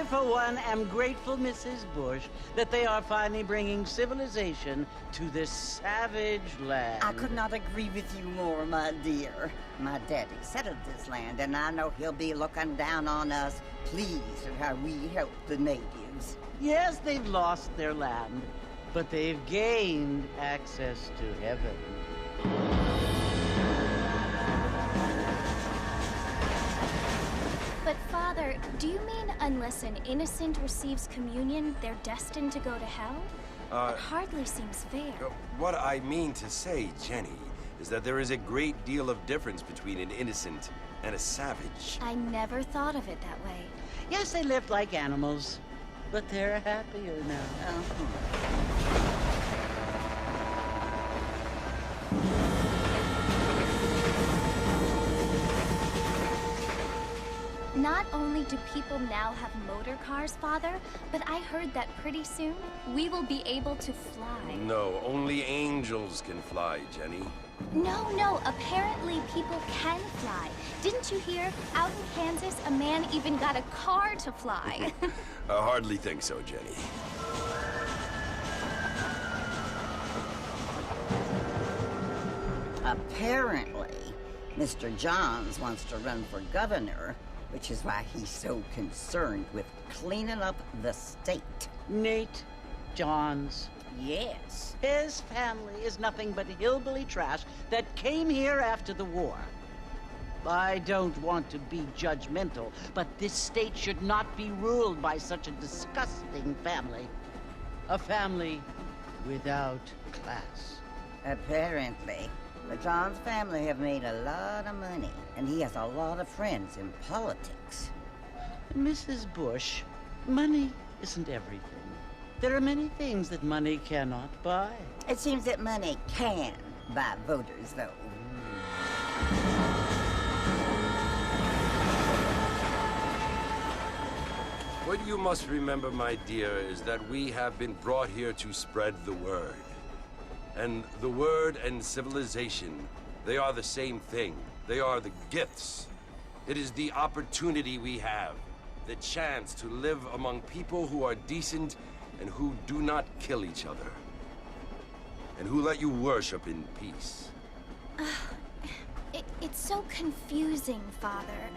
for one, am grateful, Mrs. Bush, that they are finally bringing civilization to this savage land. I could not agree with you more, my dear. My daddy settled this land, and I know he'll be looking down on us, pleased at how we help the natives. Yes, they've lost their land, but they've gained access to heaven. But Father, do you mean unless an innocent receives communion, they're destined to go to hell? It hardly seems fair. What I mean to say, Jenny, is that there is a great deal of difference between an innocent and a savage. I never thought of it that way. Yes, they lived like animals, but they're happier now. Not only do people now have motor cars, Father, but I heard that pretty soon we will be able to fly. No, only angels can fly, Jenny. No, apparently people can fly. Didn't you hear? Out in Kansas, a man even got a car to fly. I hardly think so, Jenny. Apparently, Mr. Johns wants to run for governor, which is why he's so concerned with cleaning up the state. Nate Johns. Yes. His family is nothing but hillbilly trash that came here after the war. I don't want to be judgmental, but this state should not be ruled by such a disgusting family. A family without class. Apparently. The Johns family have made a lot of money, and he has a lot of friends in politics. Mrs. Bush, money isn't everything. There are many things that money cannot buy. It seems that money can buy voters, though. What you must remember, my dear, is that we have been brought here to spread the word. And the word and civilization, they are the same thing. They are the gifts. It is the opportunity we have, the chance to live among people who are decent and who do not kill each other, and who let you worship in peace. It's so confusing, Father.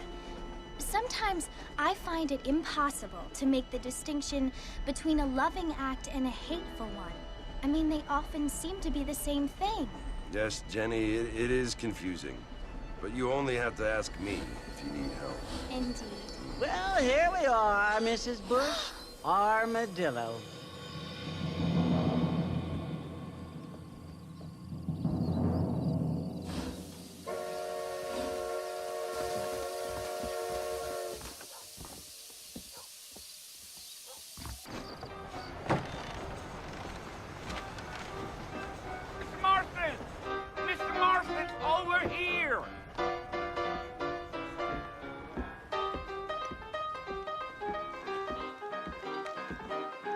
Sometimes I find it impossible to make the distinction between a loving act and a hateful one. I mean, they often seem to be the same thing. Yes, Jenny, it is confusing. But you only have to ask me if you need help. Indeed. Well, here we are, Mrs. Bush. Armadillo.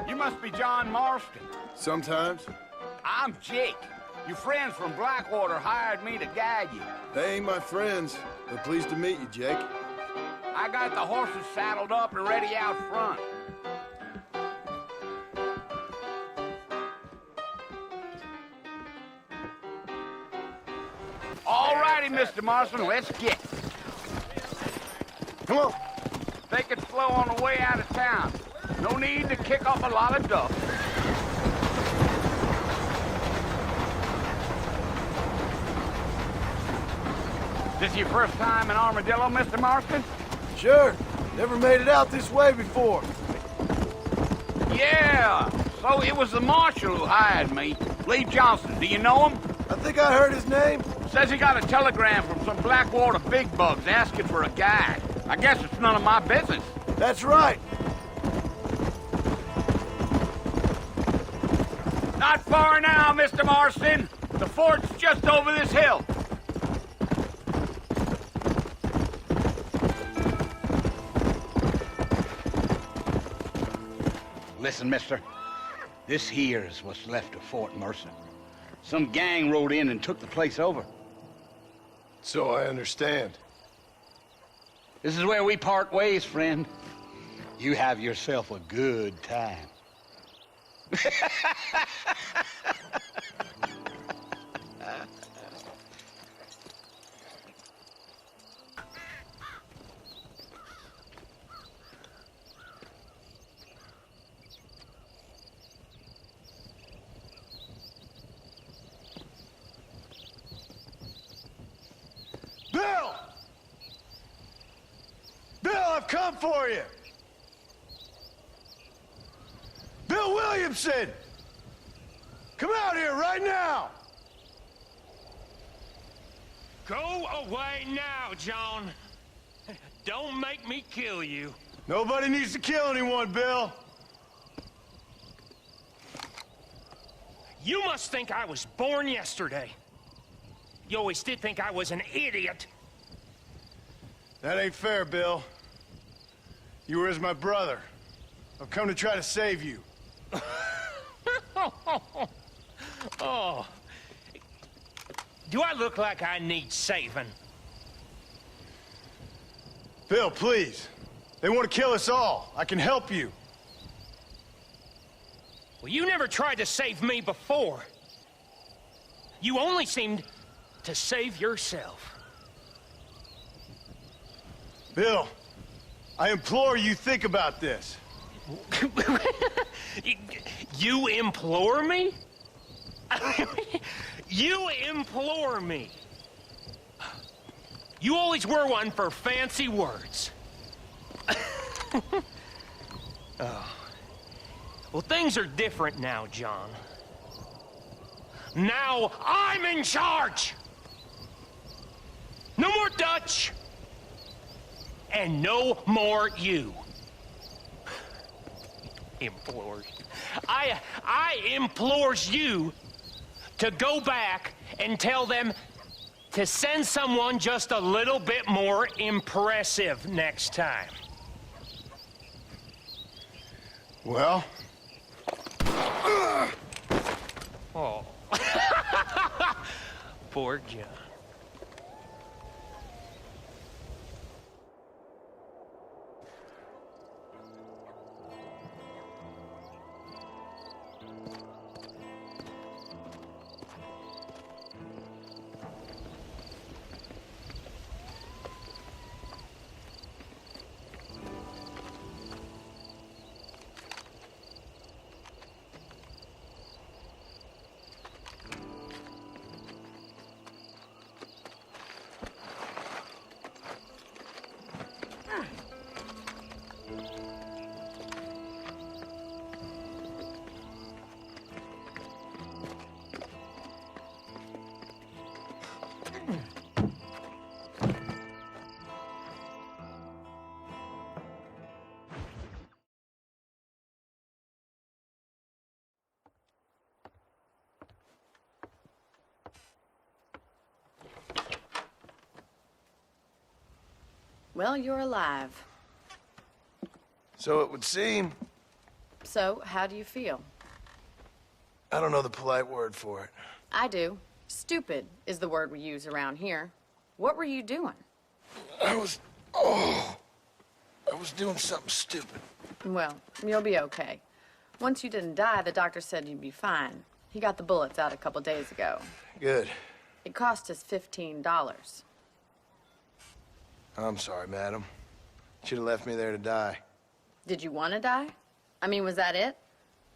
You must be John Marston. Sometimes. I'm Jake. Your friends from Blackwater hired me to guide you. They ain't my friends, but pleased to meet you, Jake. I got the horses saddled up and ready out front. All righty, Mr. Marston, let's get. Come on. Take it slow on the way out of town. No need to kick up a lot of dust. This your first time in Armadillo, Mr. Marston? Sure. Never made it out this way before. Yeah. So it was the marshal who hired me. Lee Johnson. Do you know him? I think I heard his name. Says he got a telegram from some Blackwater big bugs asking for a guide. I guess it's none of my business. That's right. Not far now, Mr. Marston. The fort's just over this hill. Listen, mister. This here's what's left of Fort Mercer. Some gang rode in and took the place over. So I understand. This is where we part ways, friend. You have yourself a good time. Bill! Bill, I've come for you! Bill Williamson! Come out here right now! Go away now, John. Don't make me kill you. Nobody needs to kill anyone, Bill. You must think I was born yesterday. You always did think I was an idiot. That ain't fair, Bill. You were as my brother. I've come to try to save you. Oh. Do I look like I need saving? Bill, please. They want to kill us all. I can help you. Well, you never tried to save me before. You only seemed to save yourself. Bill, I implore you think about this. You implore me? You implore me. You always were one for fancy words. Oh. Well, things are different now, John. Now I'm in charge! No more Dutch! And no more you. Implores. I implores you to go back and tell them to send someone just a little bit more impressive next time. Well? Oh. Poor John. Well, you're alive. So it would seem. So, how do you feel? I don't know the polite word for it. I do. Stupid is the word we use around here. What were you doing? I was doing something stupid. Well, you'll be okay. Once you didn't die, the doctor said you'd be fine. He got the bullets out a couple days ago. Good. It cost us $15. I'm sorry, madam. Should have left me there to die. Did you want to die? I mean, was that it?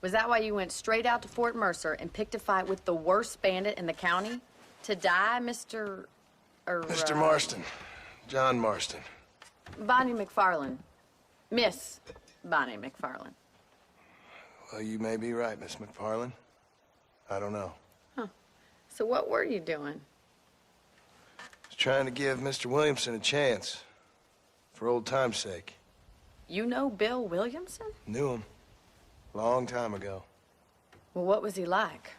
Was that why you went straight out to Fort Mercer and picked a fight with the worst bandit in the county? To die, Mr. Mr. Marston. John Marston. Bonnie McFarlane. Miss Bonnie McFarlane. Well, you may be right, Miss McFarlane. I don't know. Huh. So what were you doing? I was trying to give Mr. Williamson a chance. For old time's sake. You know Bill Williamson? Knew him. Long time ago. Well, what was he like?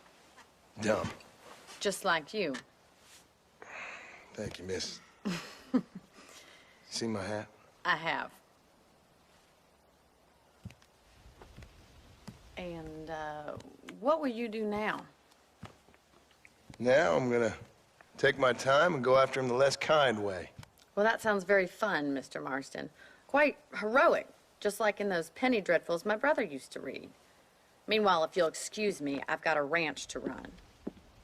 Dumb. Just like you. Thank you, miss. See my hat? I have. And, what will you do now? Now I'm gonna take my time and go after him the less kind way. Well, that sounds very fun, Mr. Marston. Quite heroic. just like in those penny dreadfuls my brother used to read. Meanwhile, if you'll excuse me, I've got a ranch to run.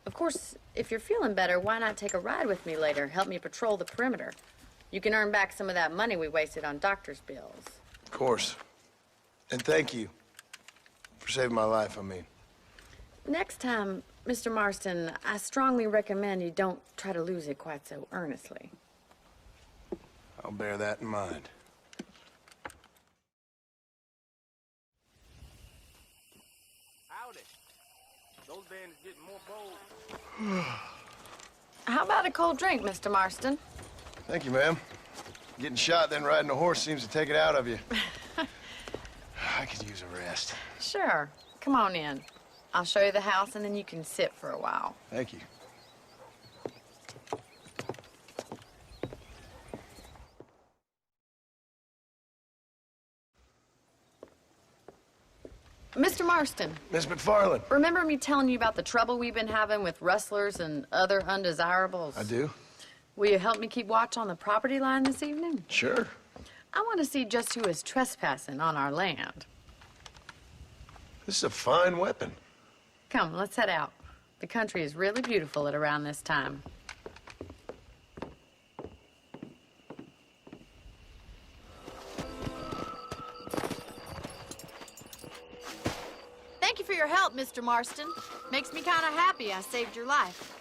Of course, if you're feeling better, why not take a ride with me later? Help me patrol the perimeter. You can earn back some of that money we wasted on doctor's bills. Of course. And thank you for saving my life, I mean. Next time, Mr. Marston, I strongly recommend you don't try to lose it quite so earnestly. I'll bear that in mind. Howdy. Those bandits getting more bold. How about a cold drink, Mr. Marston? Thank you, ma'am. Getting shot, then riding a horse seems to take it out of you. I could use a rest. Sure. Come on in. I'll show you the house, and then you can sit for a while. Thank you. Mr. Marston, Miss McFarland. remember me telling you about the trouble we've been having with rustlers and other undesirables? I do? Will you help me keep watch on the property line this evening? Sure. I want to see just who is trespassing on our land. This is a fine weapon. Come, let's head out. The country is really beautiful at around this time. Thank you for your help, Mr. Marston. Makes me kind of happy I saved your life.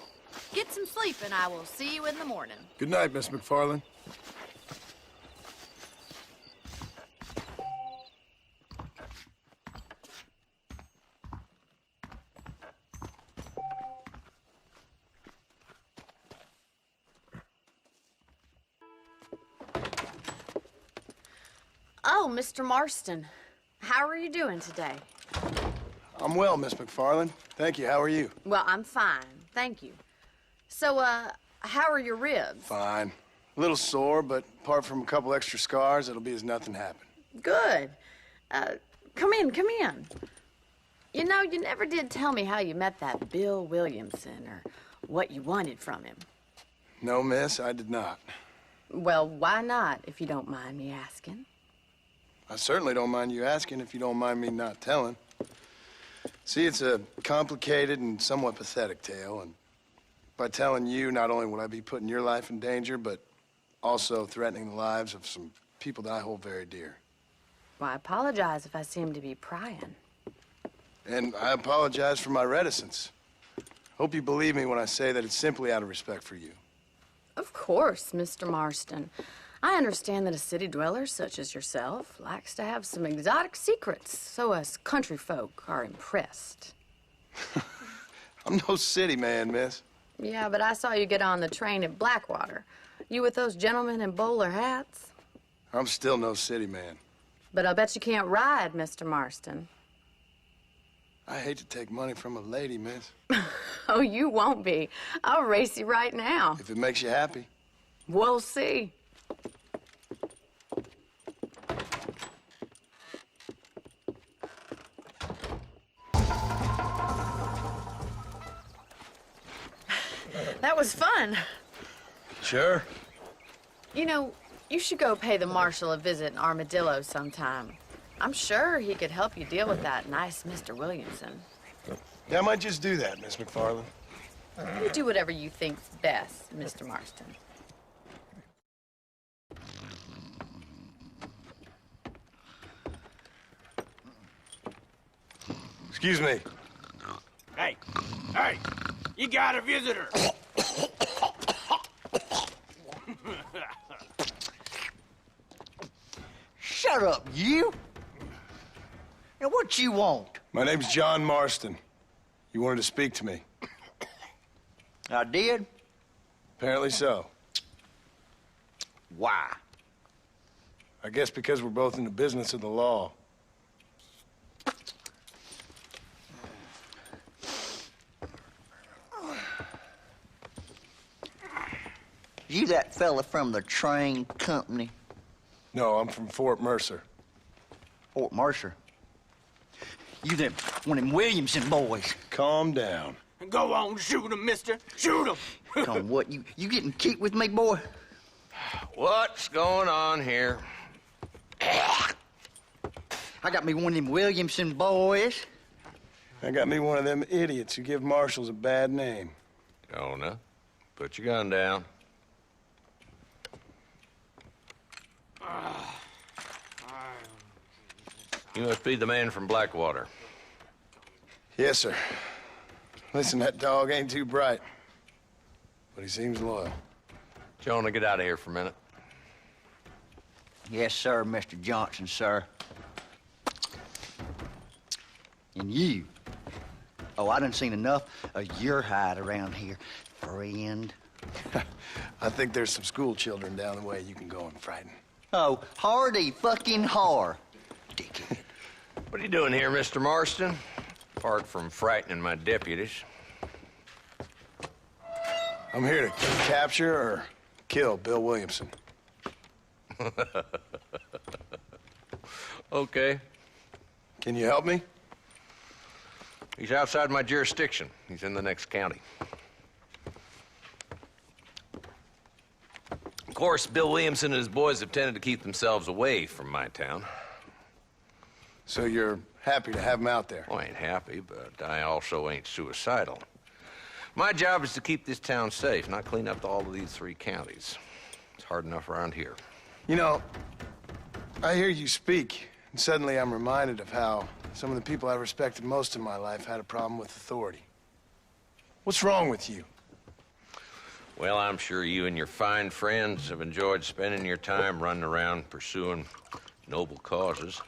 Get some sleep, and I will see you in the morning. Good night, Miss McFarland. Oh, Mr. Marston. How are you doing today? I'm well, Miss McFarland. Thank you. How are you? Well, I'm fine. Thank you. So, how are your ribs? Fine. A little sore, but apart from a couple extra scars, it'll be as nothing happened. Good. Come in, come in. You know, you never did tell me how you met that Bill Williamson or what you wanted from him. No, miss, I did not. Well, why not, if you don't mind me asking? I certainly don't mind you asking if you don't mind me not telling. See, it's a complicated and somewhat pathetic tale, and by telling you, not only would I be putting your life in danger, but also threatening the lives of some people that I hold very dear. Well, I apologize if I seem to be prying. And I apologize for my reticence. Hope you believe me when I say that it's simply out of respect for you. Of course, Mr. Marston. I understand that a city dweller such as yourself likes to have some exotic secrets, so us country folk are impressed. I'm no city man, miss. Yeah, but I saw you get on the train at Blackwater. You with those gentlemen in bowler hats? I'm still no city man. But I'll bet you can't ride, Mr. Marston. I hate to take money from a lady, miss. Oh, you won't be. I'll race you right now. If it makes you happy. We'll see. That was fun. Sure. You know, you should go pay the marshal a visit in Armadillo sometime. I'm sure he could help you deal with that nice Mr. Williamson. Yeah, I might just do that, Miss McFarland. You do whatever you think's best, Mr. Marston. Excuse me. Hey, hey, you got a visitor. Shut up, you! Now, what you want? My name's John Marston. You wanted to speak to me. I did? Apparently so. Why? I guess because we're both in the business of the law. You that fella from the train company? No, I'm from Fort Mercer. Fort Mercer? You them, one of them Williamson boys. Calm down. Go on, shoot him, mister. Shoot him. Come, what, you getting kicked with me, boy? What's going on here? I got me one of them Williamson boys. I got me one of them idiots who give marshals a bad name. Jonah, put your gun down. You must be the man from Blackwater. Yes, sir. Listen, that dog ain't too bright, but he seems loyal. Jonah, get out of here for a minute. Yes, sir, Mr. Johnson, sir. And you. Oh, I done seen enough of your hide around here, friend. I think there's some school children down the way you can go and frighten. Oh, hardy fucking har. Dickhead. What are you doing here, Mr. Marston? Apart from frightening my deputies. I'm here to capture or kill Bill Williamson. Okay. Can you help me? He's outside my jurisdiction. He's in the next county. Of course, Bill Williamson and his boys have tended to keep themselves away from my town. So you're happy to have him out there? Well, I ain't happy, but I also ain't suicidal. My job is to keep this town safe, not clean up all of these 3 counties. It's hard enough around here. You know, I hear you speak, and suddenly I'm reminded of how some of the people I respected most in my life had a problem with authority. What's wrong with you? Well, I'm sure you and your fine friends have enjoyed spending your time running around pursuing noble causes.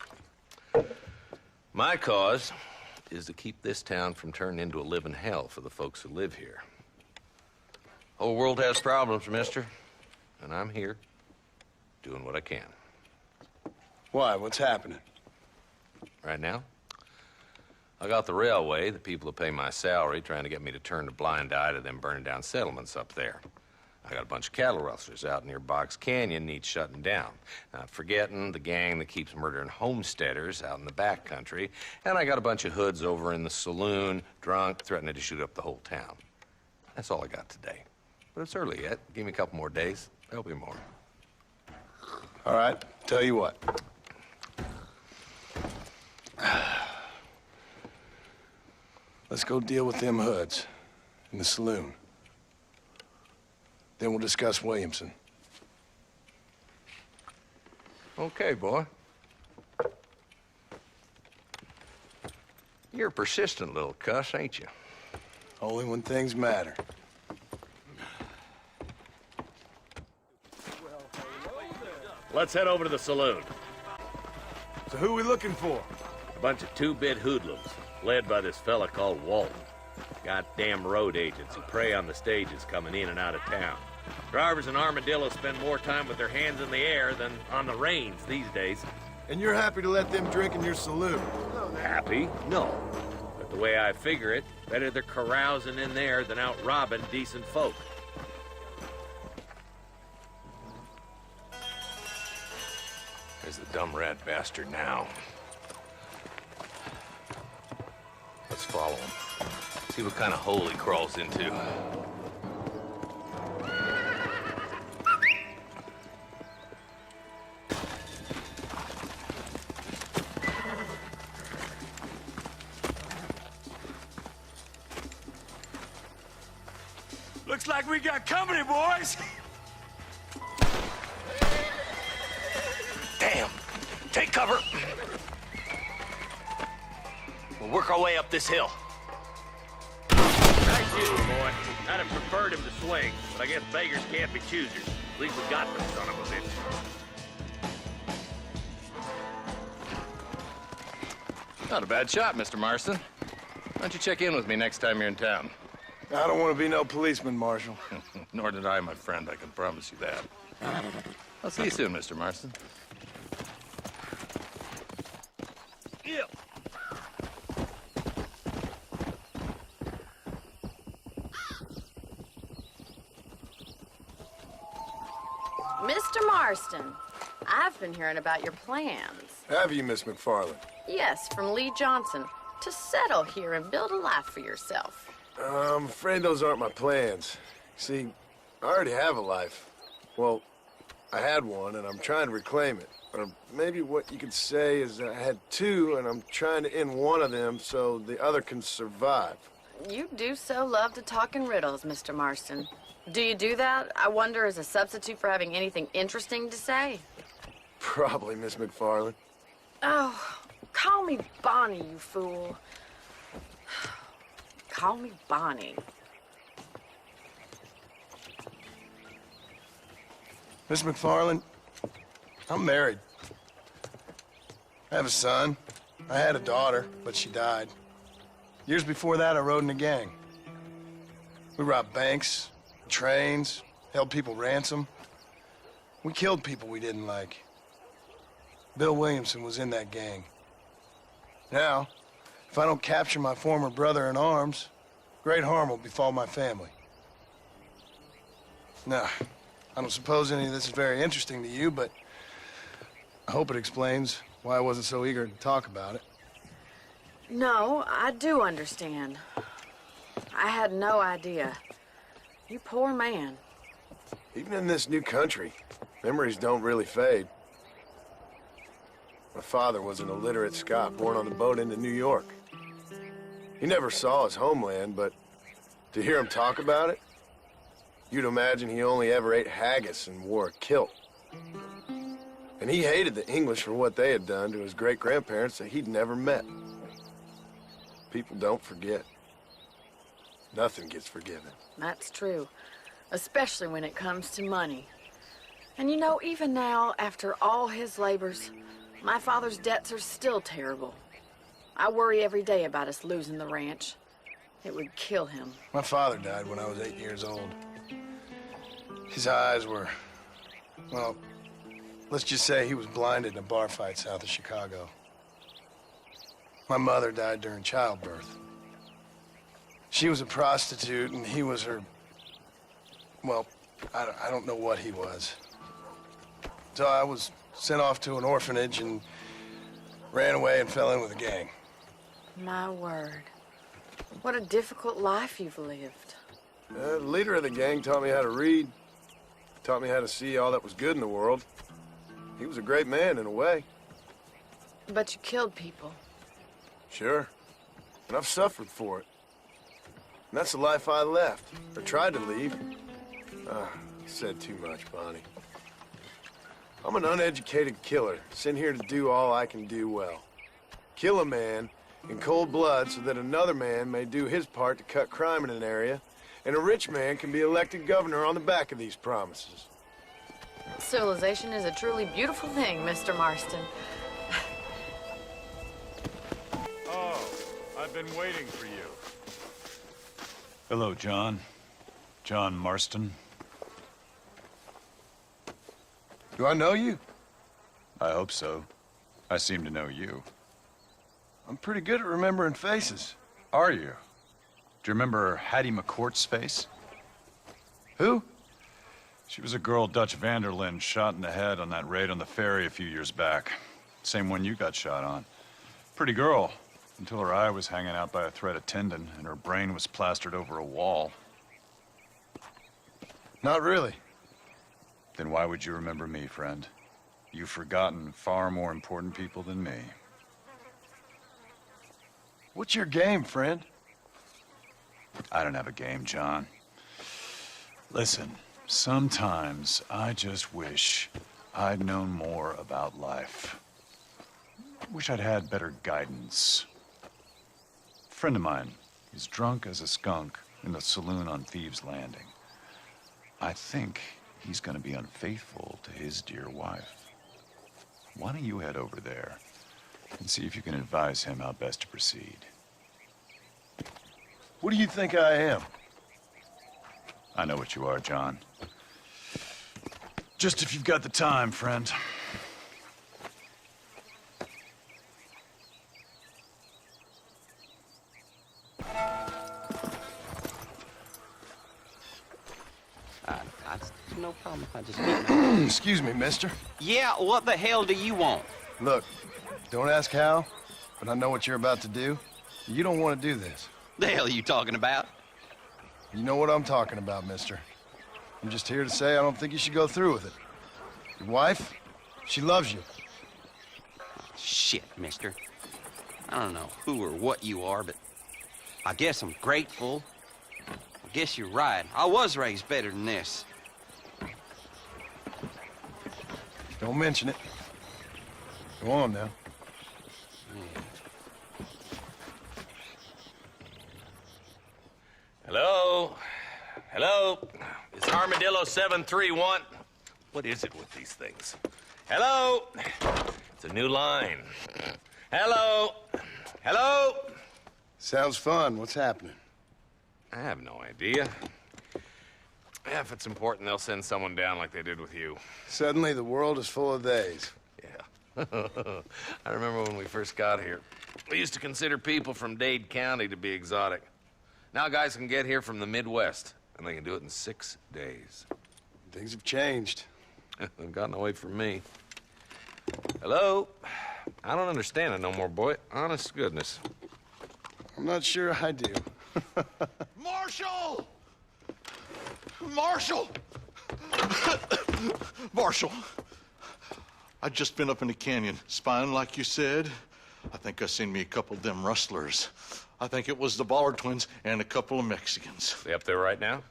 My cause is to keep this town from turning into a living hell for the folks who live here. Whole world has problems, mister, and I'm here doing what I can. Why? What's happening? Right now, I got the railway, the people who pay my salary, trying to get me to turn a blind eye to them burning down settlements up there. I got a bunch of cattle rustlers out near Box Canyon needs shutting down. Not forgetting the gang that keeps murdering homesteaders out in the back country. And I got a bunch of hoods over in the saloon, drunk, threatening to shoot up the whole town. That's all I got today. But it's early yet. Give me a couple more days. There'll be more. All right, tell you what. Let's go deal with them hoods in the saloon. Then we'll discuss Williamson. Okay, boy. You're a persistent little cuss, ain't you? Only when things matter. Let's head over to the saloon. So who are we looking for? A bunch of 2-bit hoodlums, led by this fella called Walton. Goddamn road agents who prey on the stages coming in and out of town. Drivers and armadillos spend more time with their hands in the air than on the reins these days. And you're happy to let them drink in your saloon? Happy? No. But the way I figure it, better they're carousing in there than out robbing decent folk. There's the dumb rat bastard now. Let's follow him. See what kind of hole he crawls into. Looks like we got company, boys. Damn! Take cover! We'll work our way up this hill. Nice you, boy. I'd have preferred him to swing, but I guess beggars can't be choosers. At least we got the son of a bitch. Not a bad shot, Mr. Marston. Why don't you check in with me next time you're in town? I don't want to be no policeman, Marshal. Nor did I, my friend. I can promise you that. I'll see you soon, Mr. Marston. Yeah. Mr. Marston, I've been hearing about your plans. Have you, Miss McFarland? Yes, from Lee Johnson, to settle here and build a life for yourself. I'm afraid those aren't my plans. See, I already have a life. Well, I had one, and I'm trying to reclaim it. Or maybe what you could say is I had two, and I'm trying to end one of them so the other can survive. You do so love to talk in riddles, Mr. Marston. Do you do that, I wonder, as a substitute for having anything interesting to say? Probably, Miss McFarland. Oh, call me Bonnie, you fool. Call me Bonnie. Miss McFarland, I'm married. I have a son. I had a daughter, but she died. Years before that, I rode in a gang. We robbed banks, trains, held people ransom. We killed people we didn't like. Bill Williamson was in that gang. Now, if I don't capture my former brother in arms, great harm will befall my family. Now, I don't suppose any of this is very interesting to you, but I hope it explains why I wasn't so eager to talk about it. No, I do understand. I had no idea. You poor man. Even in this new country, memories don't really fade. My father was an illiterate Scot born on a boat into New York. He never saw his homeland, but to hear him talk about it, you'd imagine he only ever ate haggis and wore a kilt. And he hated the English for what they had done to his great-grandparents that he'd never met. People don't forget. Nothing gets forgiven. That's true, especially when it comes to money. And you know, even now, after all his labors, my father's debts are still terrible. I worry every day about us losing the ranch. It would kill him. My father died when I was 8 years old. His eyes were, well, let's just say he was blinded in a bar fight south of Chicago. My mother died during childbirth. She was a prostitute, and he was her, well, I don't know what he was. So I was sent off to an orphanage and ran away and fell in with a gang. My word. What a difficult life you've lived. The leader of the gang taught me how to read, taught me how to see all that was good in the world. He was a great man in a way. But you killed people. Sure. And I've suffered for it. And that's the life I left, or tried to leave. Said too much, Bonnie. I'm an uneducated killer, sent here to do all I can do well. Kill a man in cold blood so that another man may do his part to cut crime in an area, and a rich man can be elected governor on the back of these promises. Civilization is a truly beautiful thing, Mr. Marston. Oh, I've been waiting for you. Hello, John. John Marston. Do I know you? I hope so. I seem to know you. I'm pretty good at remembering faces. Are you? Do you remember Hattie McCourt's face? Who? She was a girl Dutch Vanderlyn shot in the head on that raid on the ferry a few years back. Same one you got shot on. Pretty girl, until her eye was hanging out by a thread of tendon and her brain was plastered over a wall. Not really. Then why would you remember me, friend? You've forgotten far more important people than me. What's your game, friend? I don't have a game, John. Listen, sometimes I just wish I'd known more about life. Wish I'd had better guidance. A friend of mine is drunk as a skunk in the saloon on Thieves' Landing. I think he's gonna be unfaithful to his dear wife. Why don't you head over there and see if you can advise him how best to proceed? What do you think I am? I know what you are, John. Just if you've got the time, friend. No problem if I just meet Excuse me, mister. Yeah, what the hell do you want? Look, don't ask how, but I know what you're about to do. You don't want to do this. The hell are you talking about? You know what I'm talking about, mister. I'm just here to say I don't think you should go through with it. Your wife? She loves you. Shit, mister. I don't know who or what you are, but I guess I'm grateful. I guess you're right. I was raised better than this. Don't mention it. Go on now. Hello? Hello? It's Armadillo 731. What is it with these things? Hello? It's a new line. Hello? Hello? Sounds fun. What's happening? I have no idea. Yeah, if it's important, they'll send someone down like they did with you. Suddenly, the world is full of days. Yeah. I remember when we first got here. We used to consider people from Dade County to be exotic. Now guys can get here from the Midwest, and they can do it in 6 days. Things have changed. They've gotten away from me. Hello? I don't understand it no more, boy. Honest to goodness. I'm not sure I do. Marshal! Marshal! Marshal! I'd just been up in the canyon, spying like you said. I think I seen me a couple of them rustlers. I think it was the Ballard twins and a couple of Mexicans. They up there right now?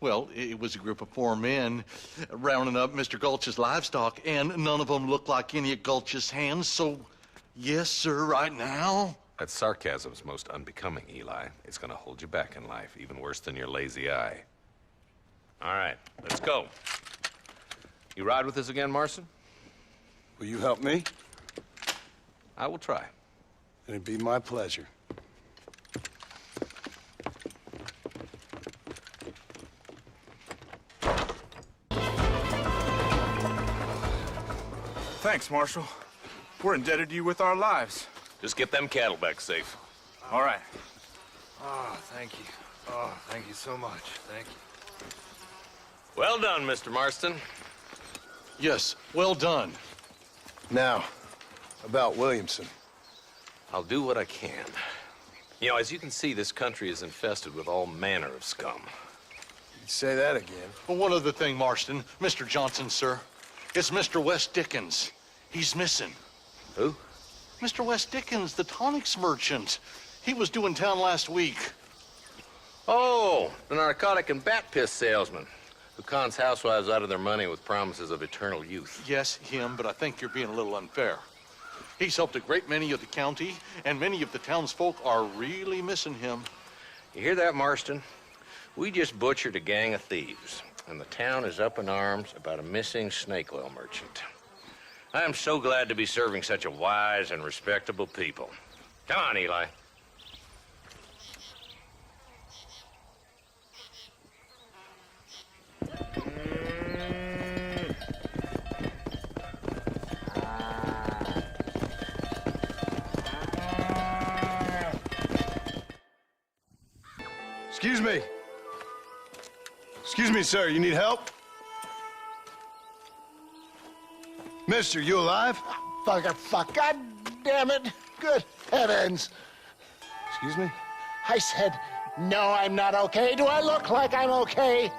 Well, it was a group of 4 men rounding up Mr. Gulch's livestock, and none of them looked like any of Gulch's hands, so yes, sir, right now. That sarcasm's most unbecoming, Eli. It's gonna hold you back in life, even worse than your lazy eye. All right, let's go. You ride with us again, Marston? Will you help me? I will try. It'd be my pleasure. Thanks, Marshal. We're indebted to you with our lives. Just get them cattle back safe. All right. Oh, thank you. Oh, thank you so much. Thank you. Well done, Mr. Marston. Yes, well done. Now, about Williamson. I'll do what I can. You know, as you can see, this country is infested with all manner of scum. You'd say that again. Well, one other thing, Marston. Mr. Johnson, sir. It's Mr. Wes Dickens. He's missing. Who? Mr. Wes Dickens, the tonics merchant. He was due in town last week. Oh, the narcotic and bat piss salesman who cons housewives out of their money with promises of eternal youth. Yes, him, but I think you're being a little unfair. He's helped a great many of the county, and many of the townsfolk are really missing him. You hear that, Marston? We just butchered a gang of thieves, and the town is up in arms about a missing snake oil merchant. I am so glad to be serving such a wise and respectable people. Come on, Eli. Excuse me. Excuse me, sir. You need help? Mister, you alive? Fuck. God damn it. Good heavens. Excuse me? I said, no, I'm not okay. Do I look like I'm okay?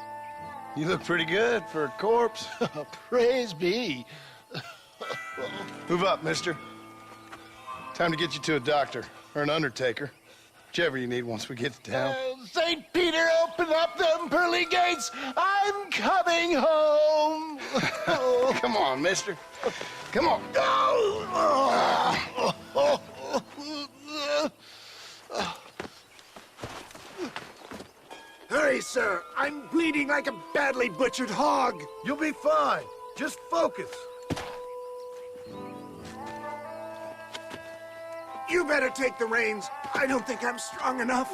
You look pretty good for a corpse. Praise be. Move up, mister. Time to get you to a doctor or an undertaker. Whichever you need once we get to town. St. Peter, open up them pearly gates. I'm coming home. Come on, mister. Come on. Hurry, sir. I'm bleeding like a badly butchered hog. You'll be fine. Just focus. You better take the reins. I don't think I'm strong enough.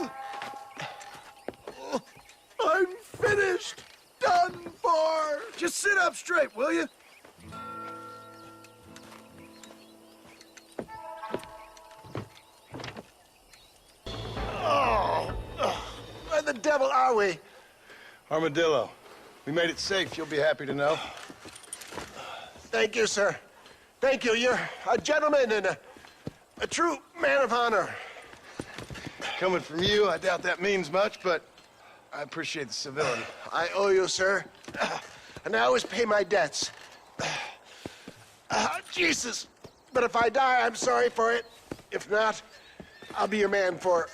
I'm finished. Done for. Just sit up straight, will you? Where the devil are we? Armadillo. We made it safe, you'll be happy to know. Thank you, sir. Thank you. You're a gentleman and a true man of honor. Coming from you, I doubt that means much, but I appreciate the civility. I owe you, sir. And I always pay my debts. Jesus! But if I die, I'm sorry for it. If not, I'll be your man for...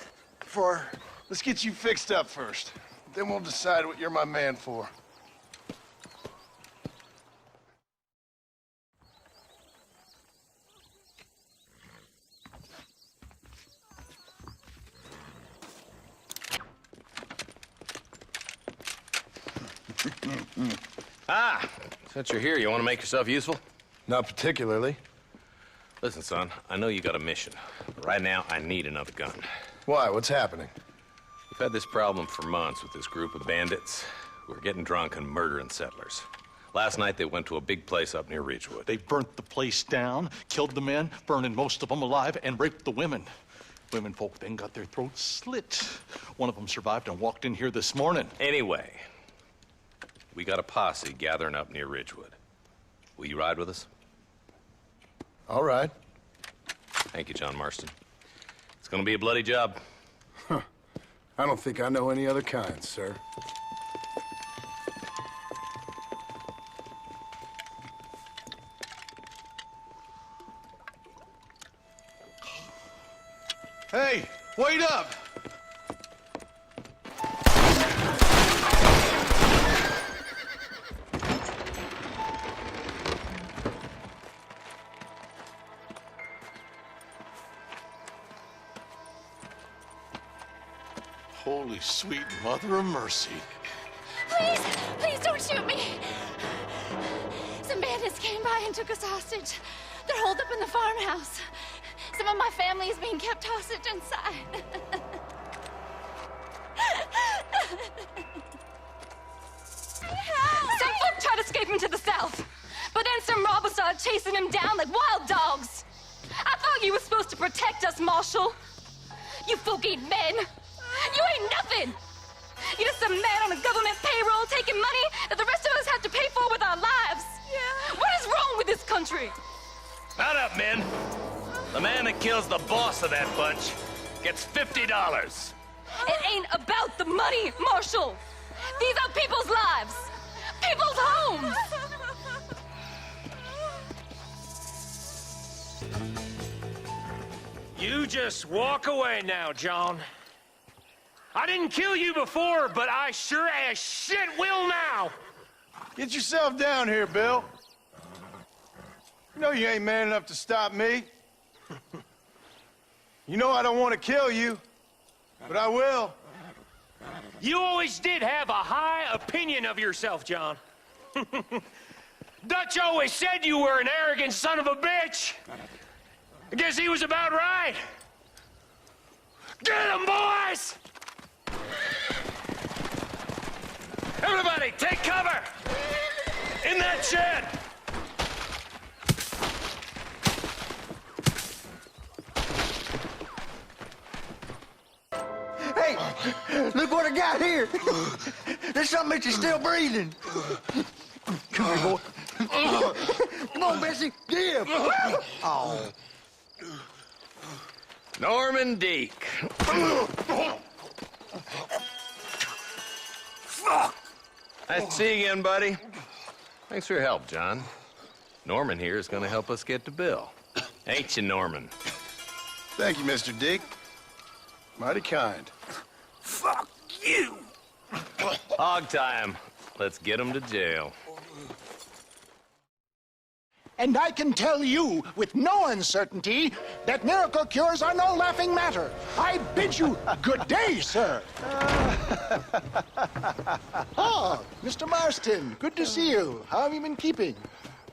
Let's get you fixed up first. Then we'll decide what you're my man for. Since you're here, you want to make yourself useful? Not particularly. Listen, son, I know you got a mission, but right now I need another gun. Why? What's happening? We've had this problem for months with this group of bandits who are getting drunk and murdering settlers. Last night they went to a big place up near Ridgewood. They burnt the place down, killed the men, burning most of them alive, and raped the women. Women folk then got their throats slit. One of them survived and walked in here this morning. Anyway, we got a posse gathering up near Ridgewood. Will you ride with us? All right. Thank you, John Marston. It's gonna be a bloody job. Huh. I don't think I know any other kind, sir. Hey, wait up! Holy sweet mother of mercy. Please, please don't shoot me. Some bandits came by and took us hostage. They're holed up in the farmhouse. Some of my family is being kept hostage inside. Some folk tried escaping to the south, but then some robbers started chasing him down like wild dogs. I thought you were supposed to protect us, Marshal. You folk ain't men. You ain't nothing. You're just a man on a government payroll taking money that the rest of us have to pay for with our lives. Yeah. What is wrong with this country? Mount up, men. The man that kills the boss of that bunch gets $50. It ain't about the money, Marshal. These are people's lives, people's homes. You just walk away now, John. I didn't kill you before, but I sure as shit will now. Get yourself down here, Bill. You know you ain't man enough to stop me. You know I don't want to kill you, but I will. You always did have a high opinion of yourself, John. Dutch always said you were an arrogant son of a bitch. I guess he was about right. Get him, boys! Everybody, take cover! In that shed! Hey, look what I got here. There's something that you're still breathing. Come here, boy. Come on, Bessie, give. Oh. Norman Deek. Nice to see you again, buddy. Thanks for your help, John. Norman here is going to help us get to Bill. Ain't you, Norman? Thank you, Mr. Dick. Mighty kind. Fuck you! Hog time. Let's get him to jail. And I can tell you with no uncertainty that miracle cures are no laughing matter. I bid you good day, sir. Oh, Mr. Marston, good to see you. How have you been keeping?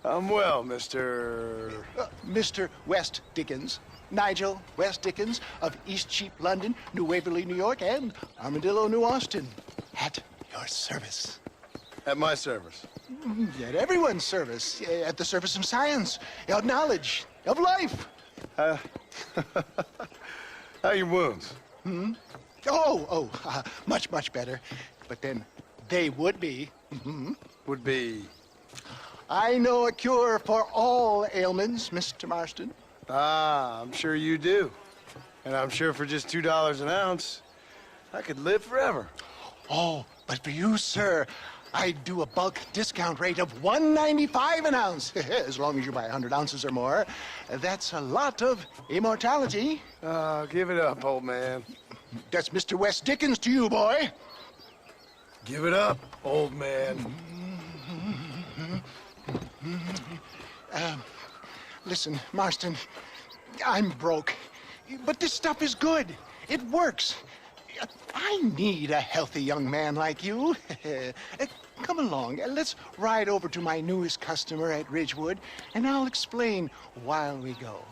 I'm well, Mr. Mr. West Dickens. Nigel West Dickens of Eastcheap, London, New Waverly, New York, and Armadillo, New Austin. At your service. At my service. At everyone's service. At the service of science, of knowledge, of life. How are your wounds? Much, much better. But then they would be. Would be? I know a cure for all ailments, Mr. Marston. Ah, I'm sure you do. And I'm sure for just $2 an ounce, I could live forever. Oh, but for you, sir, I'd do a bulk discount rate of $1.95 an ounce, as long as you buy 100 ounces or more. That's a lot of immortality. Give it up, old man. That's Mr. West Dickens to you, boy. Give it up, old man. Listen, Marston, I'm broke, but this stuff is good. It works. I need a healthy young man like you. Come along, let's ride over to my newest customer at Ridgewood, and I'll explain while we go.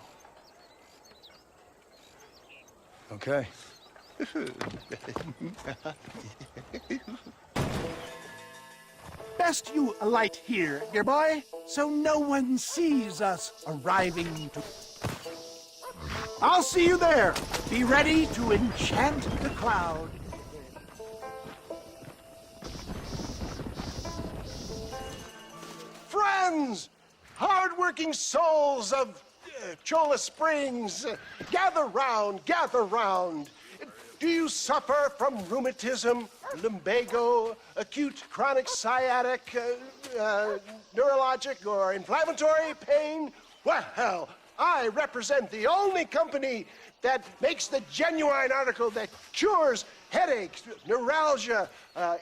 Okay. Best you alight here, dear boy, so no one sees us arriving to... I'll see you there. Be ready to enchant the cloud. Friends, hard-working souls of Cholla Springs, gather round, gather round. Do you suffer from rheumatism, lumbago, acute chronic sciatic, neurologic, or inflammatory pain? Well, I represent the only company that makes the genuine article that cures headaches, neuralgia,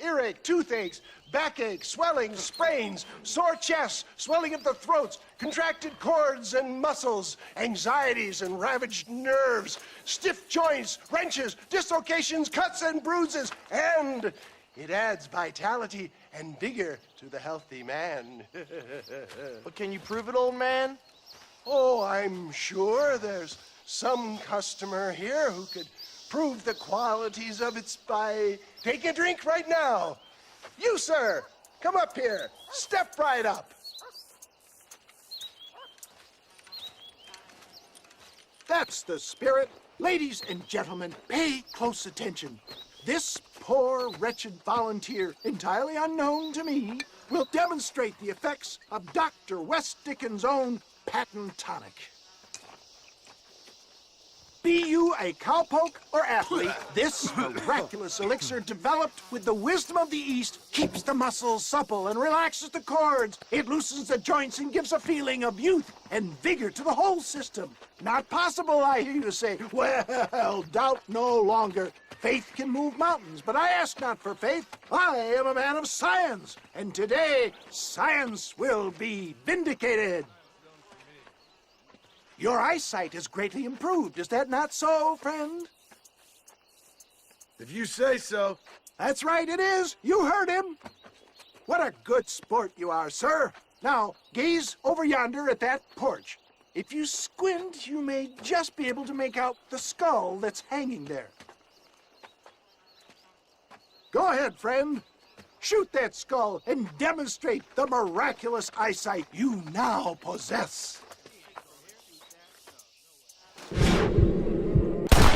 earache, toothaches, backache, swelling, sprains, sore chests, swelling of the throats, contracted cords and muscles, anxieties and ravaged nerves, stiff joints, wrenches, dislocations, cuts and bruises, and it adds vitality and vigor to the healthy man. But can you prove it, old man? Oh, I'm sure there's some customer here who could prove the qualities of it by taking a drink right now. You, sir, come up here. Step right up. That's the spirit. Ladies and gentlemen, pay close attention. This poor, wretched volunteer, entirely unknown to me, will demonstrate the effects of Dr. West Dickens' own patent tonic. Be you a cowpoke or athlete, this miraculous elixir developed with the wisdom of the East keeps the muscles supple and relaxes the cords. It loosens the joints and gives a feeling of youth and vigor to the whole system. Not possible, I hear you say. Well, doubt no longer. Faith can move mountains, but I ask not for faith. I am a man of science, and today science will be vindicated. Your eyesight is greatly improved. Is that not so, friend? If you say so. That's right, it is. You heard him. What a good sport you are, sir. Now, gaze over yonder at that porch. If you squint, you may just be able to make out the skull that's hanging there. Go ahead, friend. Shoot that skull and demonstrate the miraculous eyesight you now possess.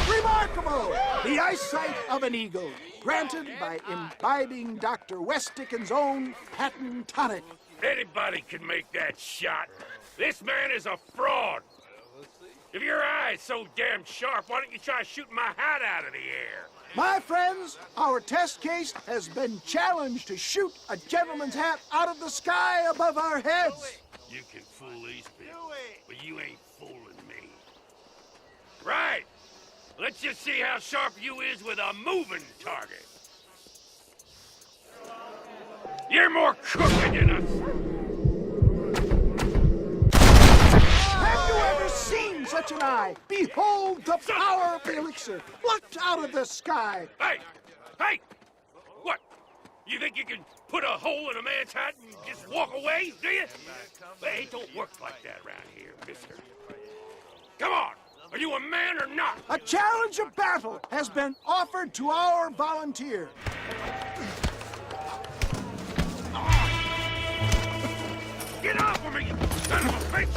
Remarkable! The eyesight of an eagle, granted by imbibing Dr. West Dickens' own patent tonic. Anybody can make that shot. This man is a fraud. If your eye's so damn sharp, why don't you try shooting my hat out of the air? My friends, our test case has been challenged to shoot a gentleman's hat out of the sky above our heads. You can fool these people, but you ain't fooling me. Right. Let's just see how sharp you is with a moving target. You're more crooked than us. Have you ever seen such an eye? Behold the power of the elixir, plucked out of the sky. Hey! Hey! What? You think you can put a hole in a man's hat and just walk away, do you? Hey, it don't work like that around here, mister. Come on! Are you a man or not? A challenge of battle has been offered to our volunteer. Get off of me, you son of a bitch!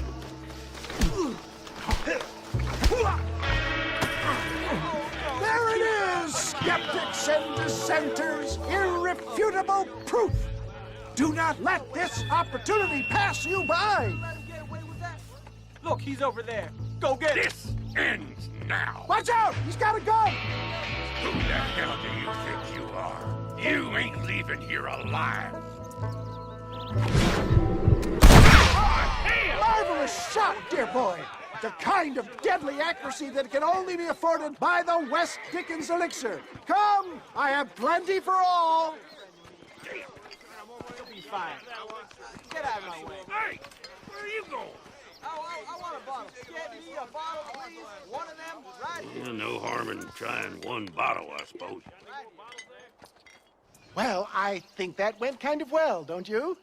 There it is, skeptics and dissenters, irrefutable proof. Do not let this opportunity pass you by. Look, he's over there. Go get him. This ends now. Watch out! He's got a gun! Who the hell do you think you are? You ain't leaving here alive. Marvelous shot, dear boy. The kind of deadly accuracy that can only be afforded by the West Dickens elixir. Come, I have plenty for all. You'll be fine. Get out of my way. Hey, where are you going? I want a bottle. Get me a bottle, please. One of them right here. No harm in trying one bottle, I suppose. Well, I think that went kind of well, don't you?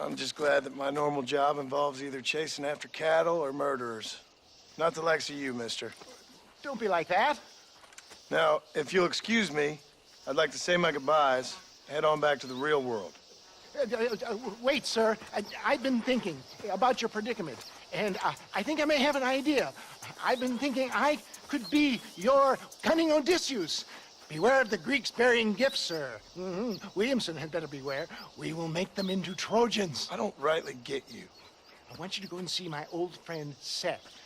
I'm just glad that my normal job involves either chasing after cattle or murderers. Not the likes of you, mister. Don't be like that. Now, if you'll excuse me, I'd like to say my goodbyes, head on back to the real world. Wait, sir. I've been thinking about your predicament, and I think I may have an idea. I've been thinking I could be your cunning Odysseus. Beware of the Greeks bearing gifts, sir. Williamson had better beware. We will make them into Trojans. I don't rightly get you. I want you to go and see my old friend Seth.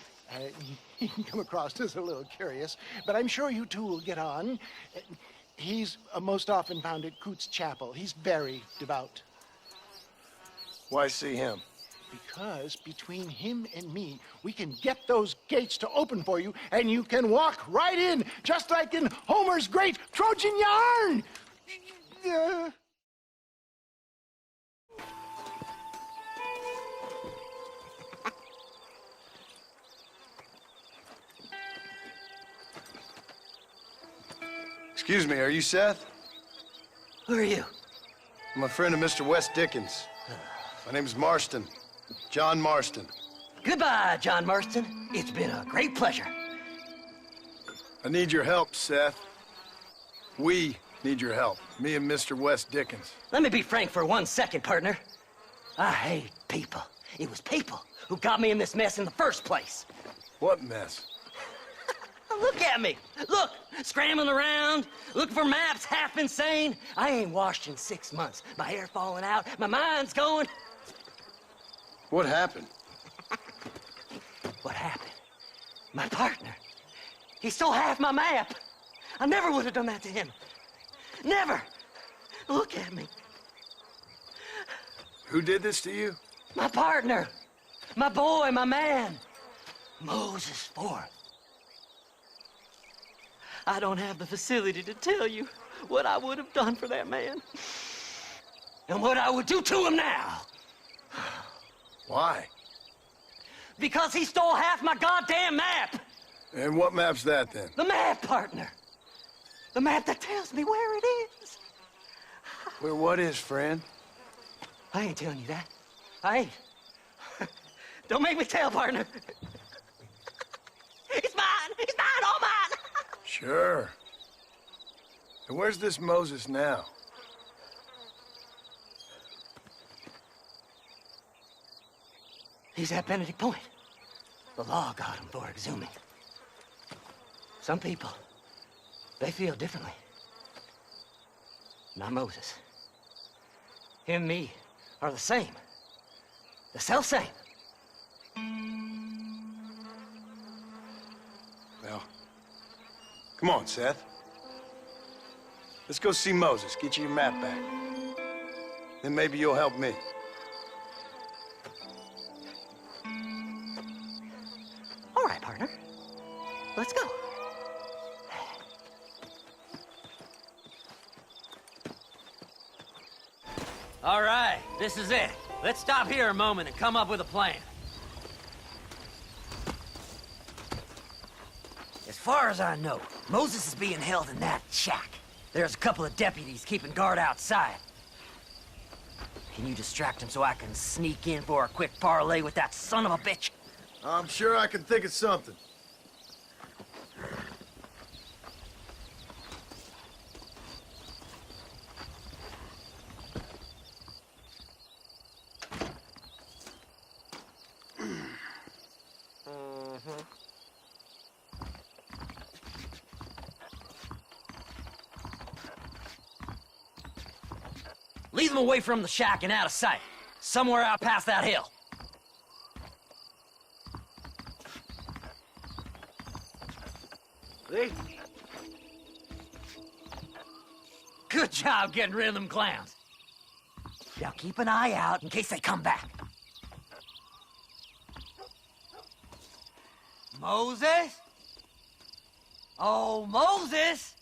He can come across as a little curious, but I'm sure you two will get on. He's most often found at Coots Chapel. He's very devout. Why see him? Because between him and me, we can get those gates to open for you, and you can walk right in, just like in Homer's great Trojan yarn! Excuse me, are you Seth? Who are you? I'm a friend of Mr. West Dickens. My name's Marston. John Marston. Goodbye, John Marston. It's been a great pleasure. I need your help, Seth. We need your help. Me and Mr. West Dickens. Let me be frank for 1 second, partner. I hate people. It was people who got me in this mess in the first place. What mess? Look at me. Look, scrambling around, looking for maps, half insane. I ain't washed in 6 months. My hair falling out, my mind's going. What happened? What happened? My partner. He stole half my map. I never would have done that to him. Never. Look at me. Who did this to you? My partner. My boy, my man. Moses Forth. I don't have the facility to tell you what I would have done for that man. And what I would do to him now. Why? Because he stole half my goddamn map. And what map's that, then? The map, partner. The map that tells me where it is. Where what is, friend? I ain't telling you that. I ain't. Don't make me tell, partner. It's mine. It's mine, all mine. Sure. And where's this Moses now? He's at Benedict Point. The law got him for exhuming. Some people, they feel differently. Not Moses. Him and me are the same. The self-same. Well, come on, Seth. Let's go see Moses, get you your map back. Then maybe you'll help me. All right, partner. Let's go. All right, this is it. Let's stop here a moment and come up with a plan. As far as I know, Moses is being held in that shack. There's a couple of deputies keeping guard outside. Can you distract him so I can sneak in for a quick parlay with that son of a bitch? I'm sure I can think of something. Lead them away from the shack and out of sight. Somewhere out past that hill. Lee? Good job getting rid of them clowns. Now keep an eye out in case they come back. Moses? Oh, Moses!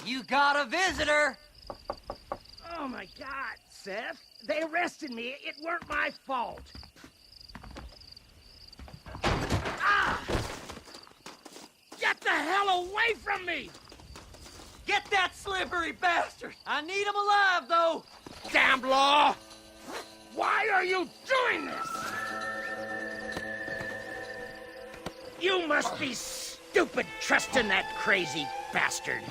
You got a visitor! Oh, my God, Seth. They arrested me. It weren't my fault. Ah! Get the hell away from me! Get that slippery bastard! I need him alive, though! Damn law! Why are you doing this? You must be stupid trusting that crazy bastard.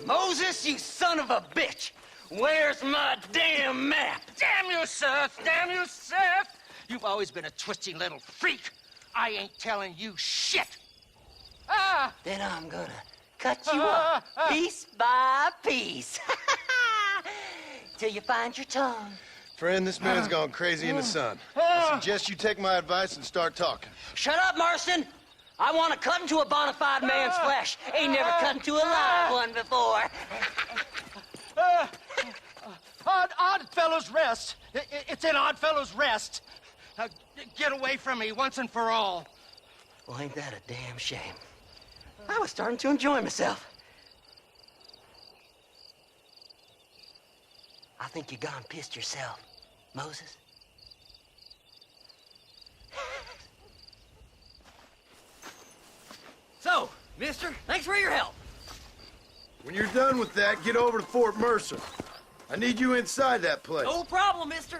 Moses, you son of a bitch! Where's my damn map? Damn you, Seth! Damn you, Seth! You've always been a twisty little freak. I ain't telling you shit. Ah! Then I'm gonna cut you up piece by piece. Till you find your tongue. Friend, this man's gone crazy in the sun. I suggest you take my advice and start talking. Shut up, Marston! I want to cut into a bona fide man's flesh. Ain't never cut into a live one before. Oddfellows Rest. It's in Oddfellows Rest. Get away from me once and for all. Well, ain't that a damn shame? I was starting to enjoy myself. I think you gone pissed yourself, Moses. So, mister, thanks for your help. When you're done with that, get over to Fort Mercer. I need you inside that place. No problem, mister.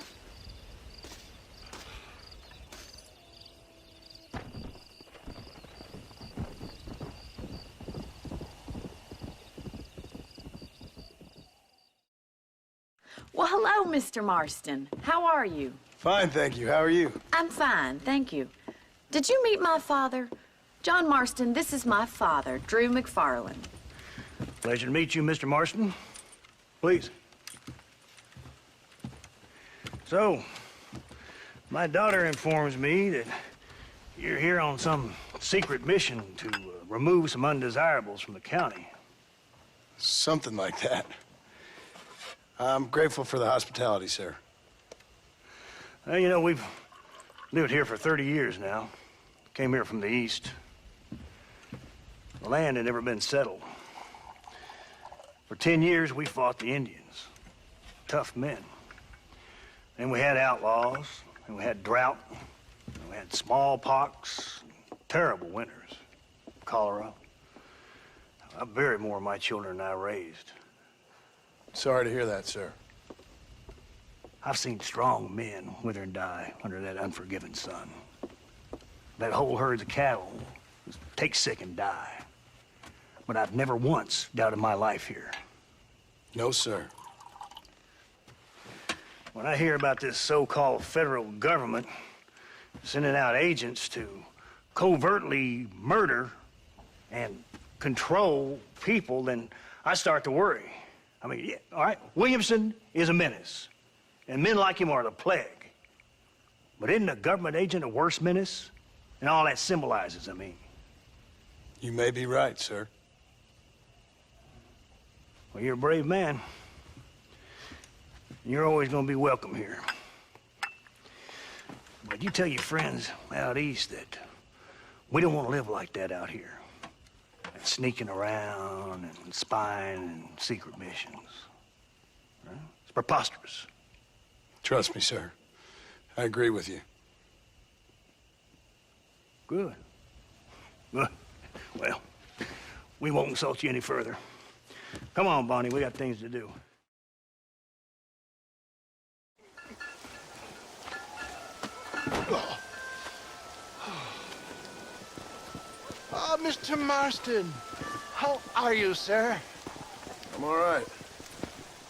Well, hello, Mr. Marston. How are you? Fine, thank you. How are you? I'm fine, thank you. Did you meet my father? John Marston, this is my father, Drew McFarland. Pleasure to meet you, Mr. Marston. Please. So, my daughter informs me that you're here on some secret mission to remove some undesirables from the county. Something like that. I'm grateful for the hospitality, sir. Well, you know, we've lived here for 30 years now. Came here from the east. The land had never been settled. For 10 years, we fought the Indians. Tough men. Then we had outlaws, and we had drought, and we had smallpox, terrible winters, cholera. I buried more of my children than I raised. Sorry to hear that, sir. I've seen strong men wither and die under that unforgiving sun. That whole herds of cattle take sick and die. But I've never once doubted my life here. No, sir. When I hear about this so-called federal government sending out agents to covertly murder and control people, then I start to worry. I mean, yeah, all right, Williamson is a menace, and men like him are the plague. But isn't a government agent a worse menace? And all that symbolizes, I mean. You may be right, sir. Well, you're a brave man. You're always gonna be welcome here. But you tell your friends out east that we don't want to live like that out here. Sneaking around and spying and secret missions. Right? It's preposterous. Trust me, sir. I agree with you. Good. Good. Well, we won't insult you any further. Come on, Bonnie, we got things to do. Ah, Mr. Marston. How are you, sir? I'm all right.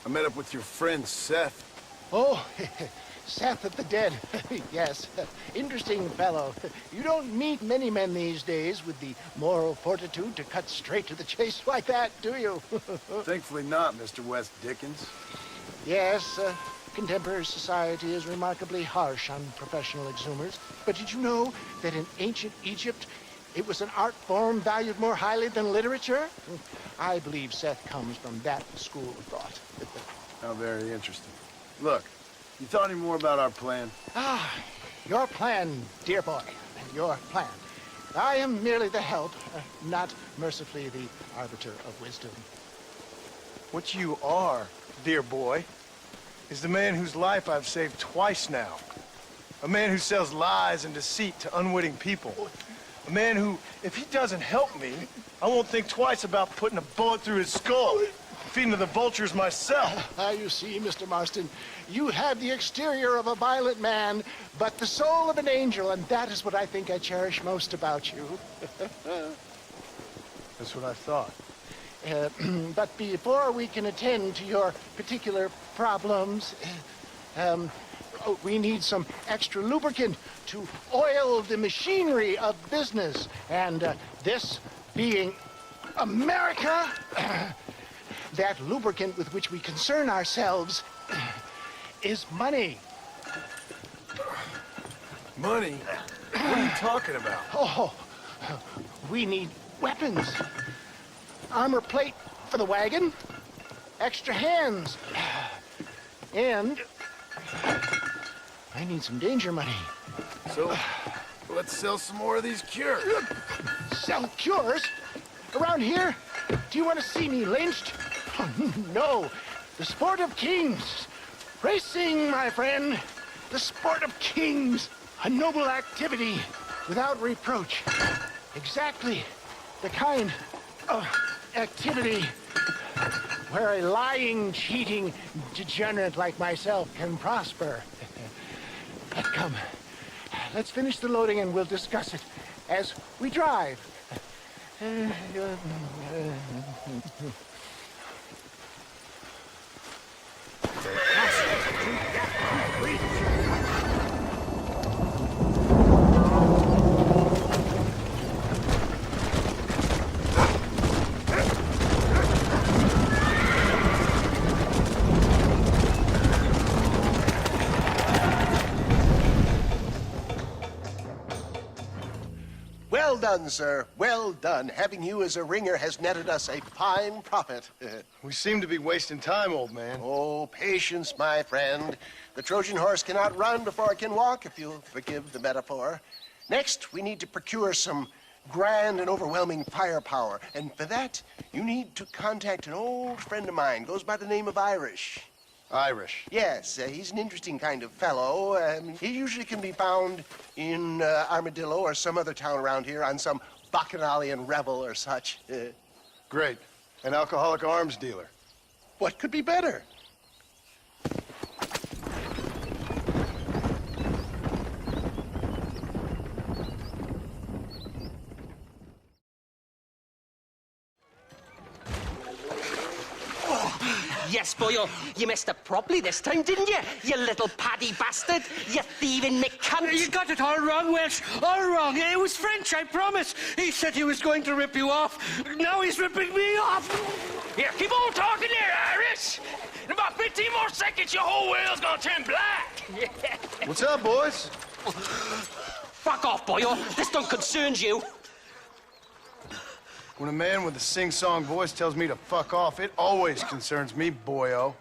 I met up with your friend, Seth. Oh, Seth of the Dead. Yes, interesting fellow. You don't meet many men these days with the moral fortitude to cut straight to the chase like that, do you? Thankfully not, Mr. West Dickens. Yes, contemporary society is remarkably harsh on professional exhumers. But did you know that in ancient Egypt, it was an art form valued more highly than literature? I believe Seth comes from that school of thought. How very interesting. Look, you thought any more about our plan? Ah, your plan, dear boy. Your plan. I am merely the help, not mercifully the arbiter of wisdom. What you are, dear boy, is the man whose life I've saved twice now. A man who sells lies and deceit to unwitting people. A man who, if he doesn't help me, I won't think twice about putting a bullet through his skull, feeding to the vultures myself. You see, Mr. Marston, you have the exterior of a violent man, but the soul of an angel, and that is what I think I cherish most about you. That's what I thought. But before we can attend to your particular problems, we need some extra lubricant to oil the machinery of business. And this being America, that lubricant with which we concern ourselves is money. Money? What are you talking about? Oh, we need weapons. Armor plate for the wagon, extra hands, and I need some danger money. So, let's sell some more of these cures. Sell cures? Around here? Do you want to see me lynched? Oh, no. The sport of kings. Racing, my friend. The sport of kings. A noble activity without reproach. Exactly the kind of activity where a lying, cheating degenerate like myself can prosper. But come, let's finish the loading and we'll discuss it as we drive. Well done, sir. Well done. Having you as a ringer has netted us a fine profit. We seem to be wasting time, old man. Oh, patience, my friend. The Trojan horse cannot run before it can walk, if you'll forgive the metaphor. Next, we need to procure some grand and overwhelming firepower. And for that, you need to contact an old friend of mine. Goes by the name of Irish. Irish? Yes, he's an interesting kind of fellow. He usually can be found in Armadillo or some other town around here on some bacchanalian revel or such. Great. An alcoholic arms dealer. What could be better? Yes, boyo, you messed up properly this time, didn't you? You little paddy bastard. You thieving McCunt. You got it all wrong, Welsh. All wrong. It was French, I promise. He said he was going to rip you off. Now he's ripping me off. Here, keep on talking there, Irish. In about 15 more seconds, your whole whale's gonna turn black. What's up, boys? Fuck off, boyo. This don't concern you. When a man with a sing-song voice tells me to fuck off, it always concerns me, boyo.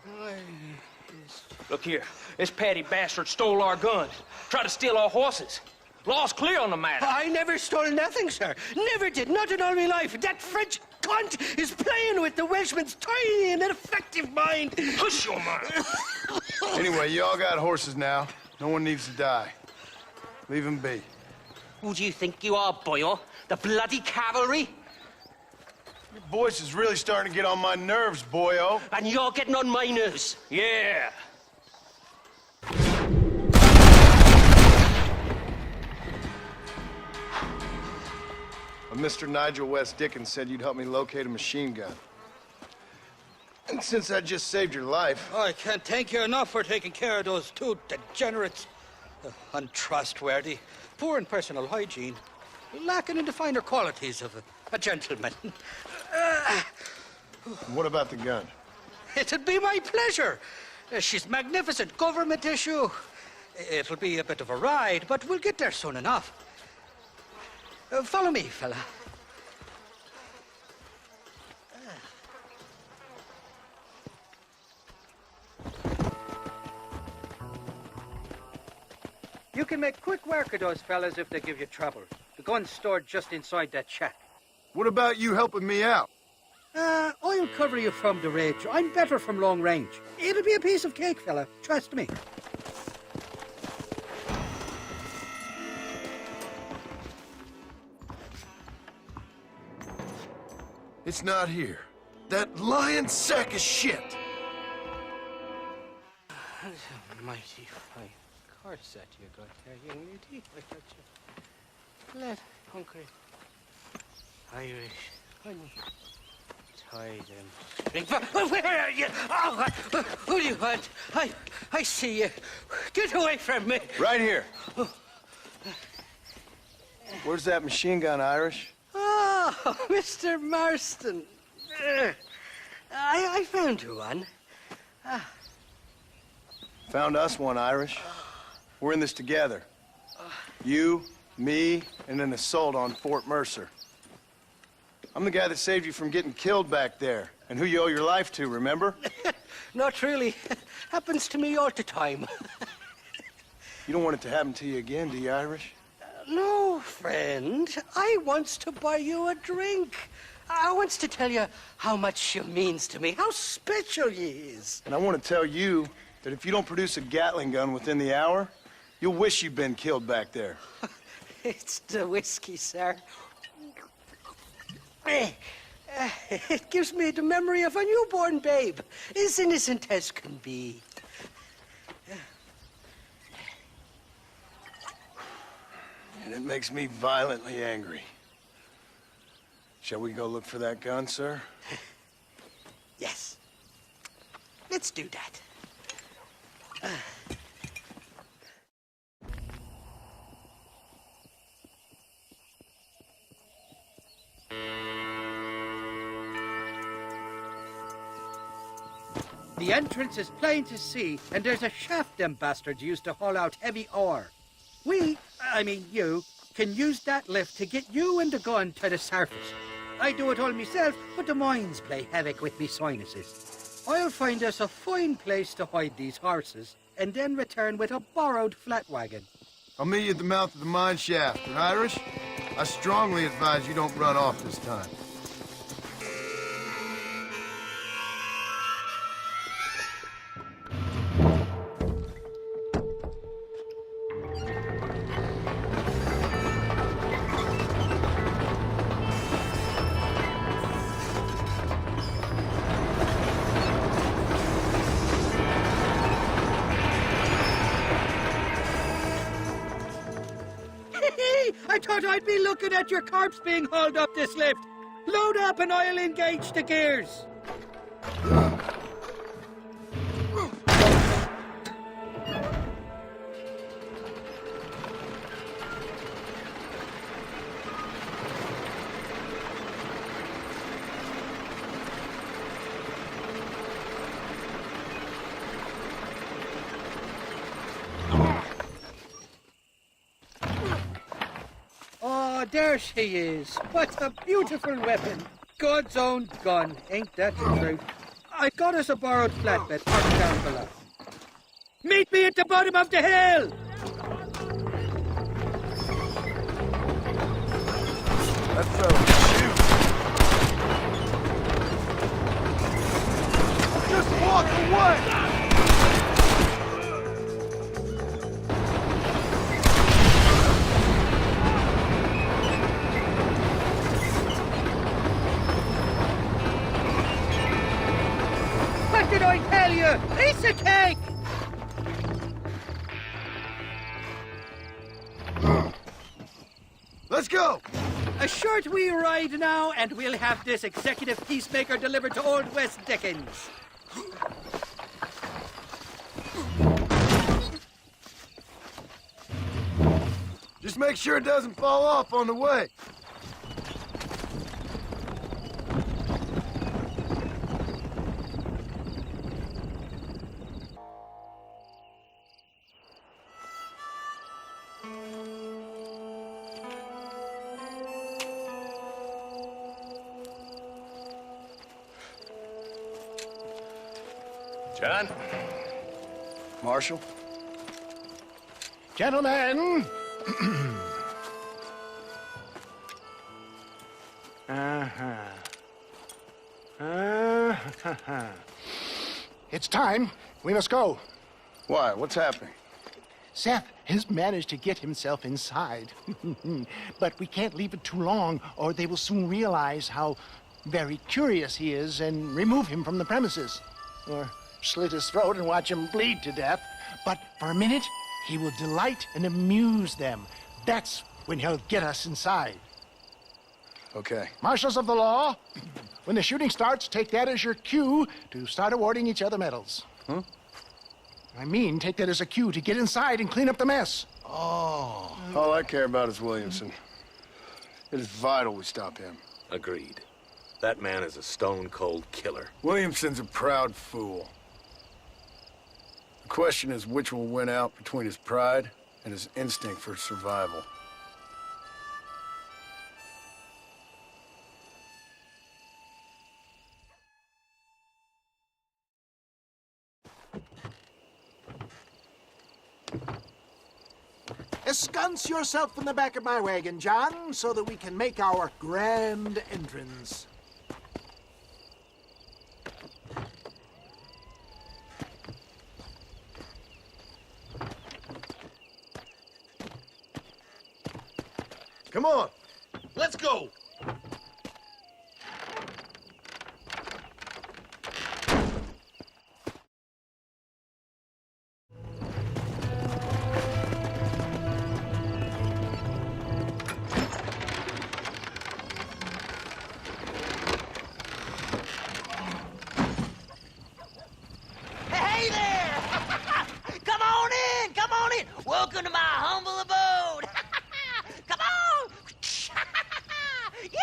Look here, this patty bastard stole our gun. Tried to steal our horses. Law's clear on the matter. I never stole nothing, sir. Never did. Not in all my life. That French cunt is playing with the Welshman's tiny and ineffective mind. Hush your mouth. Anyway, you all got horses now. No one needs to die. Leave them be. Who do you think you are, boyo? The bloody cavalry? Your voice is really starting to get on my nerves, boyo. And you're getting on my nerves. Yeah. Mr. Nigel West Dickens said you'd help me locate a machine gun. And since I just saved your life... I can't thank you enough for taking care of those two degenerates. Untrustworthy, poor in personal hygiene, lacking in the finer qualities of a gentleman. What about the gun? It'd be my pleasure. She's magnificent, government issue. It'll be a bit of a ride, but we'll get there soon enough. Follow me, fella. You can make quick work of those fellas if they give you trouble. The gun's stored just inside that shack. What about you helping me out? I'll cover you from the ridge. I'm better from long range. It'll be a piece of cake, fella. Trust me. It's not here. That lying sack of shit! Mighty fine course that you got there, young lady. I got you. Glad, hungry, Irish, honey. Tie them. Drink. Where are you? Oh, who do you want? I see you. Get away from me. Right here. Where's that machine gun, Irish? Oh, Mr. Marston. I found you one. Found us one, Irish. We're in this together. You, me, and an assault on Fort Mercer. I'm the guy that saved you from getting killed back there, and who you owe your life to, remember? Not really. Happens to me all the time. You don't want it to happen to you again, do you, Irish? No, friend. I wants to buy you a drink. I wants to tell you how much she means to me, how special you is. And I want to tell you that if you don't produce a Gatling gun within the hour, you'll wish you'd been killed back there. It's the whiskey, sir. It gives me the memory of a newborn babe, as innocent as can be. And it makes me violently angry. Shall we go look for that gun, sir? Yes. Let's do that. The entrance is plain to see, and there's a shaft them bastards used to haul out heavy ore. I mean you, can use that lift to get you and the gun to the surface. I do it all myself, but the mines play havoc with me sinuses. I'll find us a fine place to hide these horses, and then return with a borrowed flat wagon. I'll meet you at the mouth of the mine shaft, and Irish, I strongly advise you don't run off this time. I thought I'd be looking at your corpse being hauled up this lift. Load up and I'll engage the gears. Oh, there she is. What a beautiful weapon. God's own gun, ain't that the truth? I got us a borrowed flatbed parked down below. Meet me at the bottom of the hill! Let's go. Shoot. Just walk away! What did I tell you? Piece of cake! Let's go! A short wee ride now, and we'll have this executive peacemaker delivered to Old West Dickens. Just make sure it doesn't fall off on the way. John? Marshal? Gentlemen! It's time. We must go. Why? What's happening? Seth has managed to get himself inside. But we can't leave it too long, or they will soon realize how very curious he is and remove him from the premises. Or slit his throat and watch him bleed to death. But for a minute, he will delight and amuse them. That's when he'll get us inside. Okay. Marshals of the law, when the shooting starts, take that as your cue to start awarding each other medals. Huh? I mean, take that as a cue to get inside and clean up the mess. Oh. All I care about is Williamson. It is vital we stop him. Agreed. That man is a stone-cold killer. Williamson's a proud fool. The question is which will win out between his pride and his instinct for survival. Ensconce yourself in the back of my wagon, John, so that we can make our grand entrance. Come on, let's go. Hey there! Come on in! Come on in! Welcome to my humble abode! Come on! Yeah!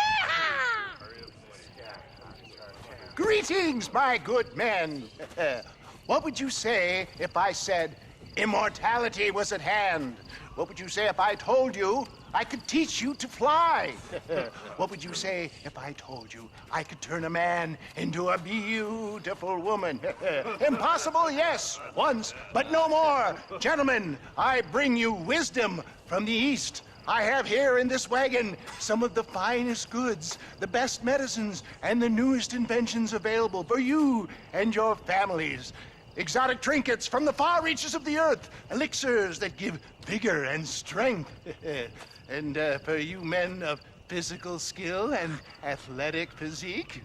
Greetings, my good men. What would you say if I said immortality was at hand? What would you say if I told you I could teach you to fly? What would you say if I told you I could turn a man into a beautiful woman? Impossible, yes, once, but no more. Gentlemen, I bring you wisdom from the East. I have here in this wagon some of the finest goods, the best medicines, and the newest inventions available for you and your families. Exotic trinkets from the far reaches of the earth, elixirs that give vigor and strength. And for you men of physical skill and athletic physique,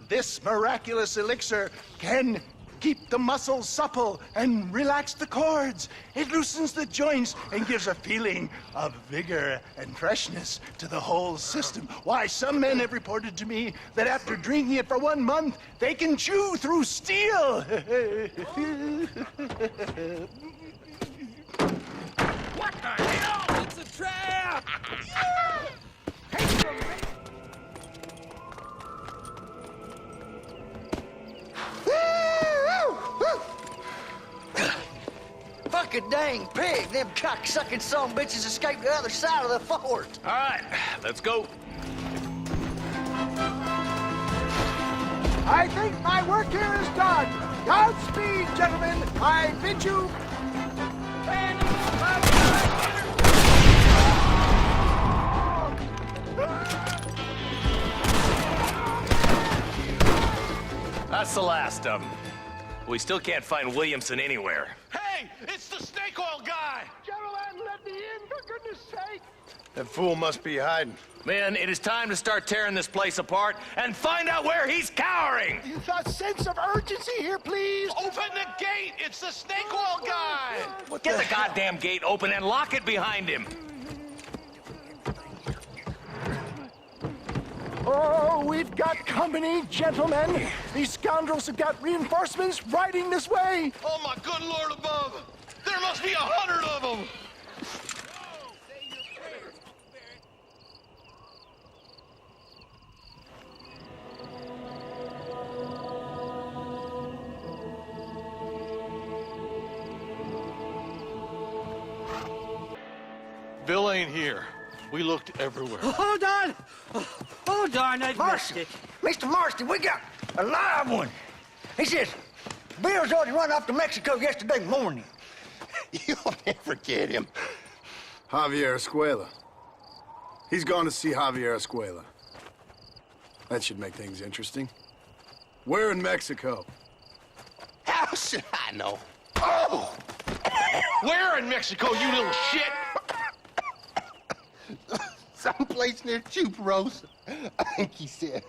this miraculous elixir can keep the muscles supple and relax the cords. It loosens the joints and gives a feeling of vigor and freshness to the whole system. Why, some men have reported to me that after drinking it for 1 month, they can chew through steel. What the hell? It's a trap! Fucking dang pig! Them cock-sucking son of bitches escaped the other side of the fort. All right, let's go. I think my work here is done. Godspeed, gentlemen. I bid you. That's the last of them. We still can't find Williamson anywhere. Hey, it's the snake oil guy! Gentlemen, let me in, for goodness sake. That fool must be hiding. Men, it is time to start tearing this place apart and find out where he's cowering! A sense of urgency here, please. Open the gate! It's the snake oil guy! Get the goddamn gate open and lock it behind him! Oh, we've got company, gentlemen. These scoundrels have got reinforcements riding this way. Oh, my good Lord above! There must be 100 of them! Bill ain't here. We looked everywhere. Hold on! Oh, darn, I missed it. Mr. Marston, we got a live one. He says, Bill's already run off to Mexico yesterday morning. You'll never get him. Javier Escuela. He's gone to see Javier Escuela. That should make things interesting. Where in Mexico? How should I know? Oh! Where in Mexico, you little shit? Someplace near Chuparosa, I think he said.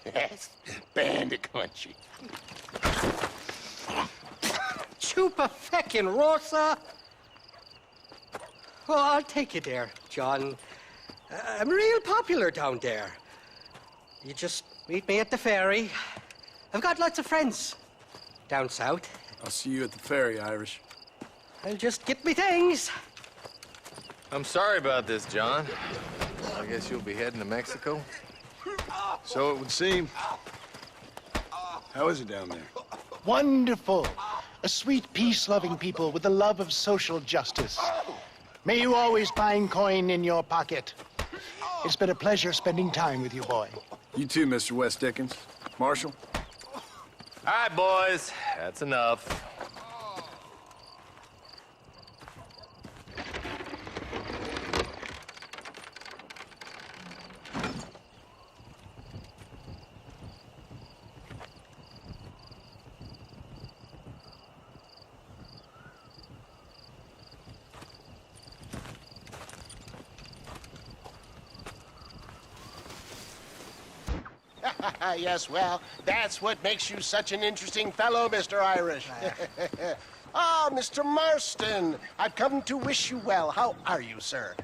That's bandit country. Chupa-feckin' Rosa? Oh, I'll take you there, John. I'm real popular down there. You just meet me at the ferry. I've got lots of friends down south. I'll see you at the ferry, Irish. I'll just get me things. I'm sorry about this, John. I guess you'll be heading to Mexico? So it would seem. How is it down there? Wonderful. A sweet, peace-loving people with the love of social justice. May you always find coin in your pocket. It's been a pleasure spending time with you, boy. You too, Mr. West Dickens. Marshal? All right, boys. That's enough. Yes, well, that's what makes you such an interesting fellow, Mr. Irish. Ah, Mr. Marston, I've come to wish you well. How are you, sir?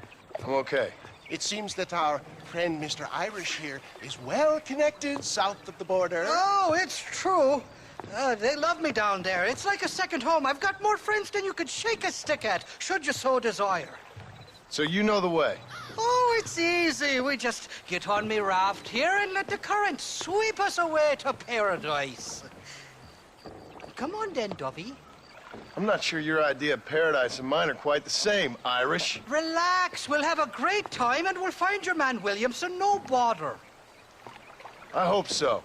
I'm okay. It seems that our friend Mr. Irish here is well connected south of the border. Oh, it's true. They love me down there. It's like a second home. I've got more friends than you could shake a stick at, should you so desire. So you know the way? Oh, it's easy. We just get on me raft here and let the current sweep us away to paradise. Come on then, Dovey. I'm not sure your idea of paradise and mine are quite the same, Irish. Relax. We'll have a great time and we'll find your man Williamson, no bother. I hope so.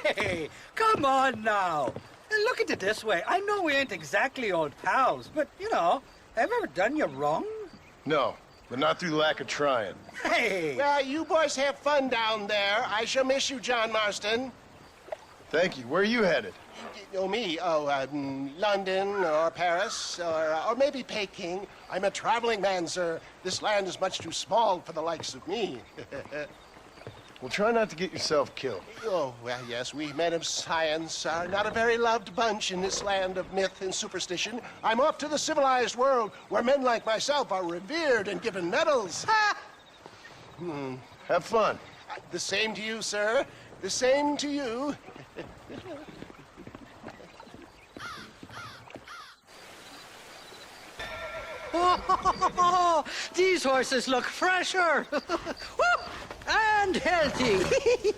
Hey, come on now. Look at it this way. I know we ain't exactly old pals, but, you know, have I ever done you wrong? No, but not through lack of trying. Hey! Well, you boys have fun down there. I shall miss you, John Marston. Thank you. Where are you headed? Oh, me? Oh, London or Paris or maybe Peking. I'm a traveling man, sir. This land is much too small for the likes of me. Well, try not to get yourself killed. Oh, well, yes, we men of science are not a very loved bunch in this land of myth and superstition. I'm off to the civilized world where men like myself are revered and given medals. Ha! Have fun. The same to you, sir. The same to you. Oh, these horses look fresher. And healthy.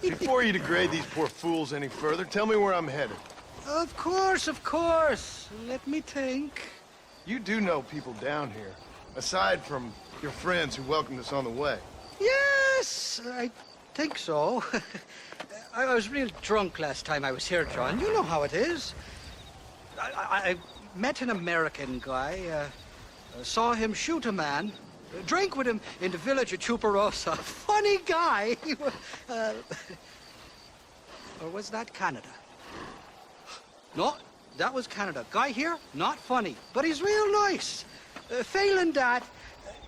Before you degrade these poor fools any further, tell me where I'm headed. Of course, of course. Let me think. You do know people down here, aside from your friends who welcomed us on the way. Yes, I think so. I was real drunk last time I was here, John. You know how it is. I met an American guy, saw him shoot a man, drank with him in the village of Chuparosa. Funny guy. Or was that Canada? No, that was Canada. Guy here, not funny, but he's real nice. Failing that,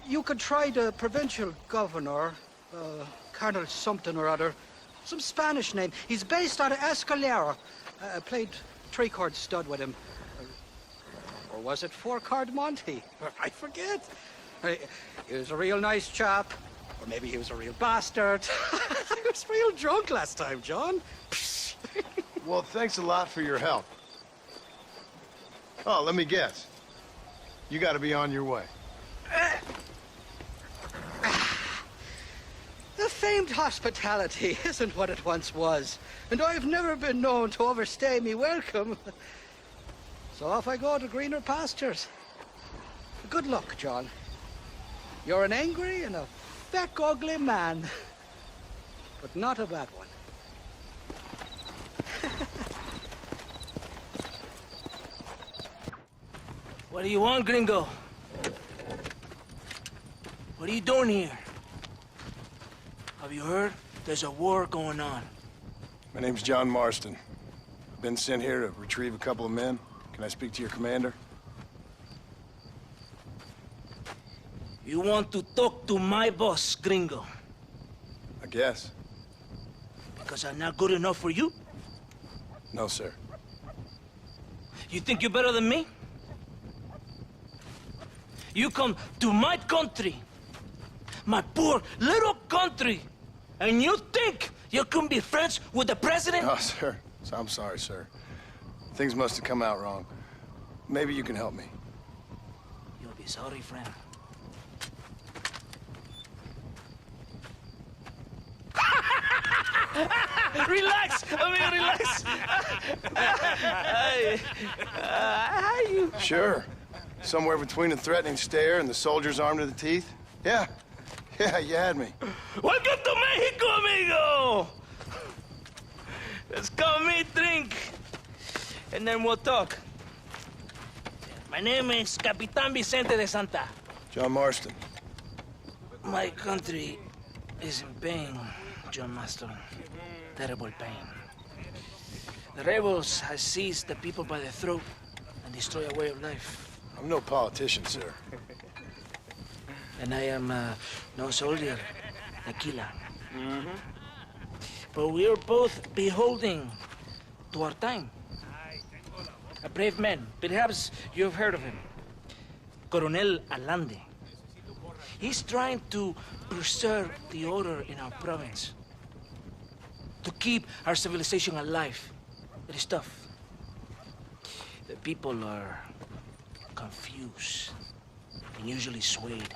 you could try the provincial governor, Colonel something or other, some Spanish name. He's based out of Escalera. Played three-chord stud with him. Or was it four-chord Monty? I forget. He was a real nice chap. Or maybe he was a real bastard. I was real drunk last time, John. Well, thanks a lot for your help. Oh, let me guess. You gotta be on your way. The famed hospitality isn't what it once was, and I've never been known to overstay me welcome. So off I go to greener pastures. Good luck, John. You're an angry and a feck ugly man, but not a bad one. What do you want, gringo? What are you doing here? Have you heard? There's a war going on. My name's John Marston. I've been sent here to retrieve a couple of men. Can I speak to your commander? You want to talk to my boss, gringo? I guess. Because I'm not good enough for you? No, sir. You think you're better than me? You come to my country, my poor little country, and you think you can be friends with the president? Oh, sir. I'm sorry, sir. Things must have come out wrong. Maybe you can help me. You'll be sorry, friend. Relax! Relax! How you... Sure. Somewhere between a threatening stare and the soldier's armed to the teeth? Yeah. Yeah, you had me. Welcome to Mexico, amigo! Let's come meet, drink, and then we'll talk. My name is Capitan Vicente de Santa. John Marston. My country is in pain, John Marston. Terrible pain. The rebels have seized the people by the throat and destroy a way of life. I'm no politician, sir. And I am no soldier, Tequila. But we are both beholding to our time. A brave man, perhaps you've heard of him. Coronel Allende. He's trying to preserve the order in our province. To keep our civilization alive. It is tough. The people are confused and usually swayed.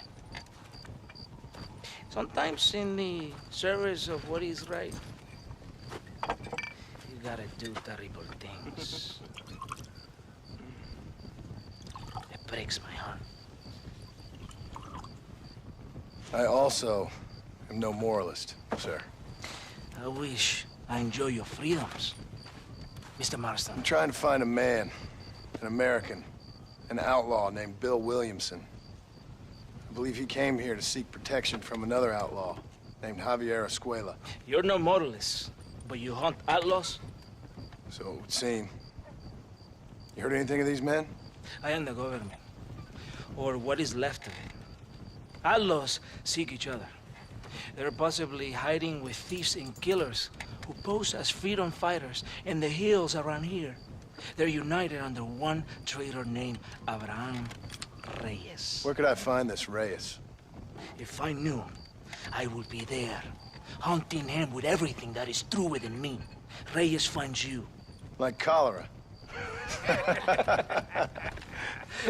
Sometimes in the service of what is right, you gotta do terrible things. It breaks my heart. I also am no moralist, sir. I wish I enjoy your freedoms, Mr. Marston. I'm trying to find a man, an American, an outlaw named Bill Williamson. I believe he came here to seek protection from another outlaw named Javier Escuela. You're no moralist, but you hunt outlaws? So it would seem. You heard anything of these men? I am the government, or what is left of it. Outlaws seek each other. They're possibly hiding with thieves and killers who pose as freedom fighters in the hills around here. They're united under one traitor named Abraham Reyes. Where could I find this Reyes? If I knew, I would be there, hunting him with everything that is true within me. Reyes finds you. Like cholera.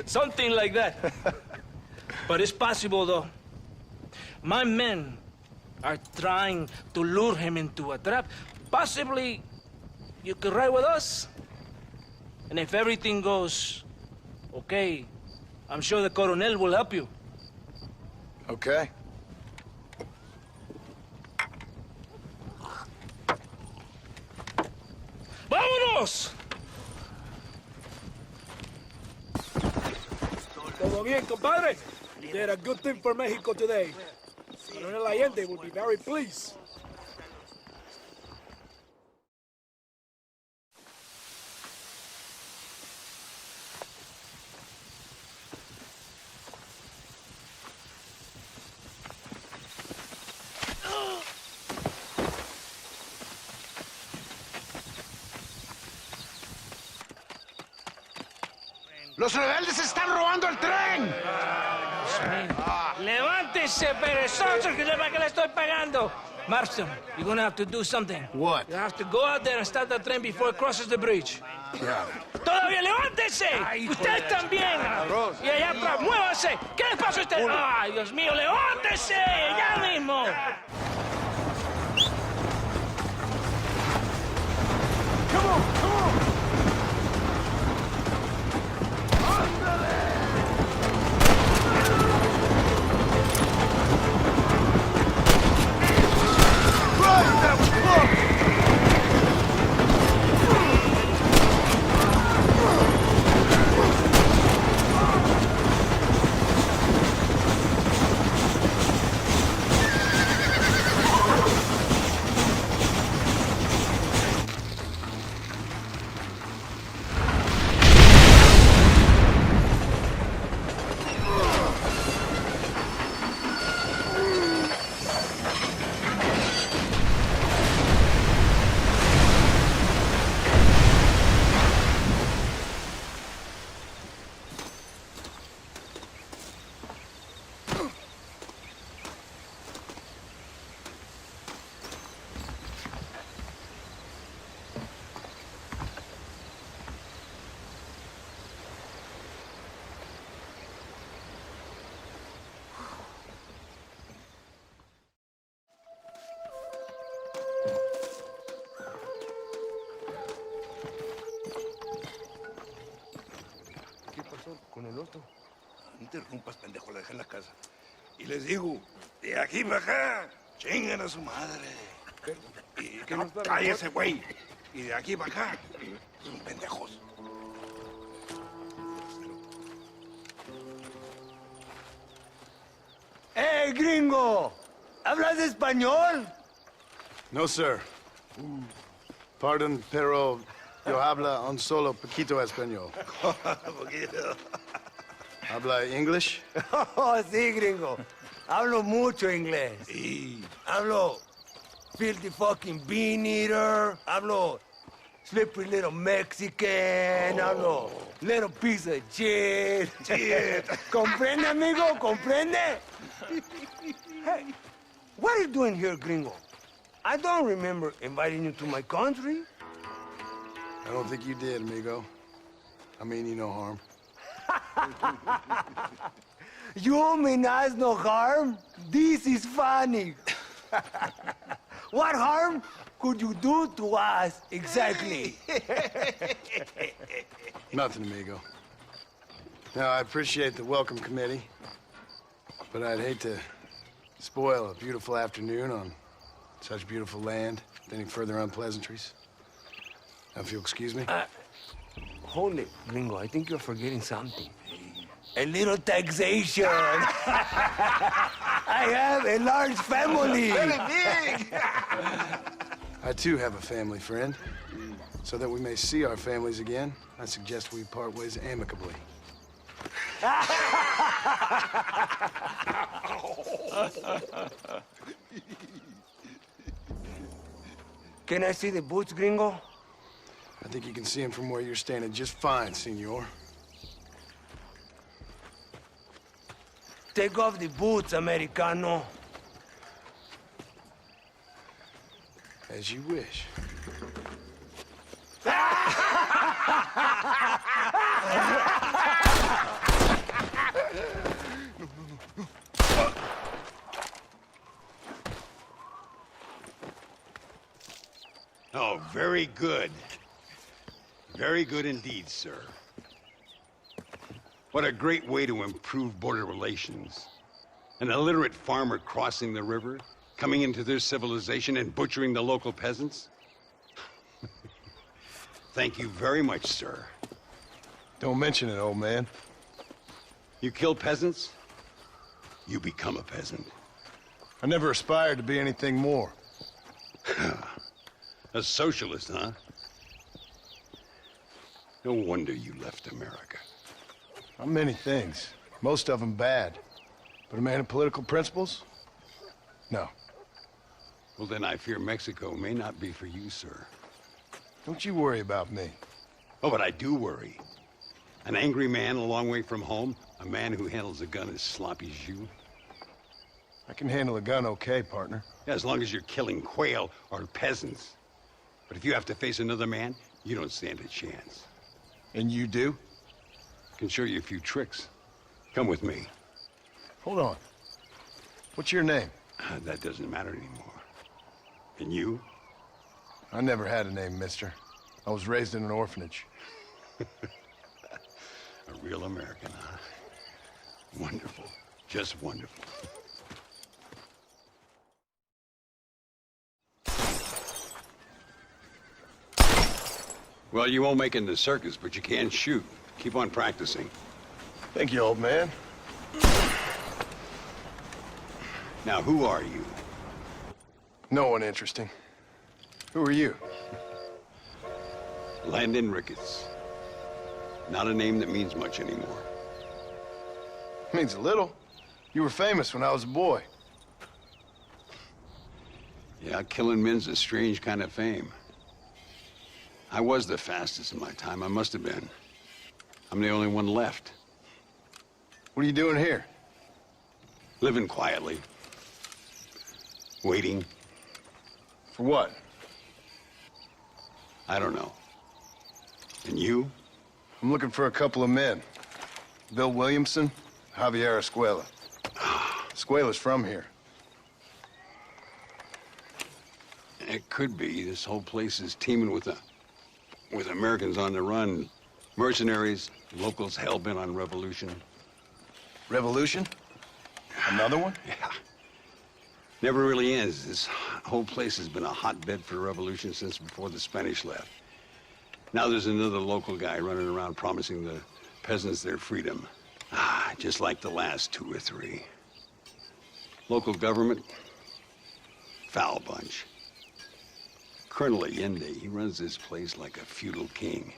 Something like that. But it's possible, though. My men are trying to lure him into a trap. Possibly, you could ride with us. And if everything goes okay, I'm sure the Coronel will help you. Okay. ¡Vámonos! Todo bien, compadre? You did a good thing for Mexico today. Colonel Allende will be very pleased. ¡Los rebeldes están robando el tren! ¡Levántese, perezosos, que sepa que le estoy pagando! Marston, you're gonna have to do something. What? You have to go out there and stop the train before it crosses the bridge. Yeah. ¡Todavía levántese! ¡Usted también! Y allá atrás, muévase. ¿Qué le pasa a usted? ¡Ay, Dios mío, levántese! ¡Ya mismo! Come on, come on! That was close! interrumpas, pendejo, la dejé en la casa. Y les digo, de aquí para acá, chingan a su madre. Y no, cállese, güey. Y de aquí para acá, son pendejos. ¡Hey, gringo! ¿Hablas español? No, sir. Pardon, pero yo habla un solo poquito español. Poquito. ¿Habla English? Oh, sí, gringo. Hablo mucho inglés. Sí. Hablo filthy fucking bean eater. Hablo slippery little Mexican. Hablo little piece of shit. Shit. ¿Comprende, amigo? ¿Comprende? Hey, what are you doing here, gringo? I don't remember inviting you to my country. I don't think you did, amigo. I mean you no harm. You mean us no harm? This is funny. What harm could you do to us exactly? Nothing, amigo. Now, I appreciate the welcome committee, but I'd hate to spoil a beautiful afternoon on such beautiful land with any further unpleasantries. Now, if you'll excuse me. Hold it, gringo. I think you're forgetting something. A little taxation. I have a large family. Very big. I, too, have a family friend. So that we may see our families again, I suggest we part ways amicably. Can I see the boots, gringo? I think you can see him from where you're standing just fine, senor. Take off the boots, Americano. As you wish. Oh, very good. Very good indeed, sir. What a great way to improve border relations. An illiterate farmer crossing the river, coming into their civilization and butchering the local peasants? Thank you very much, sir. Don't mention it, old man. You kill peasants, you become a peasant. I never aspired to be anything more. A socialist, huh? No wonder you left America. I'm many things. Most of them bad. But a man of political principles? No. Well, then I fear Mexico may not be for you, sir. Don't you worry about me. Oh, but I do worry. An angry man a long way from home, a man who handles a gun as sloppy as you. I can handle a gun okay, partner. Yeah, as long as you're killing quail or peasants. But if you have to face another man, you don't stand a chance. And you do? Can show you a few tricks. Come with me. Hold on. What's your name? That doesn't matter anymore. And you? I never had a name, mister. I was raised in an orphanage. A real American, huh? Wonderful. Just wonderful. Well, you won't make it in the circus, but you can shoot. Keep on practicing. Thank you, old man. Now, who are you? No one interesting. Who are you? Landon Ricketts. Not a name that means much anymore. Means a little. You were famous when I was a boy. Yeah, killing men's a strange kind of fame. I was the fastest in my time. I must have been. I'm the only one left. What are you doing here? Living quietly. Waiting. For what? I don't know. And you? I'm looking for a couple of men. Bill Williamson, Javier Escuela. Escuela's from here. It could be. This whole place is teeming with Americans on the run. Mercenaries, locals hell-bent on revolution. Revolution? Another one? Yeah. Never really ends. This whole place has been a hotbed for revolution since before the Spanish left. Now there's another local guy running around promising the peasants their freedom. Just like the last 2 or 3. Local government, foul bunch. Colonel Allende, he runs this place like a feudal king.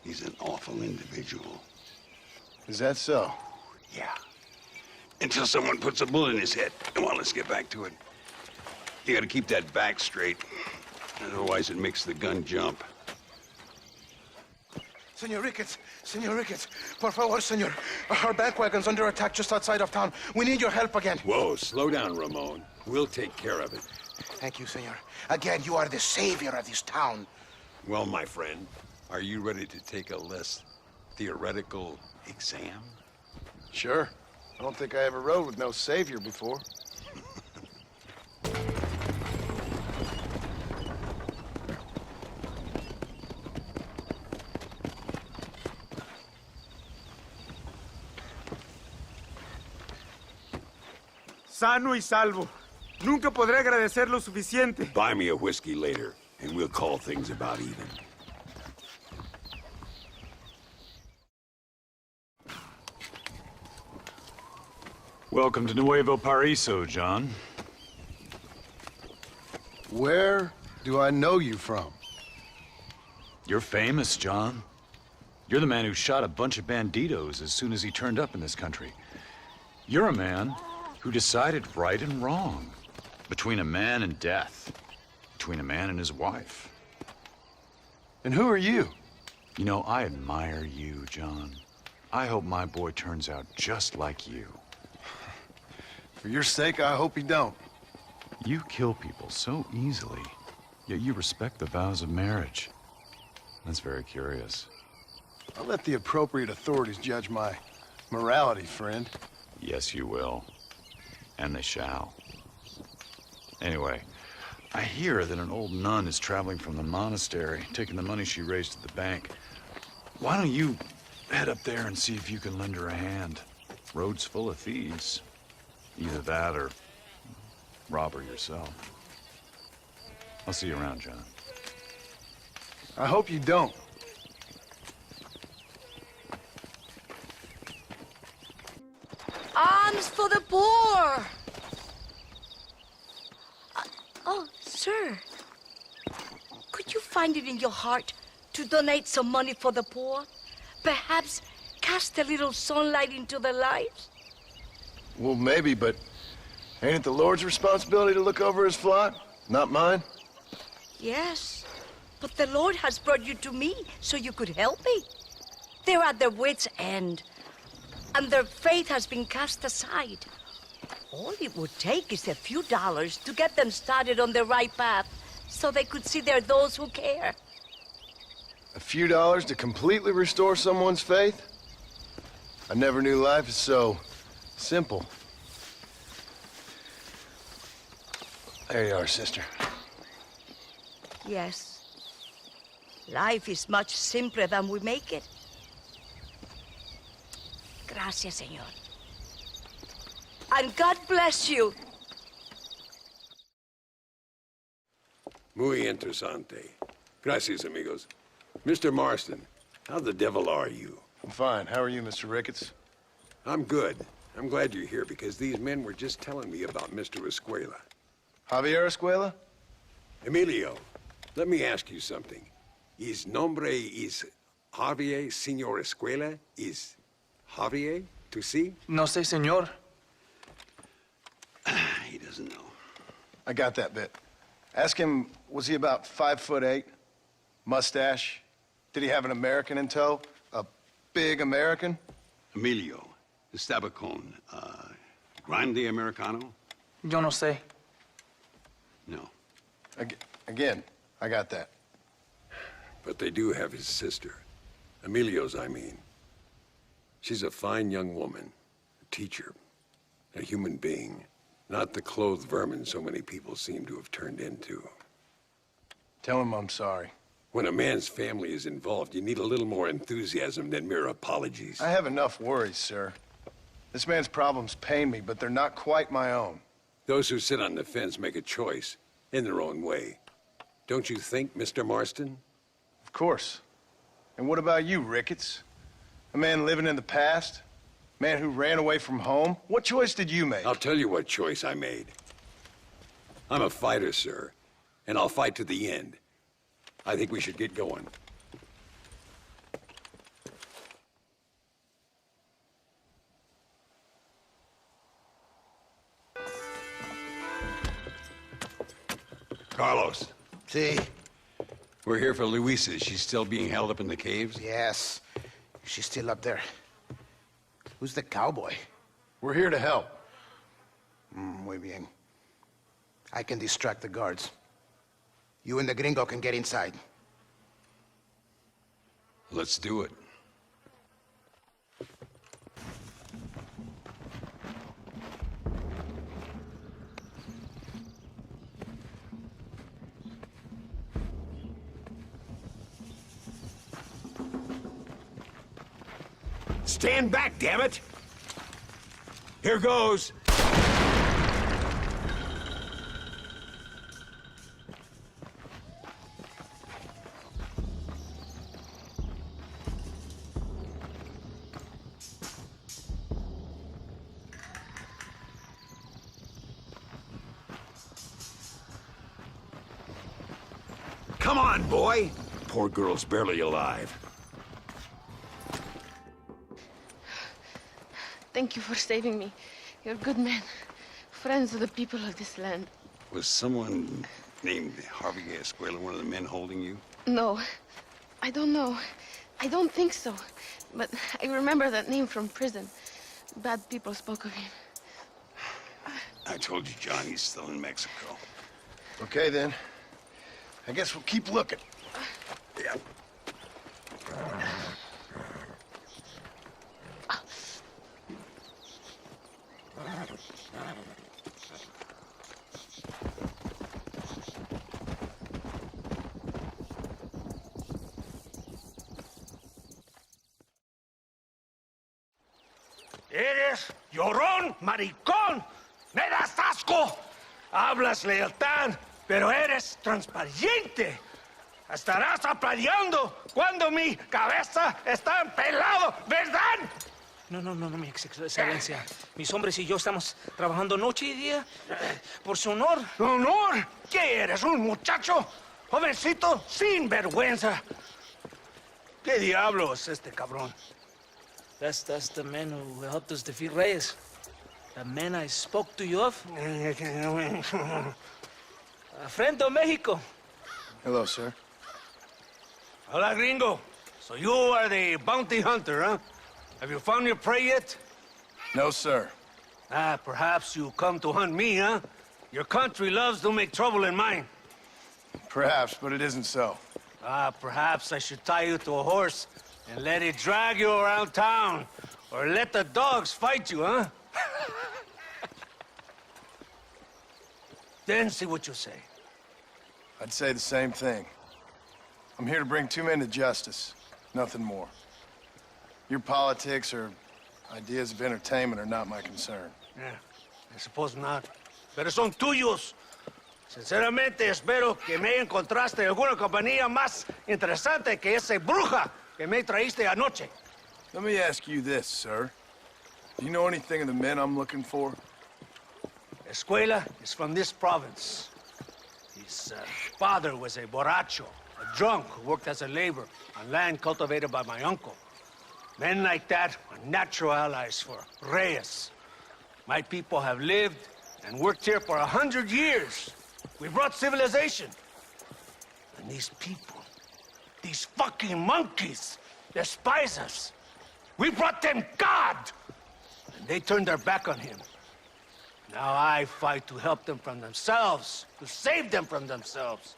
He's an awful individual. Is that so? Yeah. Until someone puts a bullet in his head. Come on, let's get back to it. You gotta keep that back straight. Otherwise it makes the gun jump. Senor Ricketts, por favor, senor. Our bank wagon's under attack just outside of town. We need your help again. Whoa, slow down, Ramon. We'll take care of it. Thank you, senor. Again, you are the savior of this town. Well, my friend, are you ready to take a less theoretical exam? Sure. I don't think I ever rode with no savior before. Sano y salvo. Nunca podré agradecer lo suficiente. Buy me a whiskey later, and we'll call things about even. Welcome to Nuevo Paraiso, John. Where do I know you from? You're famous, John. You're the man who shot a bunch of banditos as soon as he turned up in this country. You're a man who decided right and wrong, between a man and death, between a man and his wife. And who are you? You know, I admire you, John. I hope my boy turns out just like you. For your sake, I hope he don't. You kill people so easily, yet you respect the vows of marriage. That's very curious. I'll let the appropriate authorities judge my morality, friend. Yes, you will. And they shall. Anyway, I hear that an old nun is traveling from the monastery, taking the money she raised at the bank. Why don't you head up there and see if you can lend her a hand? Road's full of thieves. Either that or rob her yourself. I'll see you around, John. I hope you don't. Alms for the poor! Oh, sir. Could you find it in your heart to donate some money for the poor? Perhaps cast a little sunlight into their lives? Well, maybe, but ain't it the Lord's responsibility to look over his flock? Not mine? Yes, but the Lord has brought you to me so you could help me. They're at their wits' end, and their faith has been cast aside. All it would take is a few dollars to get them started on the right path so they could see there are those who care. A few dollars to completely restore someone's faith? I never knew life is so simple. There you are, sister. Yes. Life is much simpler than we make it. Gracias, señor. And God bless you. Muy interesante. Gracias, amigos. Mr. Marston, how the devil are you? I'm fine. How are you, Mr. Ricketts? I'm good. I'm glad you're here because these men were just telling me about Mr. Escuela. Javier Escuela? Emilio, let me ask you something. His nombre is Javier Señor Escuela? Is Javier to see? No sé, señor. He doesn't know. I got that bit. Ask him, was he about 5'8"? Mustache? Did he have an American in tow? A big American? Emilio, Estabacon, Grande Americano? Yo no sé. No. Again, I got that. But they do have his sister. Emilio's, I mean. She's a fine young woman, a teacher, a human being, not the clothed vermin so many people seem to have turned into. Tell him I'm sorry. When a man's family is involved, you need a little more enthusiasm than mere apologies. I have enough worries, sir. This man's problems pain me, but they're not quite my own. Those who sit on the fence make a choice in their own way. Don't you think, Mr. Marston? Of course. And what about you, Ricketts? A man living in the past? A man who ran away from home? What choice did you make? I'll tell you what choice I made. I'm a fighter, sir, and I'll fight to the end. I think we should get going. Carlos. See? We're here for Luisa. She's still being held up in the caves? Yes. She's still up there. Who's the cowboy? We're here to help. Muy bien. I can distract the guards. You and the gringo can get inside. Let's do it. Stand back, damn it! Here goes. Come on, boy! Poor girl's barely alive. Thank you for saving me. You're good men. Friends of the people of this land. Was someone named Harvey Escuela one of the men holding you? No, I don't know. I don't think so. But I remember that name from prison. Bad people spoke of him. I told you, John, he's still in Mexico. Okay, then. I guess we'll keep looking. Yeah. Eres llorón, maricón. Me das asco. Hablas lealtad, pero eres transparente. Estarás aplaudiendo cuando mi cabeza está empelado, ¿verdad? No, mi excelencia. Mis hombres y yo estamos trabajando noche y día por su honor. ¿Honor? ¿Qué eres, un muchacho? Jovencito sin vergüenza. ¿Qué diablo es este cabrón? That's the man who helped us defeat Reyes. The man I spoke to you of. A friend of Mexico. Hello, sir. Hola, gringo. So you are the bounty hunter, huh? Have you found your prey yet? No, sir. Perhaps you come to hunt me, huh? Your country loves to make trouble in mine. Perhaps, but it isn't so. Perhaps I should tie you to a horse and let it drag you around town. Or let the dogs fight you, huh? Then see what you say. I'd say the same thing. I'm here to bring two men to justice. Nothing more. Your politics or ideas of entertainment are not my concern. Yeah, I suppose not. Pero son tuyos. Sinceramente, espero que me encontraste alguna compañía más interesante que esa bruja que me traíste anoche. Let me ask you this, sir. Do you know anything of the men I'm looking for? Escuela is from this province. His father was a borracho, a drunk who worked as a laborer on land cultivated by my uncle. Men like that are natural allies for Reyes. My people have lived and worked here for 100 years. We brought civilization. And these people, these fucking monkeys, despise us. We brought them God! And they turned their back on him. Now I fight to help them from themselves, to save them from themselves.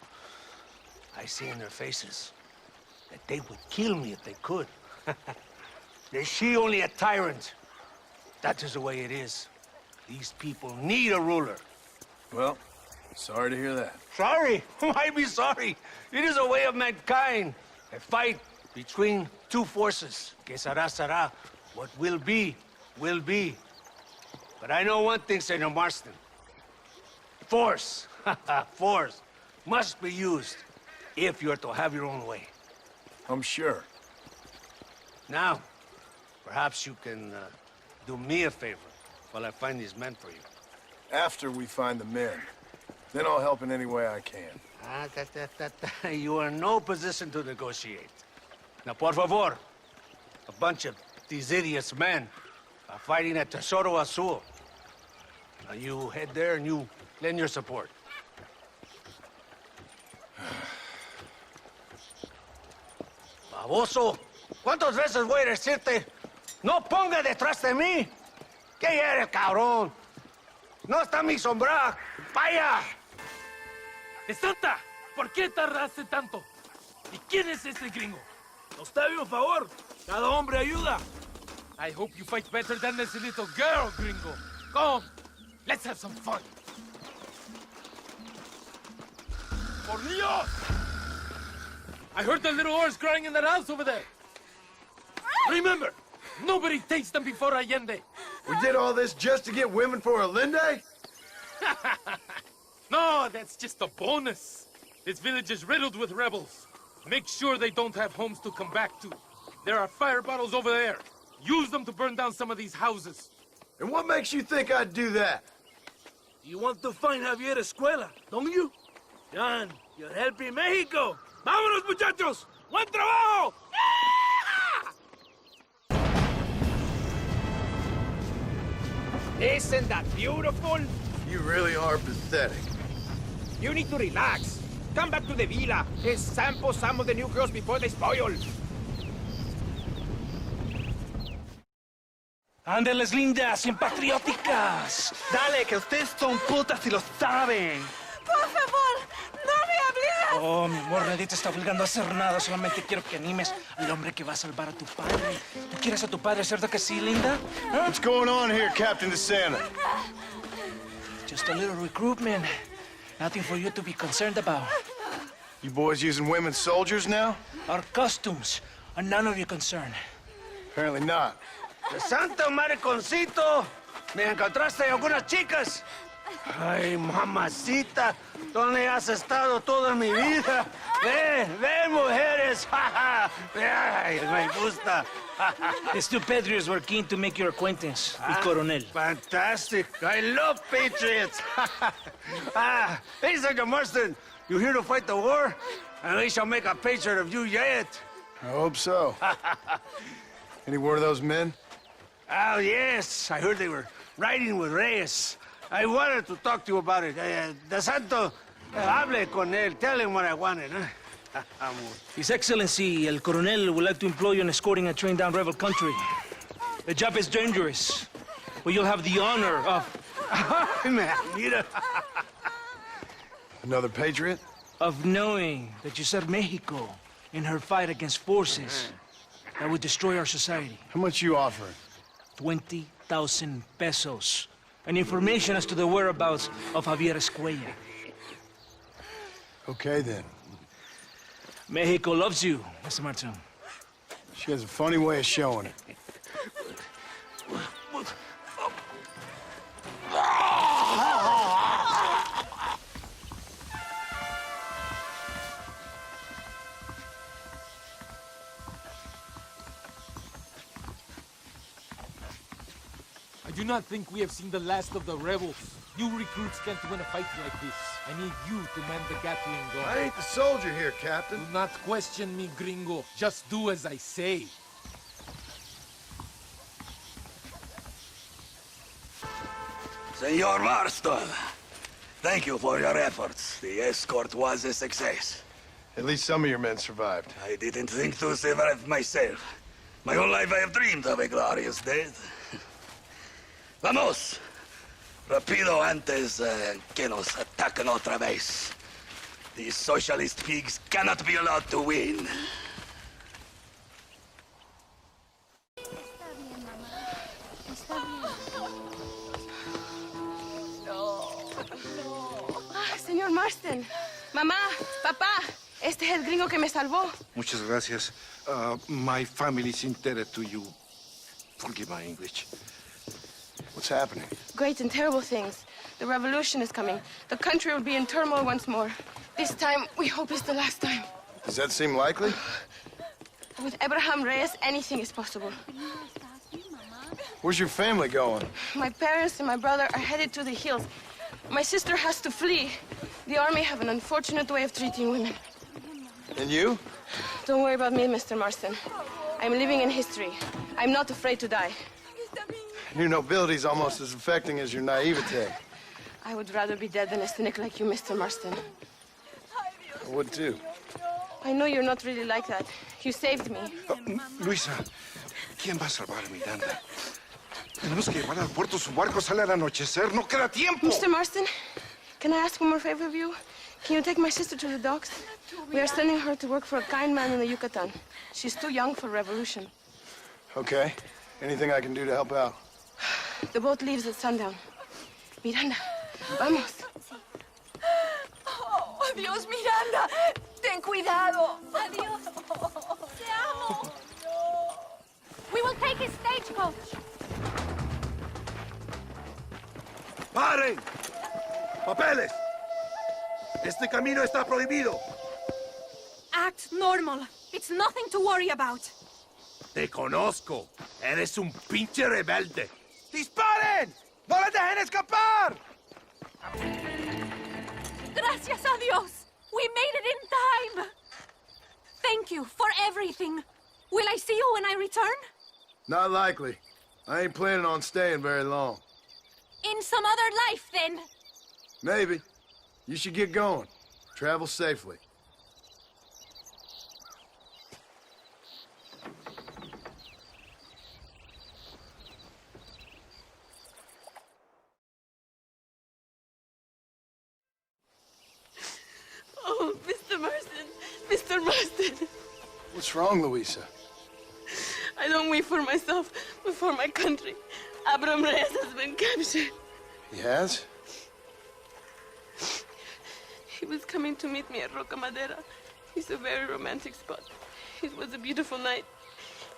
I see in their faces that they would kill me if they could. Is she only a tyrant? That is the way it is. These people need a ruler. Well, sorry to hear that. Sorry? Why be sorry? It is a way of mankind. A fight between two forces. Que será, será. What will be, will be. But I know one thing, Senor Marston. Force, force, must be used if you're to have your own way. I'm sure. Now, perhaps you can do me a favor while I find these men for you. After we find the men, then I'll help in any way I can. You are in no position to negotiate. Now, por favor, a bunch of these idiots men are fighting at Tesoro Azul. Now, you head there and you lend your support. Baboso, ¿cuántas veces voy a decirte? No ponga detrás de mí. ¿Qué eres, cabrón? No está mi sombra. ¡Vaya! ¡Santa! ¿Por qué tardaste tanto? ¿Y quién es ese gringo? Nos debe un favor. Cada hombre ayuda. I hope you fight better than this little girl, gringo. Come, let's have some fun. Por Dios! I heard the little horse crying in that house over there. Remember, nobody takes them before Allende. We did all this just to get women for Allende? No, that's just a bonus. This village is riddled with rebels. Make sure they don't have homes to come back to. There are fire bottles over there. Use them to burn down some of these houses. And what makes you think I'd do that? You want to find Javier Escuela, don't you? John, you're helping Mexico. ¡Vámonos, muchachos! ¡Buen trabajo! Isn't that beautiful? You really are pathetic. You need to relax. Come back to the villa and sample some of the new girls before they spoil. Ándeles, lindas, bien patrióticas. Dale, que ustedes son putas y lo saben. Por favor, no me hables. Oh, mi amor, nadie te está obligando a hacer nada. Solamente quiero que animes al hombre que va a salvar a tu padre. ¿Tú quieres a tu padre, cierto que sí, linda? ¿Ah? What's going on here, Captain DeSanta? Just a little recruitment. Nothing for you to be concerned about. You boys using women soldiers now? Our costumes are none of your concern. Apparently not. ¡De santo mariconcito! ¿Me encontraste algunas chicas? Ay, mamacita, ¿dónde has estado toda mi vida? Ve, mujeres. Ay, me gusta. These two patriots were keen to make your acquaintance with Coronel. Fantastic. I love patriots. Hey, Senor Marston, you here to fight the war? And we shall make a patriot of you yet. I hope so. Any word of those men? Oh, yes. I heard they were riding with Reyes. I wanted to talk to you about it. De Santo, hable con él. Tell him what I wanted. His Excellency, El Coronel, would like to employ you in escorting a train down rebel country. The job is dangerous, but you'll have the honor of... Mira. Another patriot? Of knowing that you served Mexico in her fight against forces that would destroy our society. How much you offering? 20,000 pesos. And information as to the whereabouts of Javier Escuela. Okay, then. Mexico loves you, Mr. Martin. She has a funny way of showing it. I do not think we have seen the last of the rebels. You recruits can't win a fight like this. I need you to man the Gatling gun. I ain't the soldier here, Captain. Do not question me, gringo. Just do as I say. Senor Marston, thank you for your efforts. The escort was a success. At least some of your men survived. I didn't think to survive myself. My whole life I have dreamed of a glorious death. Vamos! Rapido antes que nos ataquen otra vez. These socialist pigs cannot be allowed to win. Señor Marston, mamá, papá, este es el gringo que me salvó. Muchas gracias. My family is indebted to you. Forgive my English. What's happening? Great and terrible things. The revolution is coming. The country will be in turmoil once more. This time, we hope is the last time. Does that seem likely? With Abraham Reyes, anything is possible. Where's your family going? My parents and my brother are headed to the hills. My sister has to flee. The army have an unfortunate way of treating women. And you? Don't worry about me, Mr. Marston. I'm living in history. I'm not afraid to die. Your nobility's almost as affecting as your naivete. I would rather be dead than a cynic like you, Mr. Marston. I would too. I know you're not really like that. You saved me. Luisa, ¿quién va a salvar a Miranda? Tenemos que llevar al puerto. Su barco sale al anochecer. No queda tiempo. Mr. Marston, can I ask one more favor of you? Can you take my sister to the docks? We are sending her to work for a kind man in the Yucatan. She's too young for revolution. Okay. Anything I can do to help out? The boat leaves at sundown. Miranda, vamos. Oh, adiós, Miranda. Ten cuidado. Adiós. Te amo. We will take his stagecoach. ¡Paren! ¡Papeles! Este camino está prohibido. Act normal. It's nothing to worry about. Te conozco. Eres un pinche rebelde. ¡Disparen! ¡No les dejen escapar! Gracias a Dios. We made it in time. Thank you for everything. Will I see you when I return? Not likely. I ain't planning on staying very long. In some other life, then. Maybe. You should get going. Travel safely. Oh, Mr. Marston. Mr. Marston. What's wrong, Luisa? I don't weep for myself, but for my country. Abraham Reyes has been captured. He has? He was coming to meet me at Roca Madera. It's a very romantic spot. It was a beautiful night,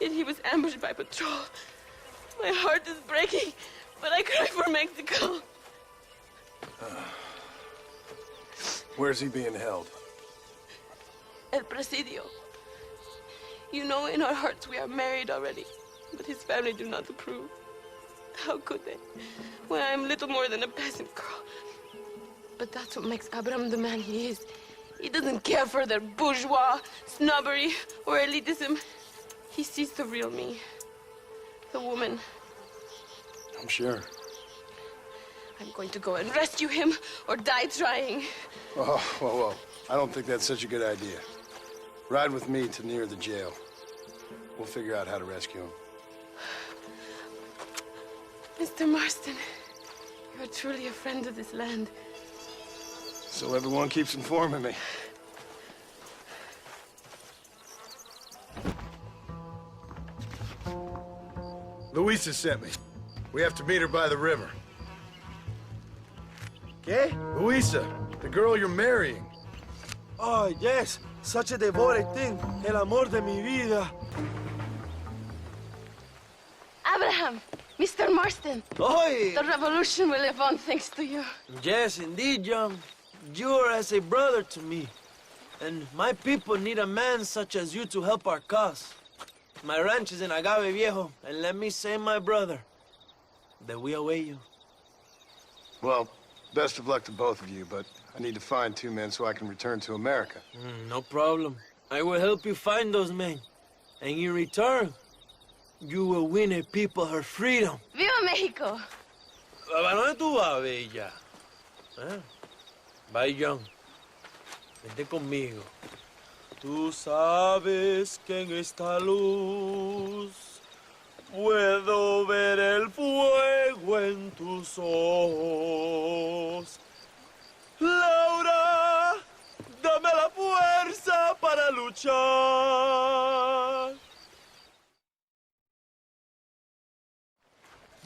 yet he was ambushed by patrol. My heart is breaking, but I cry for Mexico. Where's he being held? El Presidio. You know, in our hearts we are married already, but his family do not approve. How could they, when I am little more than a peasant girl? But that's what makes Abraham the man he is. He doesn't care for their bourgeois, snobbery, or elitism. He sees the real me, the woman. I'm sure. I'm going to go and rescue him, or die trying. Oh, whoa. I don't think that's such a good idea. Ride with me to near the jail. We'll figure out how to rescue him. Mr. Marston, you're truly a friend of this land. So everyone keeps informing me. Luisa sent me. We have to meet her by the river. ¿Qué? Luisa, the girl you're marrying. Oh, yes. Such a devoted thing. El amor de mi vida. Abraham, Mr. Marston. Oi! The revolution will live on thanks to you. Yes, indeed, John. You are as a brother to me. And my people need a man such as you to help our cause. My ranch is in Agave Viejo, and let me say, my brother, that we await you. Well, best of luck to both of you, but I need to find 2 men so I can return to America. No problem. I will help you find those men. And in return, you will win a people her freedom. Viva Mexico! ¿A dónde tú vas, Bella? ¿Eh? Bye, John. Vente conmigo. Tú sabes que en esta luz puedo ver el fuego en tus ojos. Laura, dame la fuerza para luchar.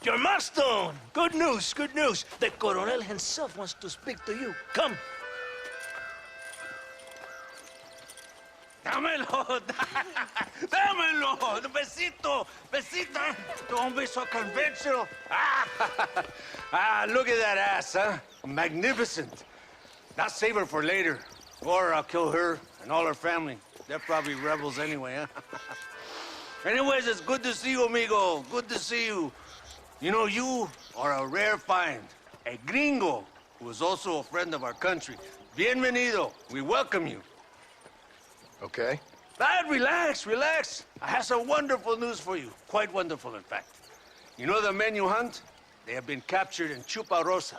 Your Marston! Good news, good news. The Coronel himself wants to speak to you. Come. Dámelo, dámelo, besito, besito. Don't be so conventional. Look at that ass, huh? Magnificent. Now save her for later, or I'll kill her and all her family. They're probably rebels anyway, huh? Anyways, it's good to see you, amigo. Good to see you. You know, you are a rare find. A gringo, who is also a friend of our country. Bienvenido. We welcome you. Okay. Relax, relax. I have some wonderful news for you. Quite wonderful, in fact. You know the men you hunt? They have been captured in Chuparosa.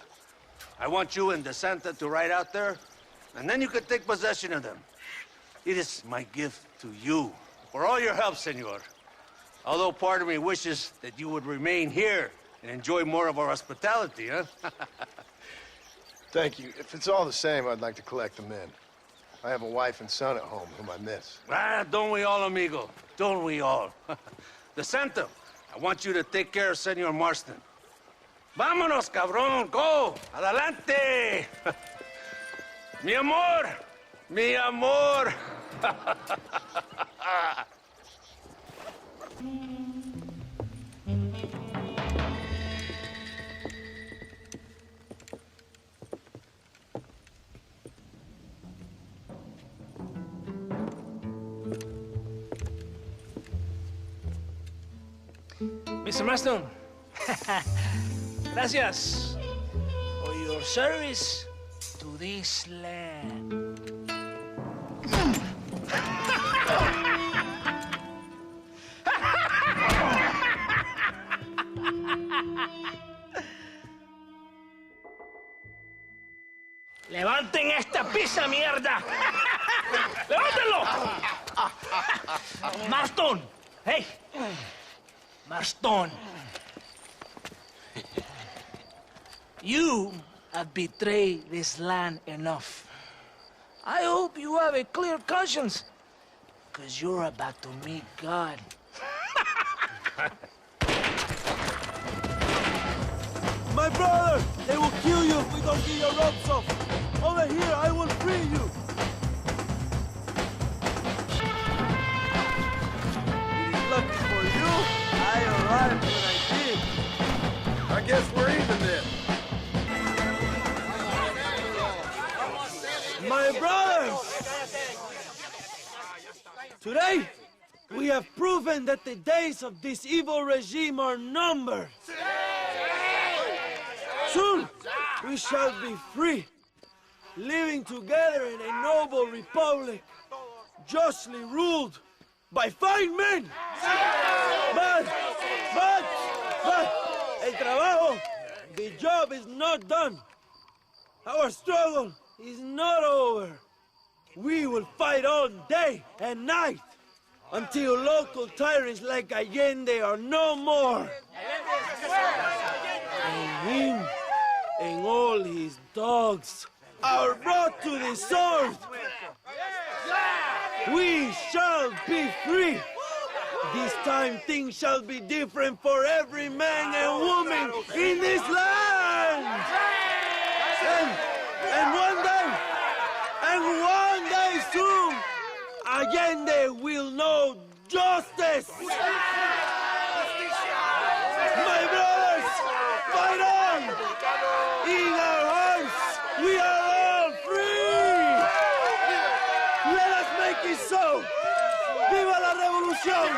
I want you and DeSanta to ride out there, and then you can take possession of them. It is my gift to you for all your help, senor. Although part of me wishes that you would remain here and enjoy more of our hospitality, huh? Thank you. If it's all the same, I'd like to collect them in. I have a wife and son at home whom I miss. Don't we all, amigo? Don't we all? DeSanta, I want you to take care of Senor Marston. Vámonos, cabrón, go! Adelante! Mi amor! Mi amor! Mr. Marston, gracias for your service to this land. ¡Levanten esta pizza, mierda! ¡Levántenlo! Marston, hey! Marston, you have betrayed this land enough. I hope you have a clear conscience, because you're about to meet God. My brother! They will kill you if we don't get your ropes off! Over here, I will free you! It is lucky for you, I arrived when I did. I guess we're even then. My brothers! Today, we have proven that the days of this evil regime are numbered. Soon, we shall be free, living together in a noble republic, justly ruled by fine men. But, el trabajo, the job is not done. Our struggle is not over. We will fight all day and night until local tyrants like Allende are no more. And him and all his dogs are brought to the sword. We shall be free. This time things shall be different for every man and woman in this land. And one day soon, Allende will know justice. My brothers, fight on! In our hearts, we are all free! Let us make it so! ¡Viva la revolución!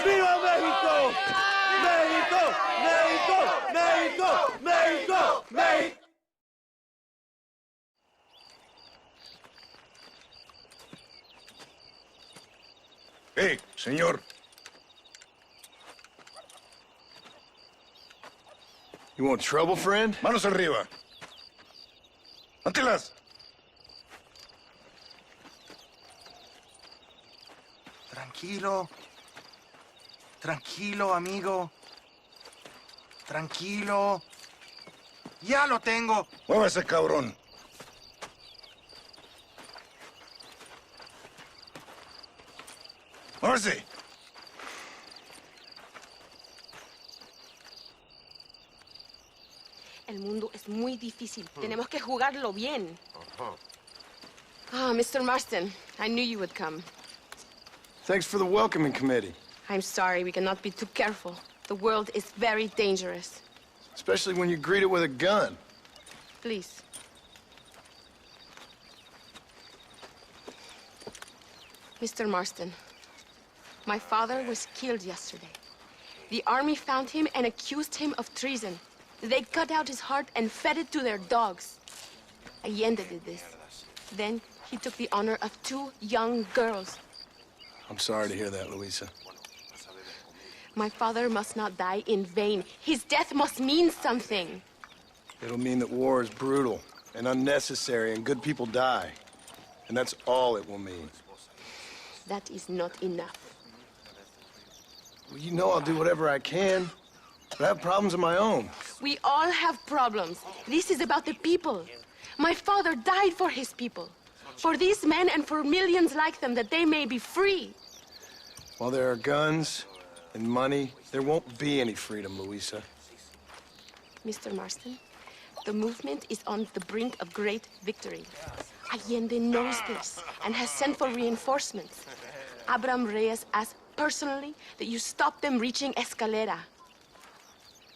¡Viva México! ¡México! ¡México! ¡México! ¡México! ¡México! Hey, señor. You want trouble, friend? Manos arriba. ¡Ántelas! Tranquilo. Tranquilo, amigo. Tranquilo. Ya lo tengo. Muévese, cabrón. Muévese. El mundo es muy difícil. Tenemos que jugarlo bien. Ah, Mr. Marston, I knew you would come. Thanks for the welcoming committee. I'm sorry, we cannot be too careful. The world is very dangerous. Especially when you greet it with a gun. Please. Mr. Marston, my father was killed yesterday. The army found him and accused him of treason. They cut out his heart and fed it to their dogs. Allende did this. Then he took the honor of 2 young girls. I'm sorry to hear that, Luisa. My father must not die in vain. His death must mean something. It'll mean that war is brutal and unnecessary and good people die. And that's all it will mean. That is not enough. Well, you know I'll do whatever I can, but I have problems of my own. We all have problems. This is about the people. My father died for his people. For these men and for millions like them, that they may be free. While there are guns and money, there won't be any freedom, Luisa. Mr. Marston, the movement is on the brink of great victory. Allende knows this and has sent for reinforcements. Abraham Reyes asked personally that you stop them reaching Escalera.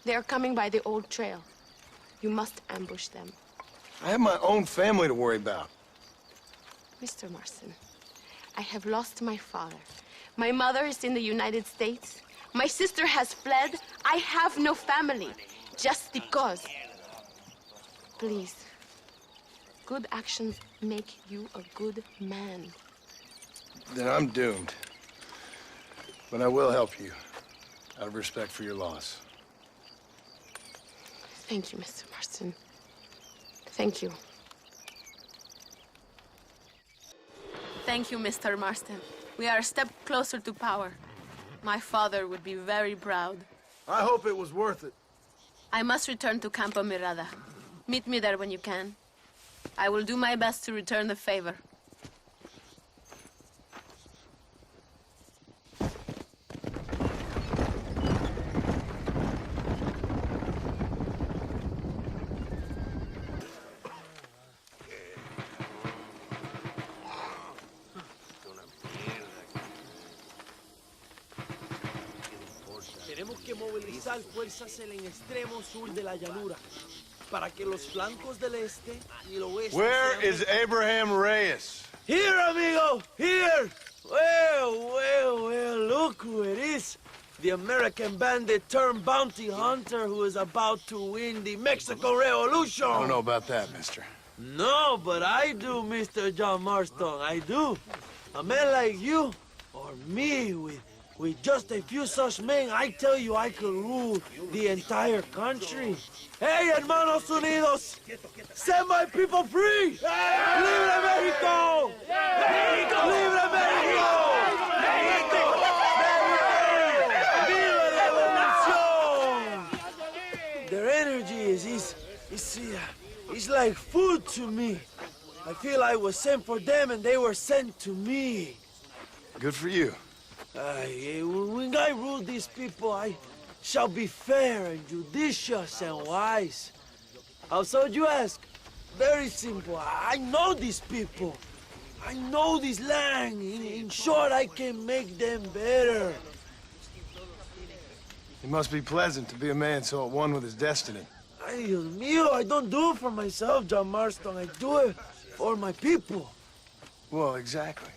They are coming by the old trail. You must ambush them. I have my own family to worry about. Mr. Marston, I have lost my father. My mother is in the United States. My sister has fled. I have no family, just because. Please, good actions make you a good man. Then I'm doomed. But I will help you, out of respect for your loss. Thank you, Mr. Marston. Thank you. Thank you, Mr. Marston. We are a step closer to power. My father would be very proud. I hope it was worth it. I must return to Campo Mirada. Meet me there when you can. I will do my best to return the favor. Tenemos que movilizar fuerzas en el extremo sur de la llanura para que los flancos del este y el oeste. Where is Abraham Reyes? Here, amigo! Here! Well, look who it is. The American bandit turned bounty hunter who is about to win the Mexican Revolution. I don't know about that, mister. No, but I do, Mr. John Marston. I do. A man like you, or me, with just a few such men, I tell you, I could rule the entire country. Hey, hermanos unidos! Set my people free! Libre Mexico! Mexico! Libre Mexico! Mexico! Viva la revolución! Their energy is like food to me. I feel I was sent for them and they were sent to me. Good for you. When I rule these people, I shall be fair and judicious and wise. How so, you ask? Very simple. I know these people. I know this land. In short, I can make them better. It must be pleasant to be a man so at one with his destiny. Ay, Dios mío, I don't do it for myself, John Marston. I do it for my people. Well, exactly.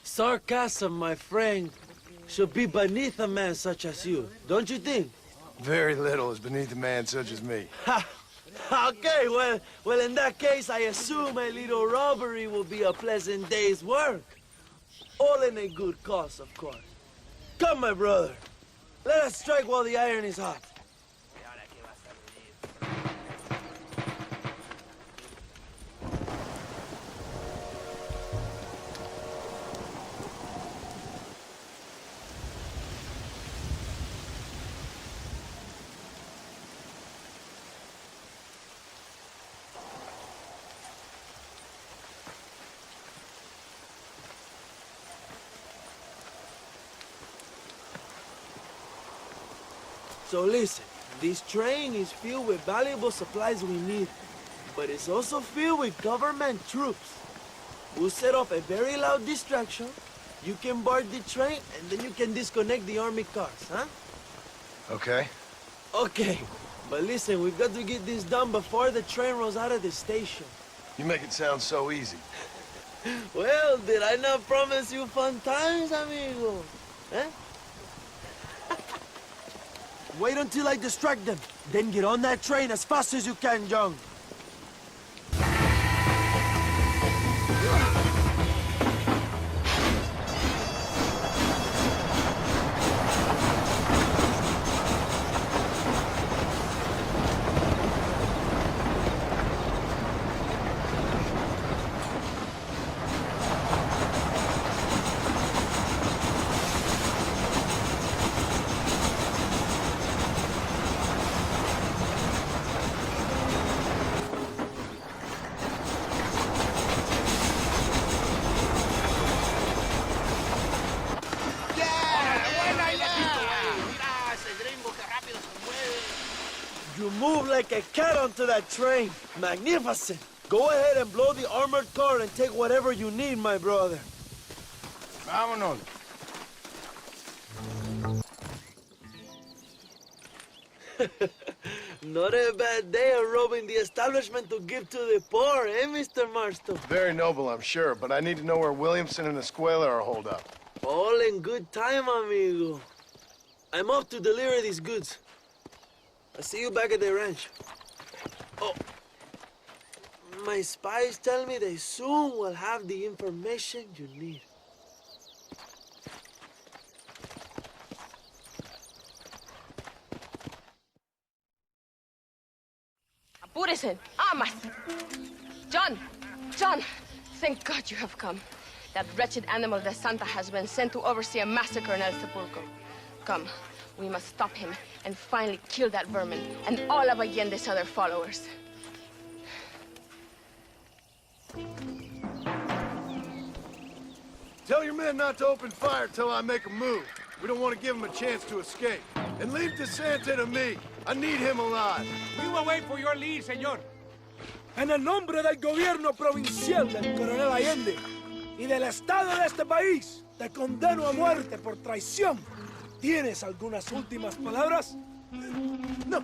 Sarcasm, my friend, should be beneath a man such as you, don't you think? Very little is beneath a man such as me. Ha! Okay, well, in that case, I assume a little robbery will be a pleasant day's work. All in a good cause, of course. Come, my brother. Let us strike while the iron is hot. So listen, this train is filled with valuable supplies we need, but it's also filled with government troops. we'll set off a very loud distraction. You can board the train, and then you can disconnect the army cars, huh? Okay. Okay, but listen, we've got to get this done before the train rolls out of the station. You make it sound so easy. Well, did I not promise you fun times, amigo? Eh? Wait until I distract them. Then get on that train as fast as you can, John. You move like a cat onto that train. Magnificent. Go ahead and blow the armored car and take whatever you need, my brother. Vámonos. Not a bad day of robbing the establishment to give to the poor, eh, Mr. Marston? Very noble, I'm sure, but I need to know where Williamson and Escuela are holed up. All in good time, amigo. I'm off to deliver these goods. I'll see you back at the ranch. Oh, my spies tell me they soon will have the information you need. Apúrese, amas. John, John, thank God you have come. That wretched animal de Santa has been sent to oversee a massacre in El Sepulcro. Come, we must stop him and finally kill that vermin and all of Allende's other followers. Tell your men not to open fire till I make a move. We don't want to give them a chance to escape. And leave DeSanta to me. I need him alive. We will wait for your lead, señor. En el nombre del gobierno provincial del coronel Allende y del Estado de este país, te condeno a muerte por traición. ¿Tienes algunas últimas palabras? No.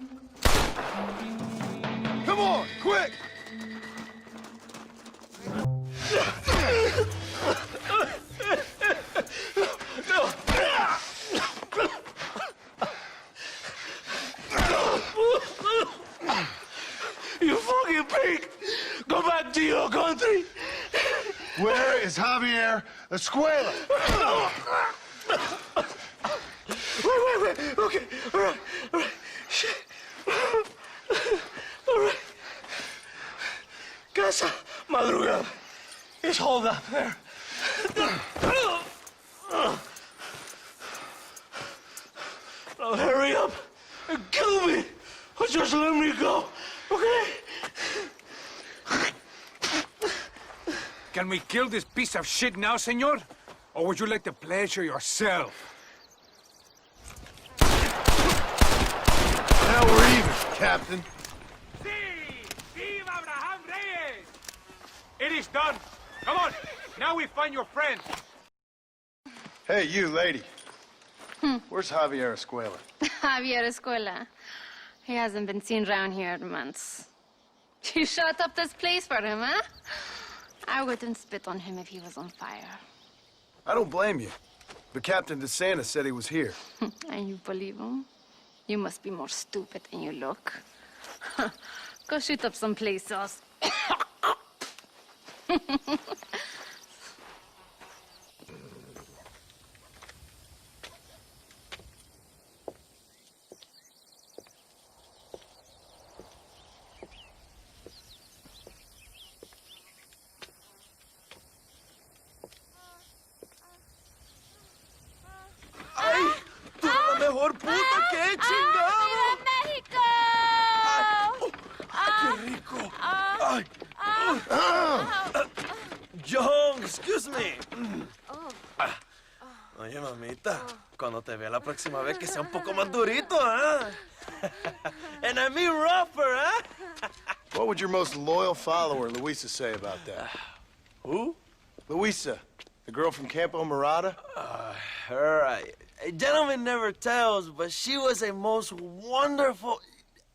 Come on, quick! You fucking pig! Go back to your country! Where is Javier Escuela? Wait. Okay, all right. Shit. All right. Casa Madrugada is holed up there. Now hurry up and kill me, or just let me go, okay? Can we kill this piece of shit now, senor? Or would you like to pleasure yourself? Now we're even, Captain. Sí! Viva Abraham Reyes! It is done. Come on. Now we find your friend. Hey, you, lady. Where's Javier Escuela? Javier Escuela. He hasn't been seen around here in months. You shut up this place for him, huh? I wouldn't spit on him if he was on fire. I don't blame you. But Captain DeSanta said he was here. And you believe him? You must be more stupid than you look. Go shoot up someplace else. Mejor puta que he chingado. ¡México! ¡Qué rico! Ay. John, excuse me. Oye, mamita, cuando te vea la próxima vez que sea un poco más durito, ¿eh? And I mean rougher, ¿eh? What would your most loyal follower, Luisa, say about that? Who? Luisa, the girl from Campo Murata? A gentleman never tells, but she was a most wonderful...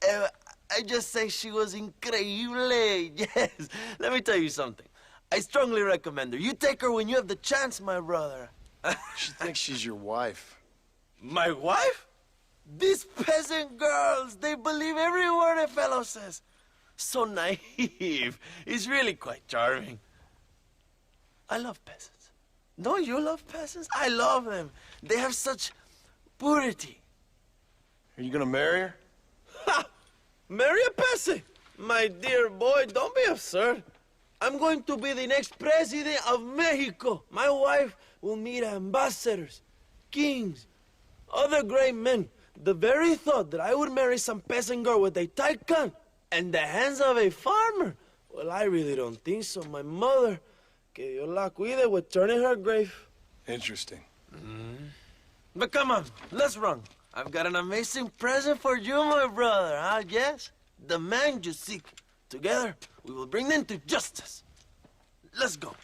I just say she was increíble. Yes. Let me tell you something. I strongly recommend her. You take her when you have the chance, my brother. She thinks she's your wife. My wife? These peasant girls, they believe every word a fellow says. So naive. It's really quite charming. I love peasants. Don't you love peasants? I love them. They have such purity. Are you gonna marry her? Ha! Marry a peasant? My dear boy, don't be absurd. I'm going to be the next president of Mexico. My wife will meet ambassadors, kings, other great men. The very thought that I would marry some peasant girl with a tight gun and the hands of a farmer, well, I really don't think so. My mother, que Dios la cuide, would turn in her grave. Interesting. But come on, let's run. I've got an amazing present for you, my brother, huh? Yes? The man you seek. Together, we will bring them to justice. Let's go.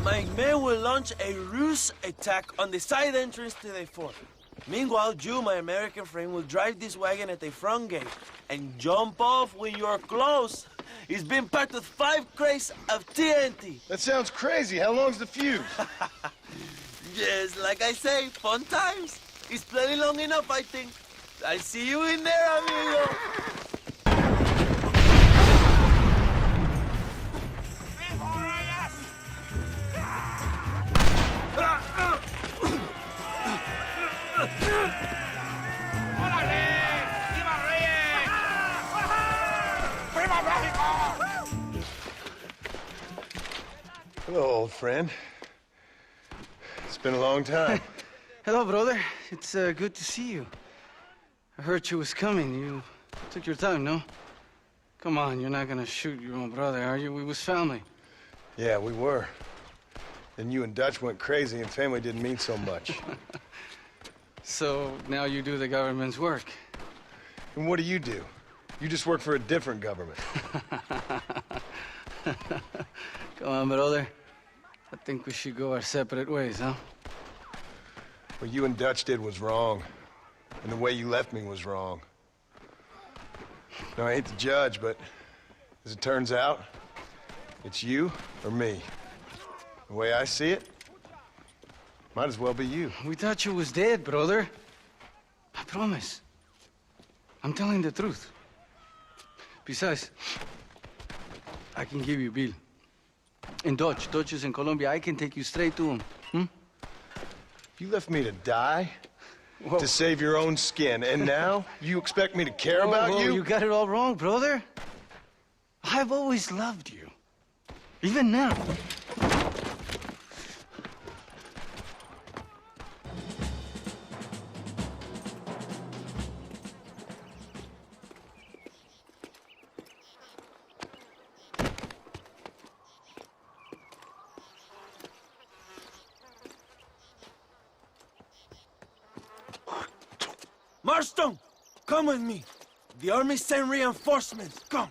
My men will launch a ruse attack on the side entrance to the fort. Meanwhile, you, my American friend, will drive this wagon at the front gate and jump off when you're close. It's been packed with 5 crates of TNT. That sounds crazy. How long's the fuse? Yes, like I say, fun times. It's plenty long enough, I think. I see you in there, amigo. Hello, old friend. It's been a long time. Hello, brother. It's good to see you. I heard you was coming. You took your time, no? Come on, you're not gonna shoot your own brother, are you? We was family. Yeah, we were. Then you and Dutch went crazy and family didn't mean so much. So now you do the government's work. And what do? You just work for a different government. Come on, brother. I think we should go our separate ways, huh? What you and Dutch did was wrong. And the way you left me was wrong. Now, I hate to judge, but as it turns out, it's you or me. The way I see it, might as well be you. We thought you was dead, brother. I promise. I'm telling the truth. Besides, I can give you Bill. In Dutch. Dutch is in Colombia. I can take you straight to him. You left me to die? Whoa. To save your own skin, and now you expect me to care about you? You got it all wrong, brother. I've always loved you. Even now. Marston, come with me. The army sent reinforcements. Come.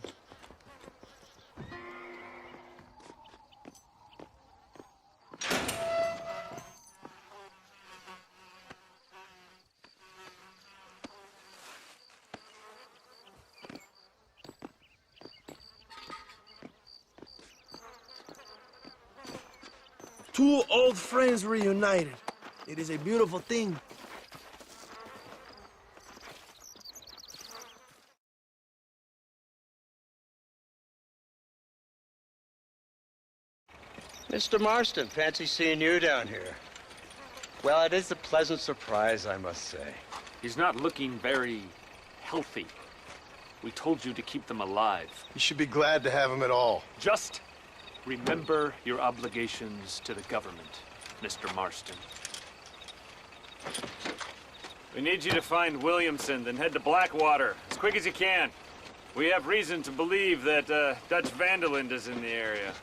Two old friends reunited. It is a beautiful thing. Mr. Marston, fancy seeing you down here. Well, it is a pleasant surprise, I must say. He's not looking very healthy. We told you to keep them alive. You should be glad to have him at all. Just remember your obligations to the government, Mr. Marston. We need you to find Williamson, then head to Blackwater as quick as you can. We have reason to believe that Dutch Vanderland is in the area.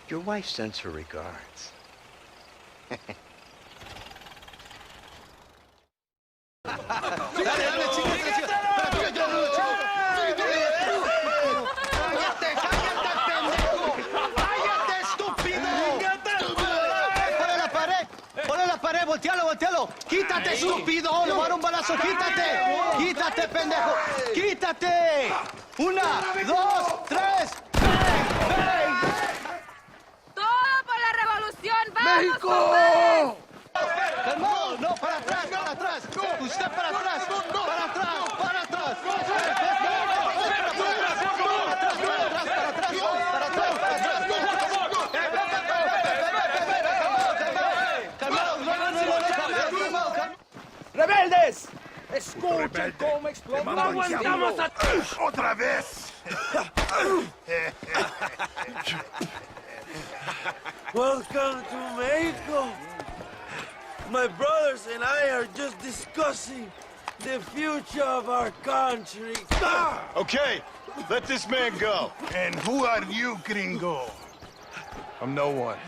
Your wife sends her regards. ¡Quítate, estúpido! ¡Le voy a dar un balazo! ¡Quítate! ¡Quítate, pendejo! ¡Quítate! ¡Una, dos, tres! ¡Bang! ¡Bang! ¡Todo por la revolución! ¡Vamos, ¡México! compadres! ¡Calmado! ¡No, para atrás, para atrás! ¡Usted para atrás! ¡Para atrás, para atrás! ¡Rebeldes! ¡Escuchen cómo explotamos! ¡Aguantamos a... ¡Otra vez! Welcome to Mexico. My brothers and I are just discussing the future of our country. Okay, let this man go. And who are you, gringo? I'm no one.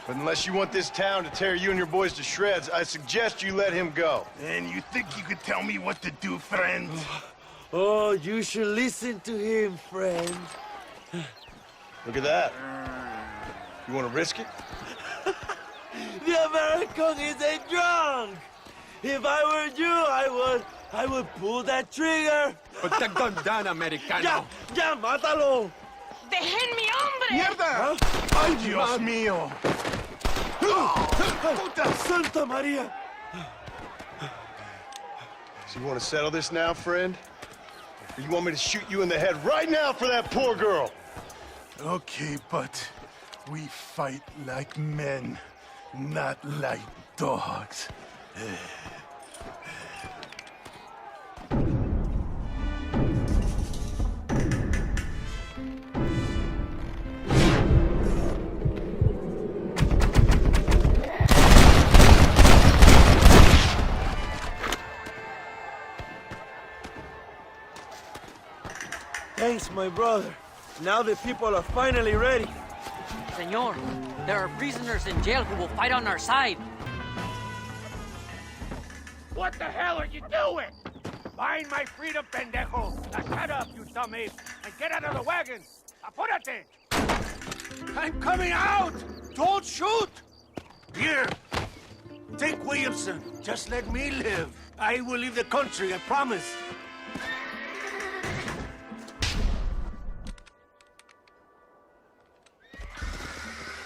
But unless you want this town to tear you and your boys to shreds, I suggest you let him go. And you think you could tell me what to do, friend? Oh, you should listen to him, friend. Look at that. You want to risk it? The American is a drunk. If I were you, I would pull that trigger. Put the gun down, Americano. Ya, mátalo. ¡Dejen mi hombre! ¡Mierda! ¡Ay, Dios mío! ¡Puta Santa María! So you want to settle this now, friend? Or you want me to shoot you in the head right now for that poor girl? Okay, but we fight like men, not like dogs. Thanks, my brother. Now the people are finally ready. Senor, there are prisoners in jail who will fight on our side. What the hell are you doing? Find my freedom, pendejo! Now shut up, you dumbass, and get out of the wagon! Apúrate! I'm coming out! Don't shoot! Here, take Williamson. Just let me live. I will leave the country, I promise.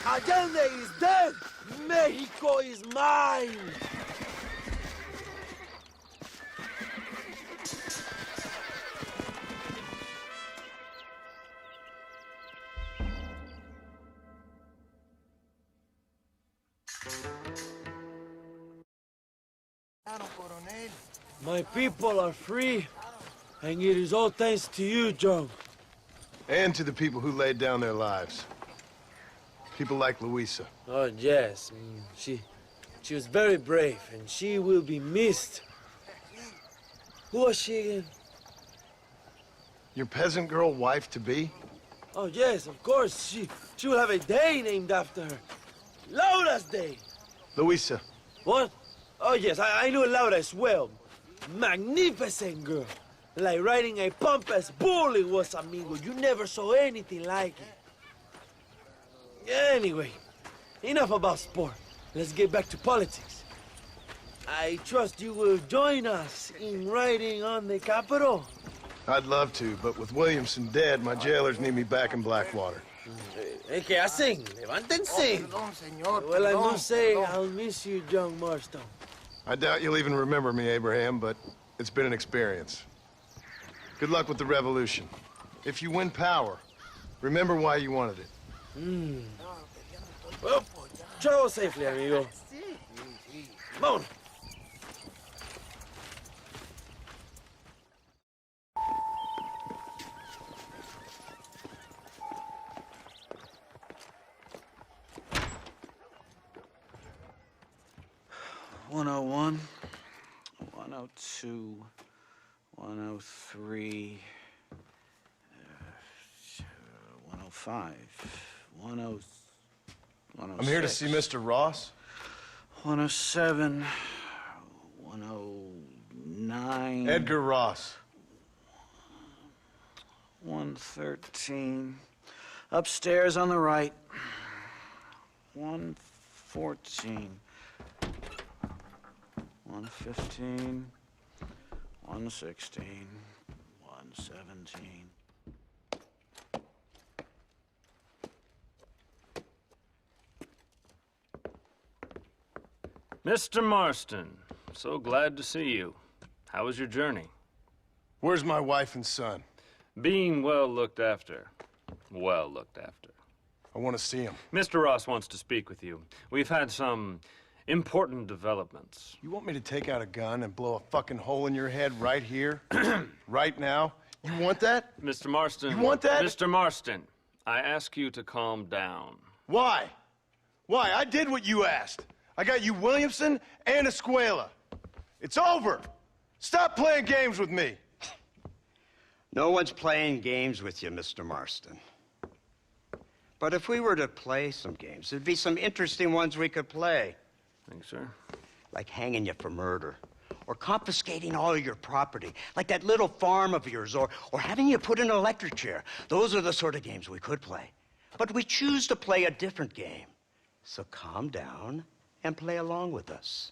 Allende is dead! Mexico is mine! My people are free, and it is all thanks to you, John. And to the people who laid down their lives. People like Luisa. Oh, yes. She was very brave, and she will be missed. Who was she again? Your peasant girl wife-to-be? Oh, yes, of course. She will have a day named after her. Laura's Day. Luisa. What? Oh, yes, I knew Laura as well. Magnificent girl. Like riding a pompous bull it was, amigo. You never saw anything like it. Anyway, enough about sport. Let's get back to politics. I trust you will join us in riding on the Capitol. I'd love to, but with Williamson dead, my jailers need me back in Blackwater. ¿Qué hacen? Levántense. Well, I must say, I'll miss you, John Marston. I doubt you'll even remember me, Abraham, but it's been an experience. Good luck with the revolution. If you win power, remember why you wanted it. Well, travel safely, amigo. Vámonos. $101, $102, $103, $105, $106. I'm here to see Mr. Ross. 107, 109. Edgar Ross. 113. Upstairs on the right. 114. 115, 116, 117. Mr. Marston, so glad to see you. How was your journey? Where's my wife and son? Being well looked after. Well looked after. I want to see him. Mr. Ross wants to speak with you. We've had some important developments. You want me to take out a gun and blow a fucking hole in your head right here? Right now? You want that? Mr. Marston. You want that? Mr. Marston, I ask you to calm down. Why? Why? I did what you asked. I got you Williamson and Escuela. It's over. Stop playing games with me. No one's playing games with you, Mr. Marston. But if we were to play some games, there'd be some interesting ones we could play. Thanks, sir. Like hanging you for murder, or confiscating all your property, like that little farm of yours, or having you put in an electric chair. Those are the sort of games we could play. But we choose to play a different game. So calm down and play along with us.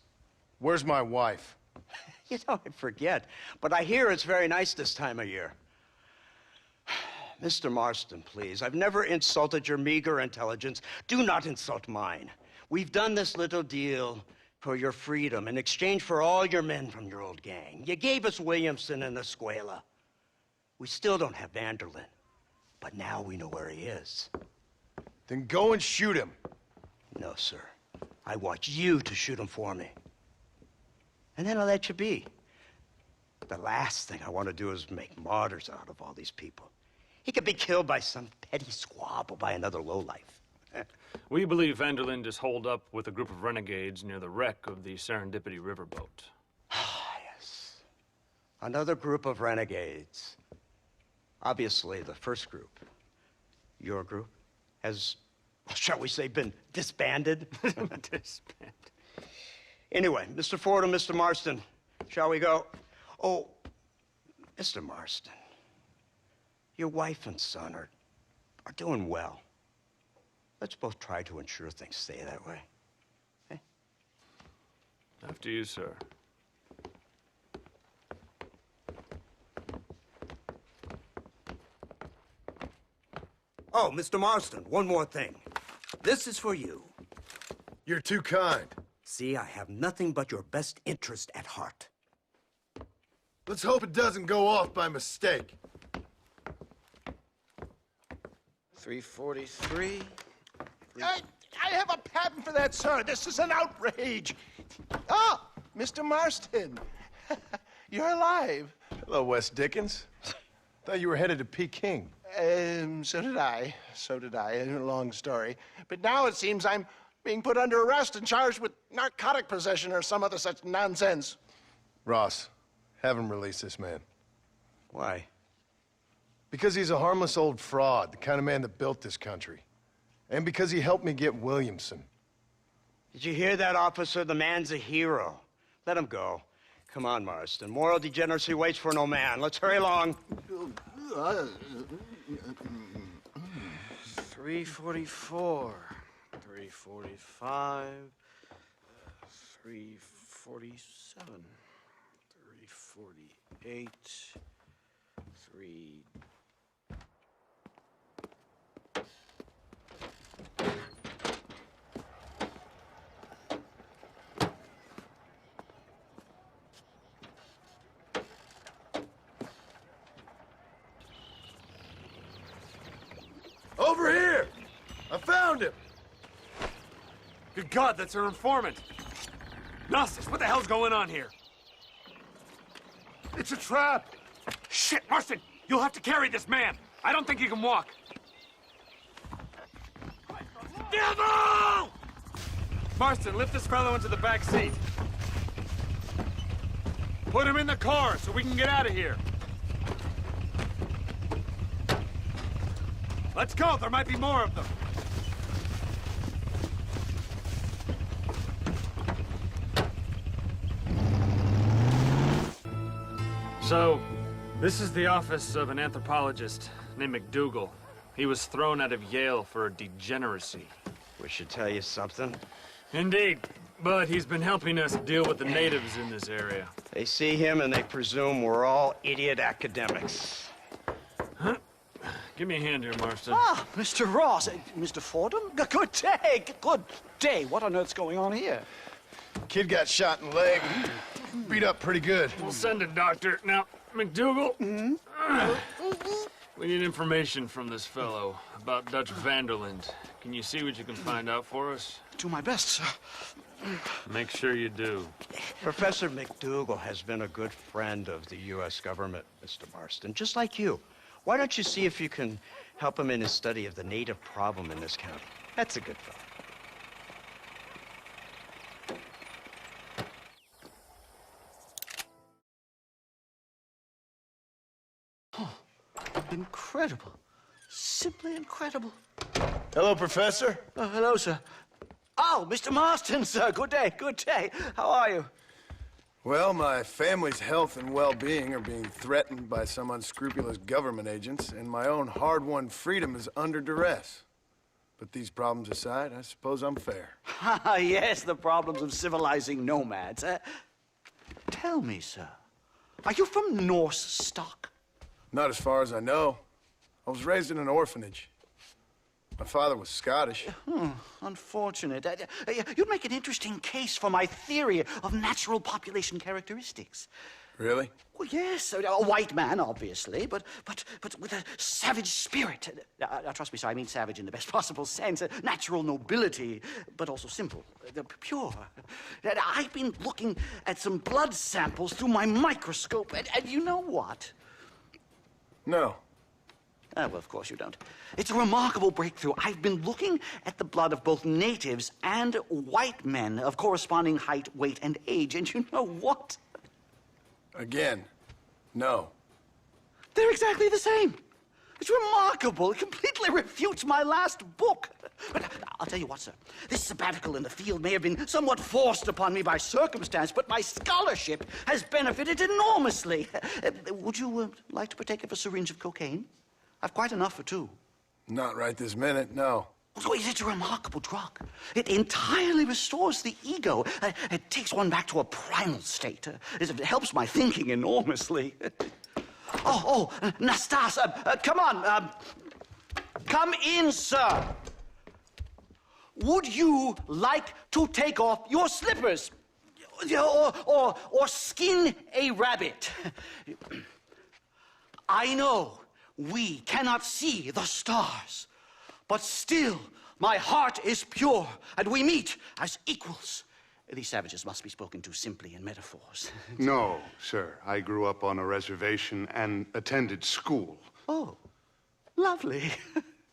Where's my wife? You know, I forget, but I hear it's very nice this time of year. Mr. Marston, please, I've never insulted your meager intelligence. Do not insult mine. We've done this little deal for your freedom in exchange for all your men from your old gang. You gave us Williamson and Escuela. We still don't have Vanderlyn, but now we know where he is. Then go and shoot him. No, sir. I want you to shoot him for me. And then I'll let you be. The last thing I want to do is make martyrs out of all these people. He could be killed by some petty squabble by another lowlife. We believe Vanderlyn is holed up with a group of renegades near the wreck of the Serendipity riverboat. Yes. Another group of renegades. Obviously, the first group, your group, has, shall we say, been disbanded? Disbanded. Anyway, Mr. Ford and Mr. Marston, shall we go? Oh, Mr. Marston, your wife and son are doing well. Let's both try to ensure things stay that way. Okay? After you, sir. Oh, Mr. Marston, one more thing. This is for you. You're too kind. See, I have nothing but your best interest at heart. Let's hope it doesn't go off by mistake. 343. I have a patent for that, sir. This is an outrage. Oh, Mr. Marston. You're alive. Hello, Wes Dickens. Thought you were headed to Peking. So did I. So did I. A long story. But now it seems I'm being put under arrest and charged with narcotic possession or some other such nonsense. Ross, have him release this man. Why? Because he's a harmless old fraud, the kind of man that built this country. And because he helped me get Williamson. Did you hear that, officer? The man's a hero. Let him go. Come on, Marston. Moral degeneracy waits for no man. Let's hurry along. 344. 345. 347. 348. 3... Over here! I found him! Good God, that's our informant! Gnosis, what the hell's going on here? It's a trap! Shit, Marston! You'll have to carry this man! I don't think he can walk! Devil! Marston, lift this fellow into the back seat. Put him in the car so we can get out of here. Let's go, there might be more of them. So, this is the office of an anthropologist named McDougal. He was thrown out of Yale for degeneracy. We should tell you something. Indeed. But he's been helping us deal with the natives in this area. They see him and they presume we're all idiot academics. Huh? Give me a hand here, Marston. Ah, Mr. Ross. Mr. Fordham? Good day. Good day. What on earth's going on here? Kid got shot in the leg. Beat up pretty good. We'll send a doctor. Now, McDougal, we need information from this fellow about Dutch Vanderland. Can you see what you can find out for us? Do my best, sir. Make sure you do. Professor McDougal has been a good friend of the U.S. government, Mr. Marston, just like you. Why don't you see if you can help him in his study of the native problem in this county? That's a good fellow. Incredible. Simply incredible. Hello, Professor. Hello, sir. Oh, Mr. Marston, sir. Good day, good day. How are you? Well, my family's health and well-being are being threatened by some unscrupulous government agents, and my own hard-won freedom is under duress. But these problems aside, I suppose I'm fair. Yes, the problems of civilizing nomads. Tell me, sir, are you from Norse stock? Not as far as I know. I was raised in an orphanage. My father was Scottish. Unfortunate. You'd make an interesting case for my theory of natural population characteristics. Really? Well, yes, a white man, obviously, but with a savage spirit. Trust me, sir, I mean savage in the best possible sense. Natural nobility, but also simple, pure. I've been looking at some blood samples through my microscope, and you know what? No. Well, of course you don't. It's a remarkable breakthrough. I've been looking at the blood of both natives and white men of corresponding height, weight, and age, and you know what? Again, no. They're exactly the same. It's remarkable. It completely refutes my last book. But I'll tell you what, sir. This sabbatical in the field may have been somewhat forced upon me by circumstance, but my scholarship has benefited enormously. Would you like to partake of a syringe of cocaine? I've quite enough for two. Not right this minute, no. Oh, it's a remarkable drug. It entirely restores the ego. It takes one back to a primal state. It helps my thinking enormously. Nastas, come on. Come in, sir. Would you like to take off your slippers? Or skin a rabbit? I know we cannot see the stars, but still my heart is pure, and we meet as equals. These savages must be spoken to simply in metaphors. No, sir. I grew up on a reservation and attended school. Oh, lovely.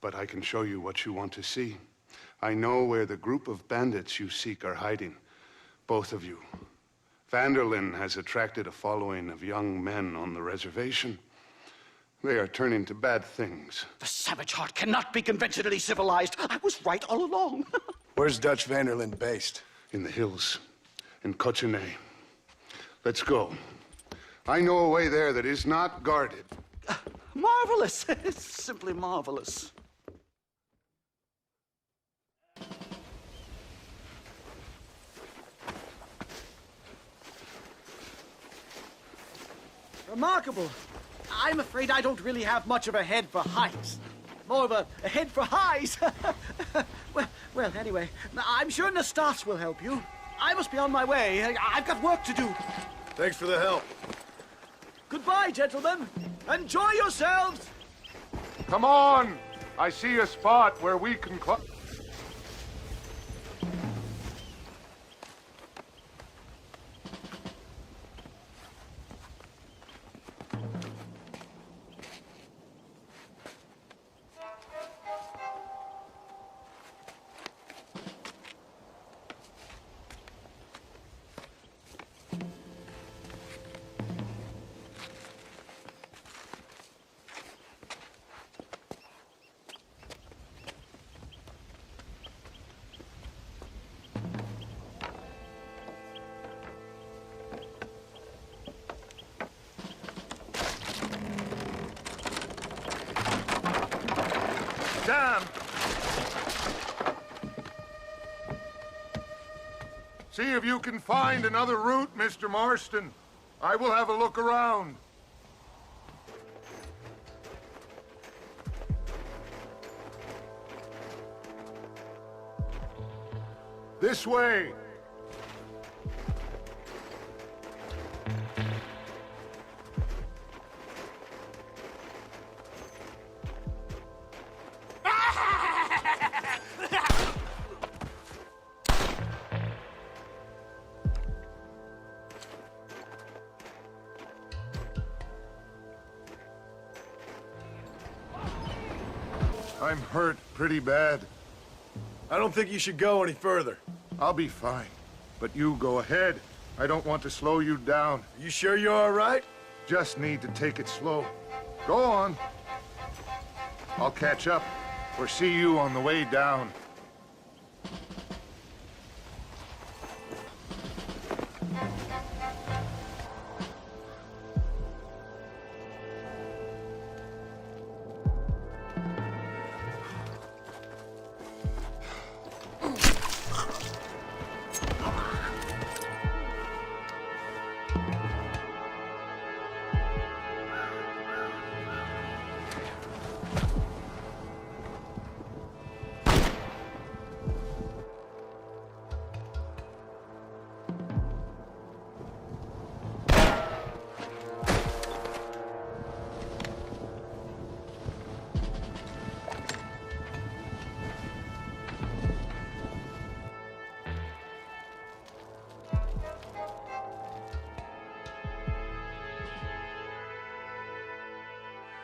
But I can show you what you want to see. I know where the group of bandits you seek are hiding. Both of you. Vanderlyn has attracted a following of young men on the reservation. They are turning to bad things. The savage heart cannot be conventionally civilized. I was right all along. Where's Dutch Vanderlyn based? In the hills, in Cochene. Let's go. I know a way there that is not guarded. Marvelous. It's simply marvelous. Remarkable. I'm afraid I don't really have much of a head for heights. More of a head for highs. well, anyway, I'm sure Nastas will help you. I must be on my way. I've got work to do. Thanks for the help. Goodbye, gentlemen. Enjoy yourselves. Come on! I see a spot where we can Damn! See if you can find another route, Mr. Marston. I will have a look around. This way. I'm hurt pretty bad. I don't think you should go any further. I'll be fine. But you go ahead. I don't want to slow you down. You sure you're all right? Just need to take it slow. Go on. I'll catch up or see you on the way down.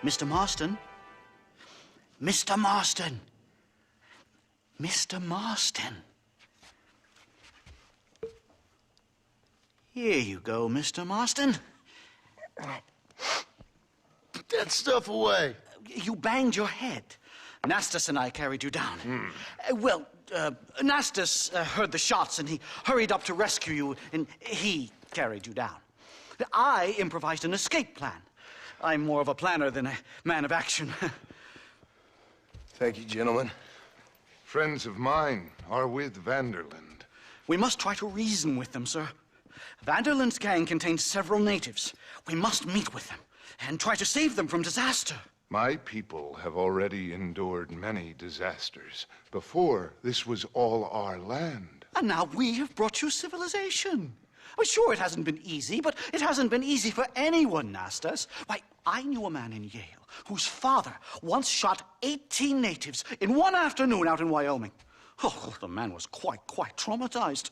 Mr. Marston? Mr. Marston! Mr. Marston! Here you go, Mr. Marston. Put that stuff away. You banged your head. Nastas and I carried you down. Nastas heard the shots and he hurried up to rescue you, and he carried you down. I improvised an escape plan. I'm more of a planner than a man of action. Thank you, gentlemen. Friends of mine are with Vanderland. We must try to reason with them, sir. Vanderland's gang contains several natives. We must meet with them and try to save them from disaster. My people have already endured many disasters. Before, this was all our land. And now we have brought you civilization. Well, sure, it hasn't been easy, but it hasn't been easy for anyone, Nastas. Why, I knew a man in Yale whose father once shot 18 natives in one afternoon out in Wyoming. Oh, the man was quite traumatized.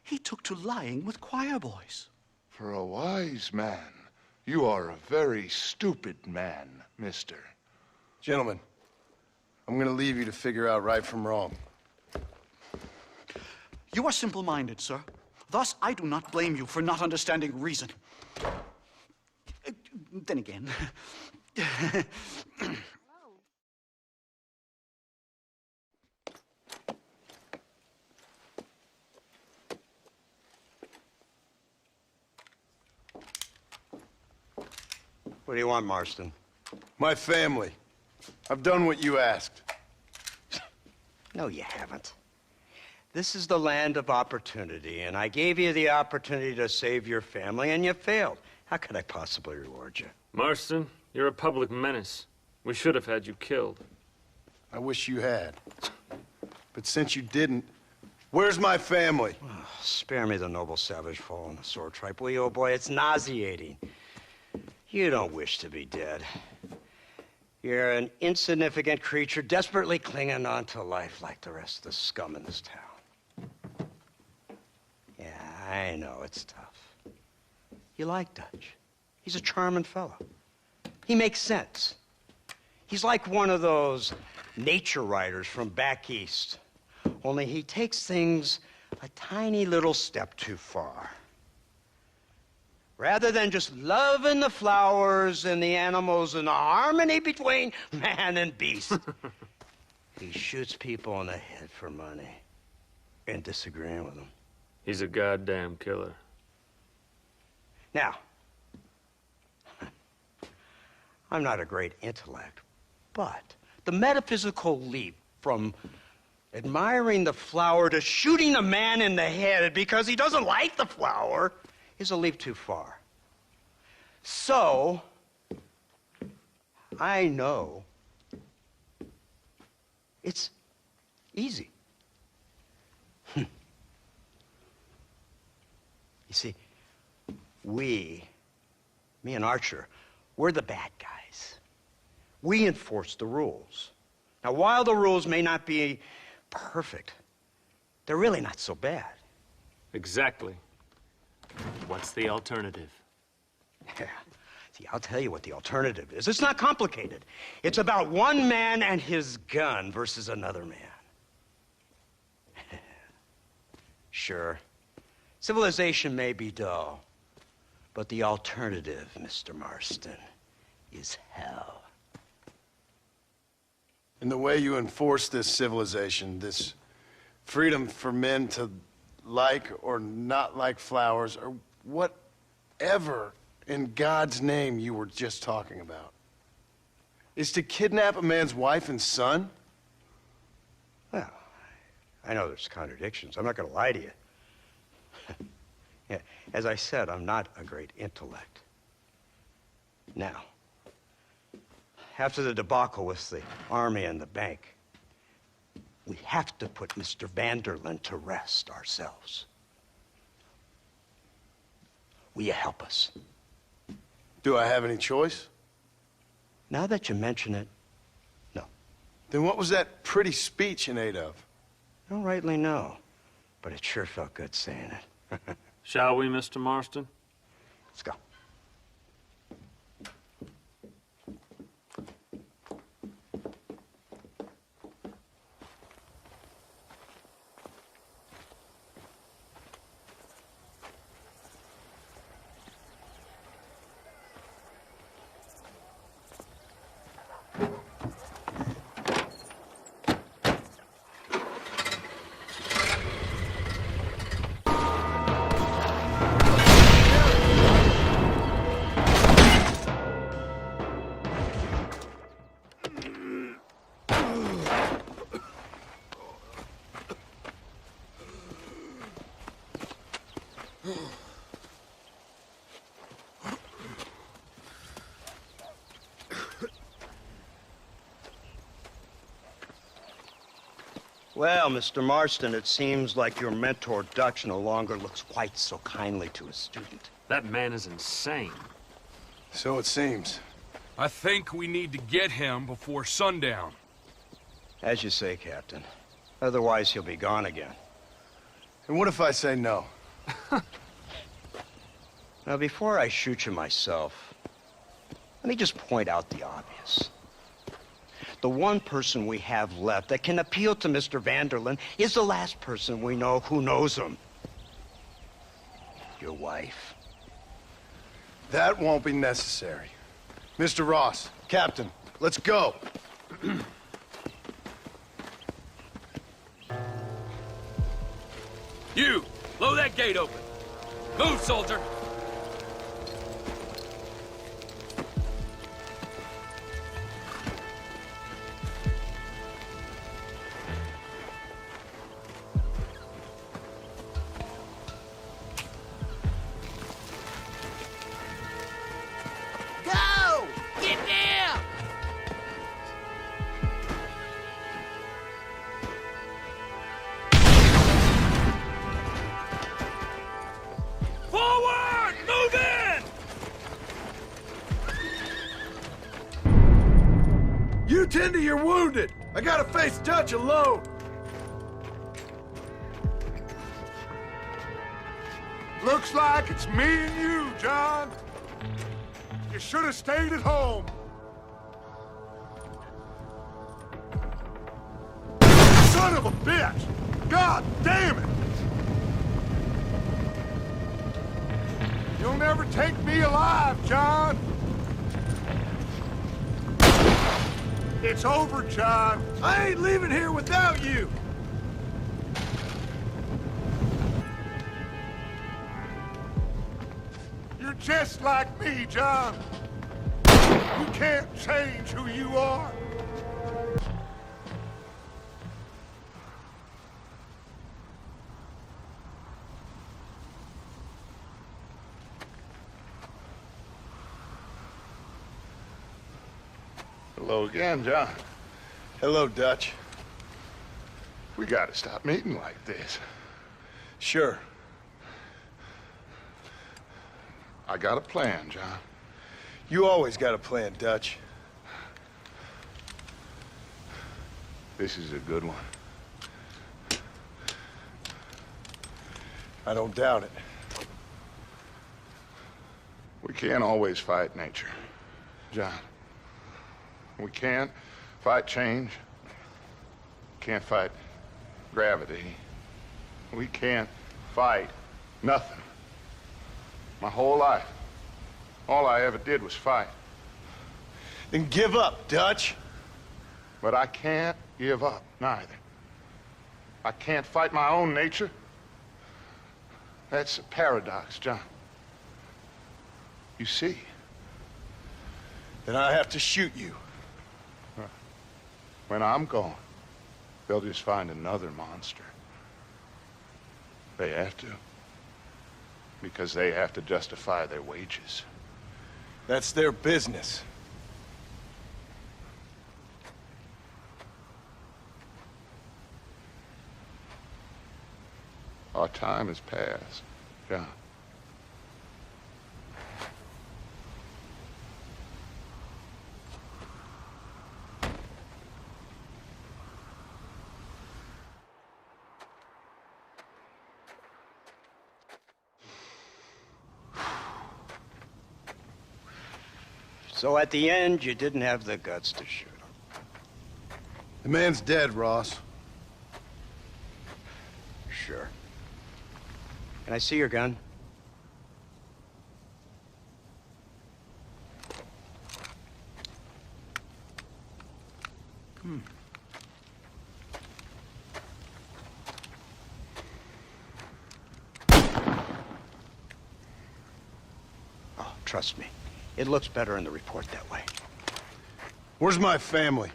He took to lying with choir boys. For a wise man, you are a very stupid man, mister. Gentlemen, I'm going to leave you to figure out right from wrong. You are simple-minded, sir. Thus, I do not blame you for not understanding reason. Then again... What do you want, Marston? My family. I've done what you asked. No, you haven't. This is the land of opportunity, and I gave you the opportunity to save your family, and you failed. How could I possibly reward you? Marston, you're a public menace. We should have had you killed. I wish you had. But since you didn't, where's my family? Oh, spare me the noble savage fall on the sword tripe, will you, old boy? It's nauseating. You don't wish to be dead. You're an insignificant creature desperately clinging on to life like the rest of the scum in this town. Yeah, I know, it's tough. You like Dutch. He's a charming fellow. He makes sense. He's like one of those nature writers from back east. Only he takes things a tiny little step too far. Rather than just loving the flowers and the animals and the harmony between man and beast, he shoots people in the head for money and disagreeing with them. He's a goddamn killer. Now, I'm not a great intellect, but the metaphysical leap from admiring the flower to shooting a man in the head because he doesn't like the flower is a leap too far. So, I know it's easy. You see, me and Archer, we're the bad guys. We enforce the rules. Now, while the rules may not be perfect, they're really not so bad. Exactly. What's the alternative? Yeah. See, I'll tell you what the alternative is. It's not complicated. It's about one man and his gun versus another man. Sure, civilization may be dull, but the alternative, Mr. Marston, is hell. And the way you enforce this civilization, this freedom for men to like or not like flowers, or whatever in God's name you were just talking about, is to kidnap a man's wife and son? Well, I know there's contradictions. I'm not going to lie to you. Yeah, as I said, I'm not a great intellect. Now, after the debacle with the army and the bank, we have to put Mr. Vanderlyn to rest ourselves. Will you help us? Do I have any choice? Now that you mention it, no. Then what was that pretty speech in aid of? I don't rightly know, but it sure felt good saying it. Shall we, Mr. Marston? Let's go. Well, Mr. Marston, it seems like your mentor, Dutch, no longer looks quite so kindly to his student. That man is insane. So it seems. I think we need to get him before sundown. As you say, Captain. Otherwise, he'll be gone again. And what if I say no? Now, before I shoot you myself, let me just point out the obvious. The one person we have left that can appeal to Mr. Vanderlyn is the last person we know who knows him. Your wife. That won't be necessary. Mr. Ross, Captain, let's go. You, blow that gate open. Move, soldier. Go! Get down! Forward! Move in! You tend to your wounded. I gotta face Dutch alone. Looks like it's me and you, John. You should have stayed at home. Son of a bitch! God damn it! You'll never take me alive, John. It's over, John. I ain't leaving here without you. You're just like me, John. You can't change who you are. Hello again, John. Hello, Dutch. We gotta stop meeting like this. Sure. I got a plan, John. You always got a plan, Dutch. This is a good one. I don't doubt it. We can't always fight nature, John. We can't fight change. Can't fight gravity. We can't fight nothing. My whole life, all I ever did was fight. Then give up, Dutch. But I can't give up, neither. I can't fight my own nature. That's a paradox, John. You see? Then I have to shoot you. When I'm gone, they'll just find another monster. They have to. Because they have to justify their wages. That's their business. Our time has passed, John. So at the end, you didn't have the guts to shoot him. The man's dead, Ross. Sure. Can I see your gun? Oh, trust me. It looks better in the report that way. Where's my family?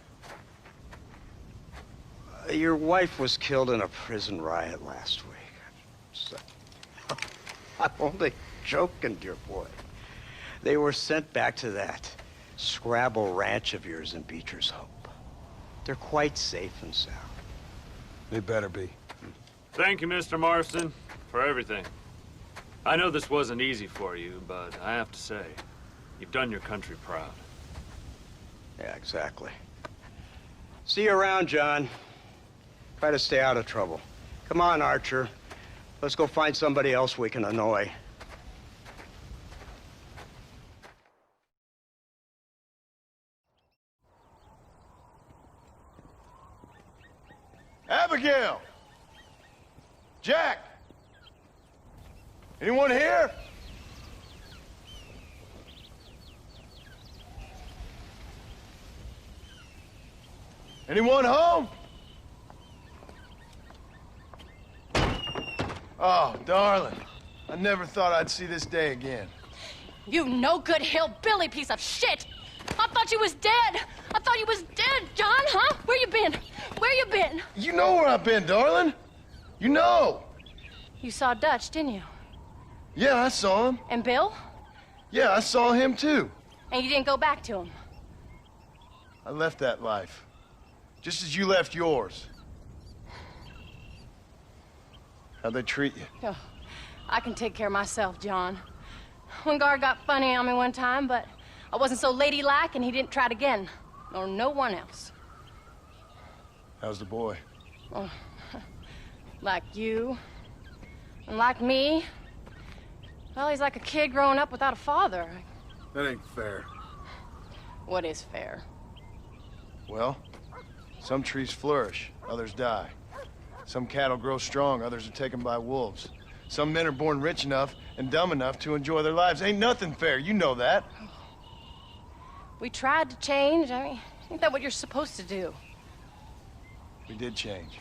Your wife was killed in a prison riot last week. So, I'm only joking, dear boy. They were sent back to that Scrabble ranch of yours in Beecher's Hope. They're quite safe and sound. They better be. Thank you, Mr. Marston, for everything. I know this wasn't easy for you, but I have to say, you've done your country proud. Yeah, exactly. See you around, John. Try to stay out of trouble. Come on, Archer. Let's go find somebody else we can annoy. Abigail! Jack! Anyone here? Anyone home? Oh, darling. I never thought I'd see this day again. You no-good hillbilly piece of shit! I thought you was dead! I thought you was dead, John, huh? Where you been? Where you been? You know where I've been, darling. You know. You saw Dutch, didn't you? Yeah, I saw him. And Bill? Yeah, I saw him too. And you didn't go back to him? I left that life. Just as you left yours. How'd they treat you? Oh, I can take care of myself, John. One guard got funny on me one time, but I wasn't so ladylike and he didn't try it again. Nor no one else. How's the boy? Oh, like you. And like me. Well, he's like a kid growing up without a father. That ain't fair. What is fair? Well, some trees flourish, others die. Some cattle grow strong, others are taken by wolves. Some men are born rich enough and dumb enough to enjoy their lives. Ain't nothing fair, you know that. We tried to change. I mean, ain't that what you're supposed to do? We did change.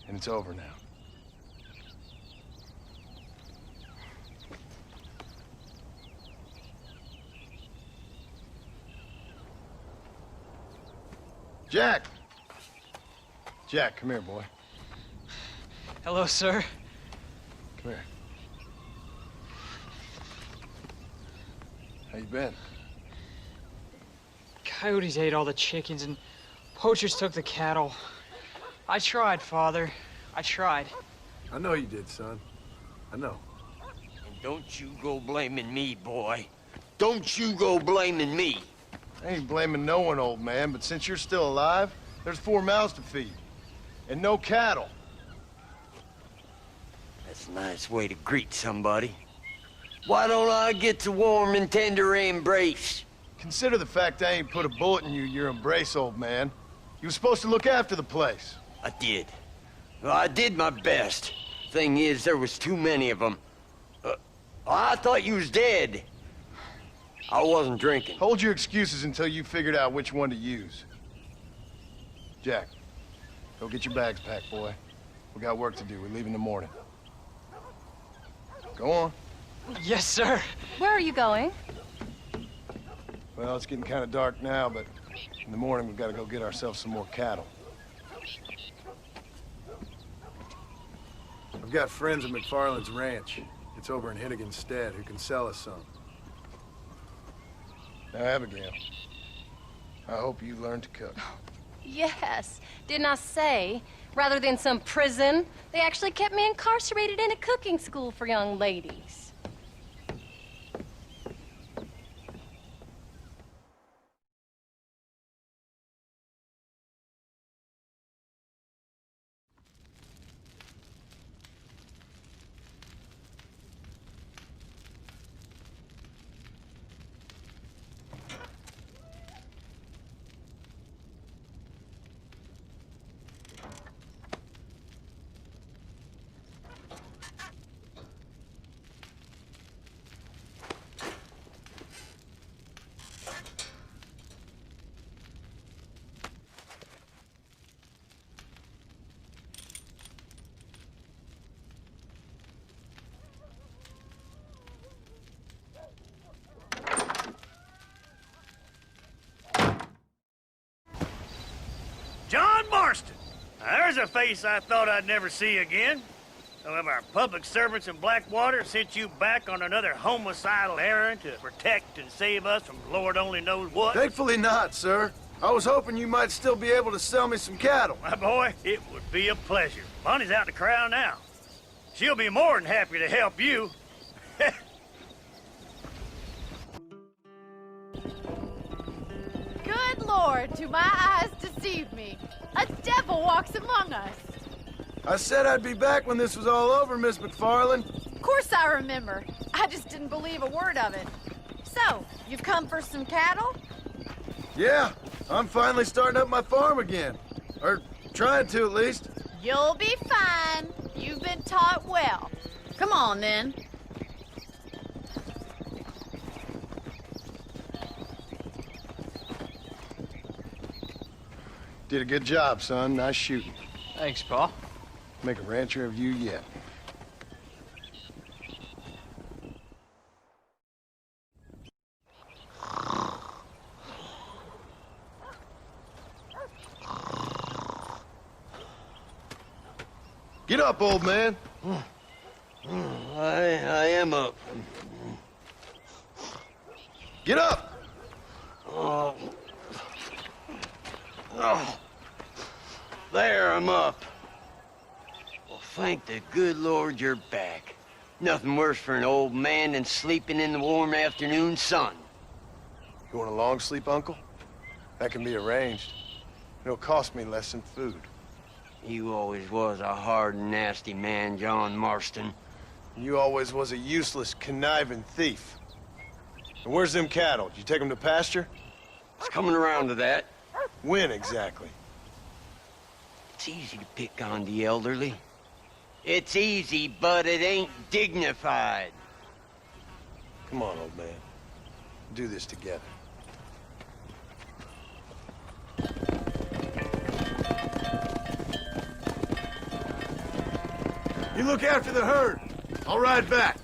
And it's over now. Jack! Jack, come here, boy. Hello, sir. Come here. How you been? God, Coyotes ate all the chickens and poachers took the cattle. I tried, Father. I tried. I know you did, son. I know. And don't you go blaming me, boy. Don't you go blaming me. I ain't blaming no one, old man, but since you're still alive, there's 4 mouths to feed. And no cattle. That's a nice way to greet somebody. Why don't I get the warm and tender embrace? Consider the fact I ain't put a bullet in your embrace, old man. You were supposed to look after the place. I did. Well, I did my best. Thing is, there was too many of them. I thought you was dead. I wasn't drinking. Hold your excuses until you figured out which one to use. Jack, go get your bags packed, boy. We got work to do. We leave in the morning. Go on. Yes, sir. Where are you going? Well, it's getting kind of dark now, but in the morning we've got to go get ourselves some more cattle. I've got friends at McFarland's ranch. It's over in Hennigan's stead who can sell us some. Now, Abigail, I hope you learn to cook. Yes. Didn't I say, rather than some prison, they actually kept me incarcerated in a cooking school for young ladies. John Marston. Now, there's a face I thought I'd never see again. Some of our public servants in Blackwater sent you back on another homicidal errand to protect and save us from Lord only knows what. Thankfully not, sir. I was hoping you might still be able to sell me some cattle. My boy, it would be a pleasure. Bonnie's out in the crowd now. She'll be more than happy to help you. Good Lord, do my eyes deceive me? A devil walks among us. I said I'd be back when this was all over, Miss McFarland. Of course I remember. I just didn't believe a word of it. So, you've come for some cattle? Yeah, I'm finally starting up my farm again. Or trying to, at least. You'll be fine. You've been taught well. Come on, then. Did a good job, son. Nice shooting. Thanks, Pa. Make a rancher of you yet. Get up, old man. I am up. Get up! Oh. Oh. There, I'm up. Well, thank the good Lord you're back. Nothing worse for an old man than sleeping in the warm afternoon sun. You want a long sleep, Uncle? That can be arranged. It'll cost me less than food. You always was a hard and nasty man, John Marston. You always was a useless, conniving thief. And where's them cattle? Did you take them to pasture? It's coming around to that. When exactly? It's easy to pick on the elderly. It's easy, but it ain't dignified. Come on, old man. Do this together. You look after the herd. I'll ride back.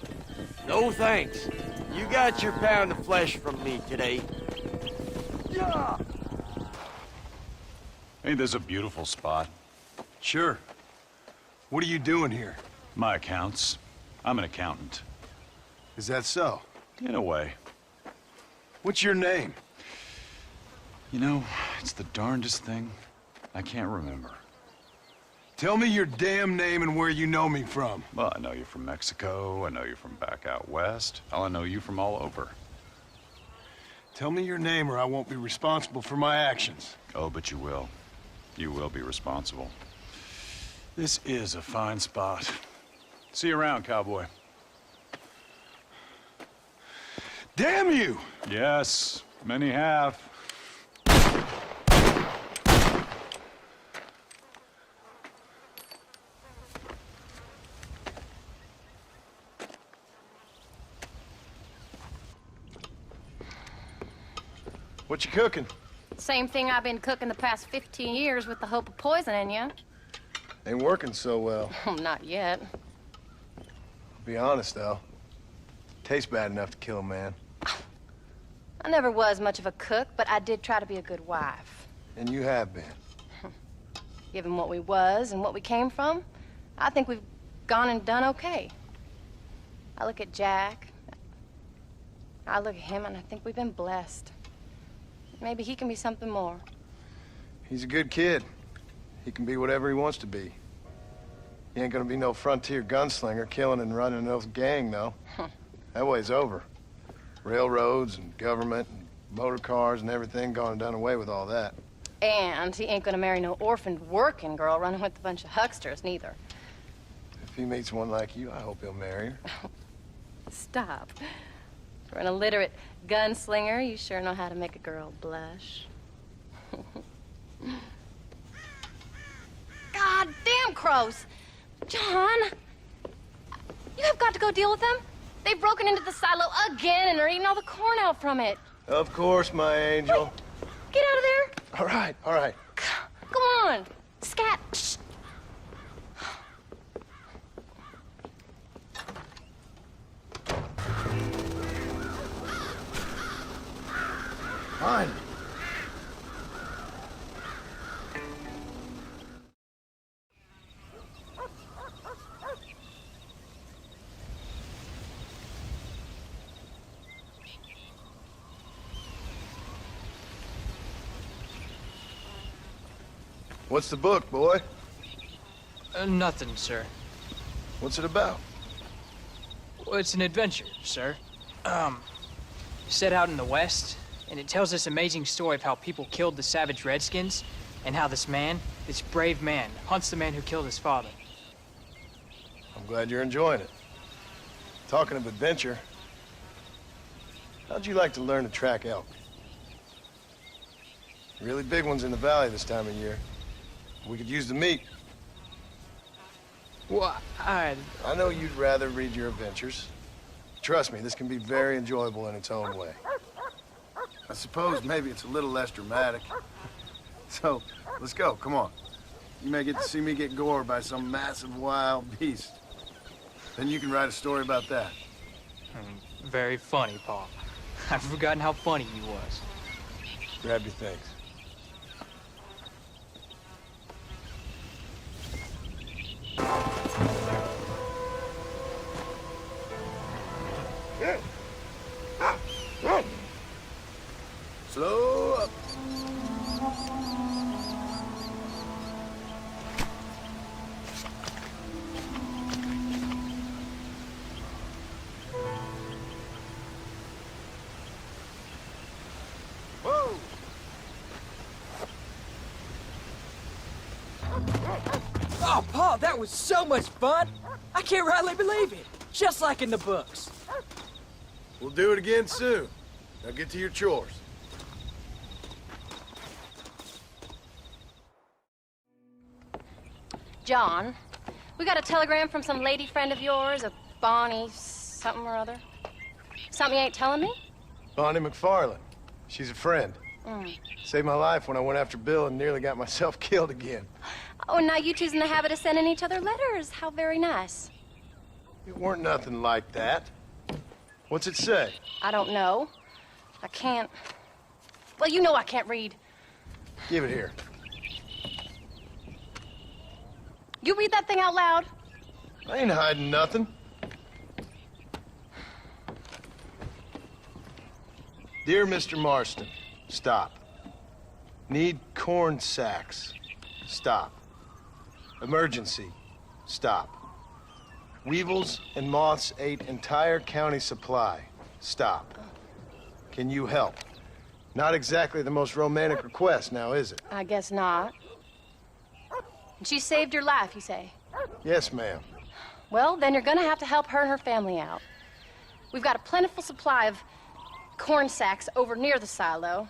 No thanks. You got your pound of flesh from me today. Yeah. Ain't this a beautiful spot? Sure. What are you doing here? My accounts. I'm an accountant. Is that so? In a way. What's your name? You know, it's the darndest thing. I can't remember. Tell me your damn name and where you know me from. Well, I know you're from Mexico. I know you're from back out west. Hell, I know you from all over. Tell me your name or I won't be responsible for my actions. Oh, but you will. You will be responsible. This is a fine spot. See you around, cowboy. Damn you! Yes, many have. What you cooking? Same thing I've been cooking the past 15 years with the hope of poisoning you. Ain't working so well. Not yet. Be honest, though. Tastes bad enough to kill a man. I never was much of a cook, but I did try to be a good wife. And you have been. Given what we was and what we came from, I think we've gone and done okay. I look at Jack. I look at him, and I think we've been blessed. Maybe he can be something more. He's a good kid. He can be whatever he wants to be. He ain't gonna be no frontier gunslinger killing and running no gang, though. That way's over. Railroads and government and motor cars and everything gone and done away with all that. And he ain't gonna marry no orphaned working girl running with a bunch of hucksters, neither. If he meets one like you, I hope he'll marry her. Stop. For an illiterate gunslinger, you sure know how to make a girl blush. God damn crows! John! You have got to go deal with them. They've broken into the silo again and are eating all the corn out from it. Of course, my angel. Wait, get out of there. All right, all right. Come on. Scat. Shh. Fine. What's the book, boy? Nothing, sir. What's it about? Well, it's an adventure, sir. Set out in the West, and it tells this amazing story of how people killed the savage Redskins, and how this man, this brave man, hunts the man who killed his father. I'm glad you're enjoying it. Talking of adventure, how'd you like to learn to track elk? Really big ones in the valley this time of year. We could use the meat. Well, I know you'd rather read your adventures. Trust me, this can be very enjoyable in its own way. I suppose maybe it's a little less dramatic. So, let's go, come on. You may get to see me get gored by some massive wild beast. Then you can write a story about that. Very funny, Paul. I've forgotten how funny he was. Grab your things. Slow up. Whoa! Oh, Paul, that was so much fun. I can't rightly believe it. Just like in the books. We'll do it again soon. Now get to your chores. John, we got a telegram from some lady friend of yours, a Bonnie something or other. Something you ain't telling me? Bonnie McFarland. She's a friend. Saved my life when I went after Bill and nearly got myself killed again. Oh, and now you two's in the habit of sending each other letters. How very nice. It weren't nothing like that. What's it say? I don't know. I can't... Well, you know I can't read. Give it here. You read that thing out loud? I ain't hiding nothing. Dear Mr. Marston, stop. Need corn sacks. Stop. Emergency. Stop. Weevils and moths ate entire county supply. Stop. Can you help? Not exactly the most romantic request, now is it? I guess not. She saved your life, you say? Yes, ma'am. Well, then you're gonna have to help her and her family out. We've got a plentiful supply of corn sacks over near the silo.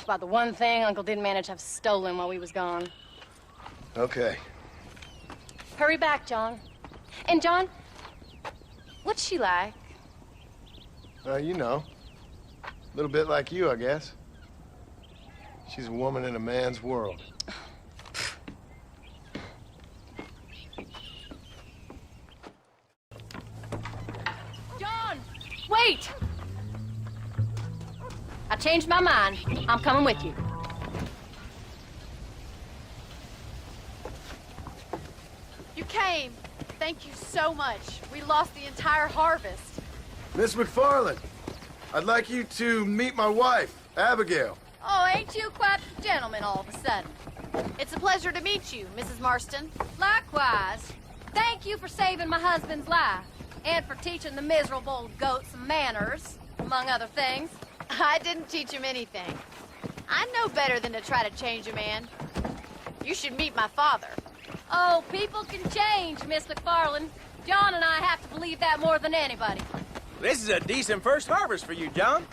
About the one thing Uncle didn't manage to have stolen while we was gone. Okay. Hurry back, John. And John, what's she like? You know. A little bit like you, I guess. She's a woman in a man's world. John, wait! I changed my mind. I'm coming with you. You came. Thank you so much. We lost the entire harvest. Miss McFarland, I'd like you to meet my wife, Abigail. Oh, ain't you quite the gentleman all of a sudden? It's a pleasure to meet you, Mrs. Marston. Likewise. Thank you for saving my husband's life and for teaching the miserable goat some manners, among other things. I didn't teach him anything. I know better than to try to change a man. You should meet my father. Oh, people can change, Miss McFarland. John and I have to believe that more than anybody. This is a decent first harvest for you, John.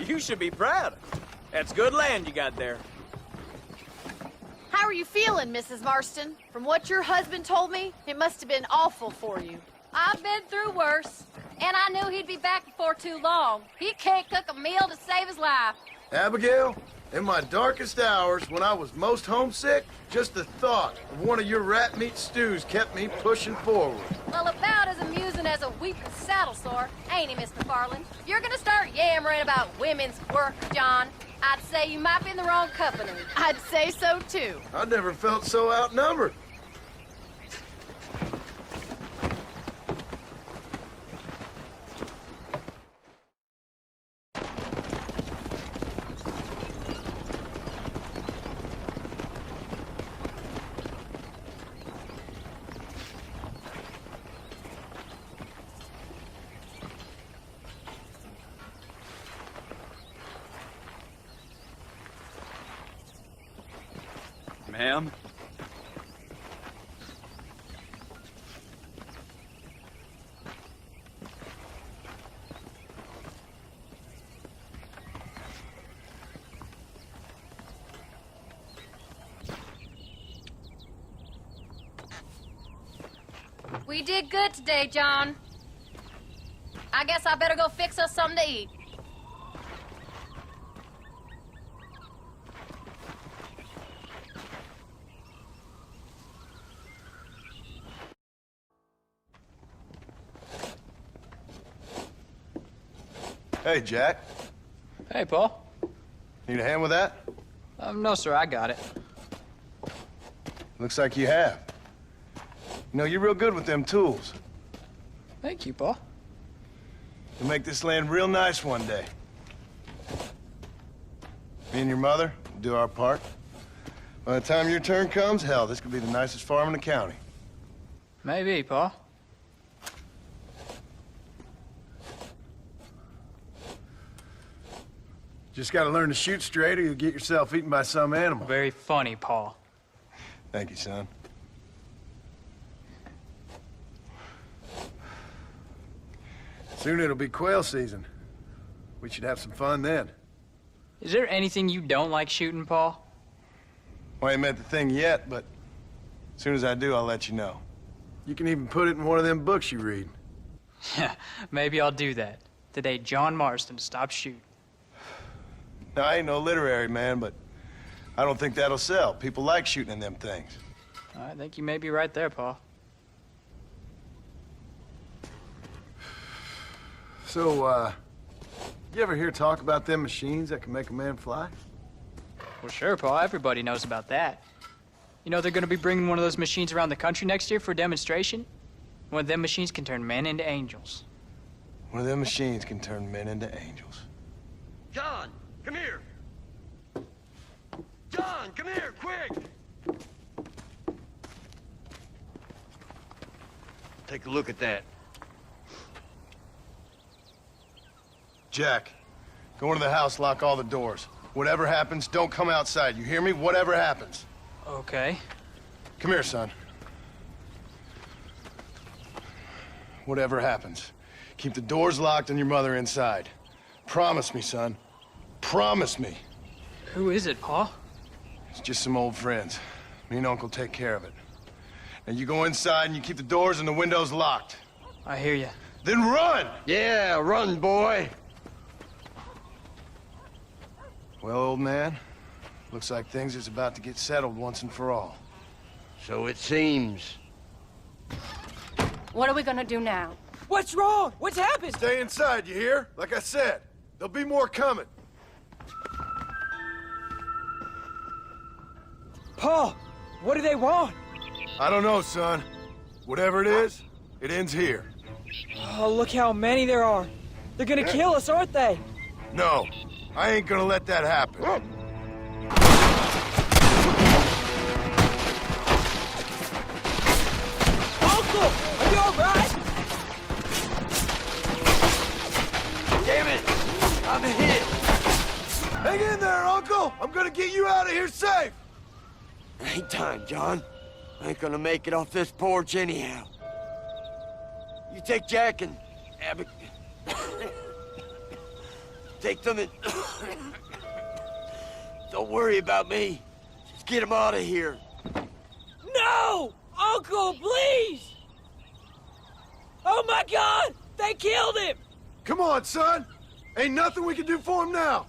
You should be proud. That's good land you got there. How are you feeling, Mrs. Marston? From what your husband told me, it must have been awful for you. I've been through worse, and I knew he'd be back before too long. He can't cook a meal to save his life. Abigail, in my darkest hours, when I was most homesick, just the thought of one of your rat meat stews kept me pushing forward. Well, about as amusing as a weeping saddle sore, ain't he, Miss McFarland? You're gonna start yammering about women's work, John. I'd say you might be in the wrong company. I'd say so, too. I never felt so outnumbered. Ma'am? We did good today, John. I guess I better go fix us something to eat. Hey, Jack. Hey, Paul. Need a hand with that? No, sir, I got it. Looks like you have. You know, you're real good with them tools. Thank you, Paul. You'll make this land real nice one day. Me and your mother will do our part. By the time your turn comes, hell, this could be the nicest farm in the county. Maybe, Paul. Just gotta learn to shoot straight or you'll get yourself eaten by some animal. Very funny, Paul. Thank you, son. Soon it'll be quail season. We should have some fun then. Is there anything you don't like shooting, Paul? Well, I ain't met the thing yet, but as soon as I do, I'll let you know. You can even put it in one of them books you read. Yeah, maybe I'll do that. The day John Marston stopped shooting. Now, I ain't no literary man, but I don't think that'll sell. People like shooting in them things. I think you may be right there, Paul. So, you ever hear talk about them machines that can make a man fly? Well, sure, Paul. Everybody knows about that. You know they're gonna be bringing one of those machines around the country next year for a demonstration? One of them machines can turn men into angels. One of them machines can turn men into angels. John, come here. John, come here, quick! Take a look at that. Jack, go into the house, lock all the doors. Whatever happens, don't come outside. You hear me? Whatever happens. Okay. Come here, son. Whatever happens, keep the doors locked and your mother inside. Promise me, son. Promise me. Who is it, Pa? It's just some old friends. Me and Uncle take care of it. Now you go inside and you keep the doors and the windows locked. I hear you. Then run! Yeah, run, boy. Well, old man, looks like things is about to get settled once and for all. So it seems. What are we gonna do now? What's wrong? What's happened? Stay inside, you hear? Like I said, there'll be more coming. Pa, what do they want? I don't know, son. Whatever it is, it ends here. Oh, look how many there are. They're gonna kill us, aren't they? No, I ain't gonna let that happen. Uncle, are you all right? Damn it! I'm hit! Hang in there, Uncle! I'm gonna get you out of here safe! Ain't time, John. I ain't gonna make it off this porch anyhow. You take Jack and Abbott. Take them and... Don't worry about me. Just get them out of here. No! Uncle, please! Oh my God! They killed him! Come on, son! Ain't nothing we can do for him now!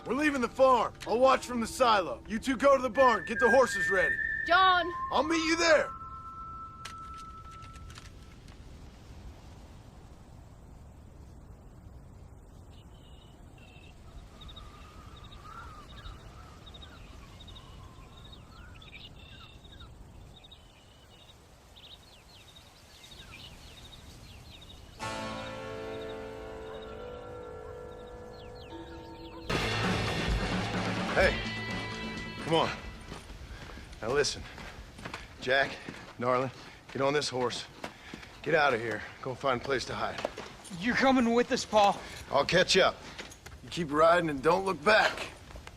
We're leaving the farm. I'll watch from the silo. You two go to the barn, get the horses ready. John! I'll meet you there. Hey, come on. Now listen, Jack, darling, get on this horse. Get out of here. Go find a place to hide. You're coming with us, Pa. I'll catch up. You keep riding and don't look back.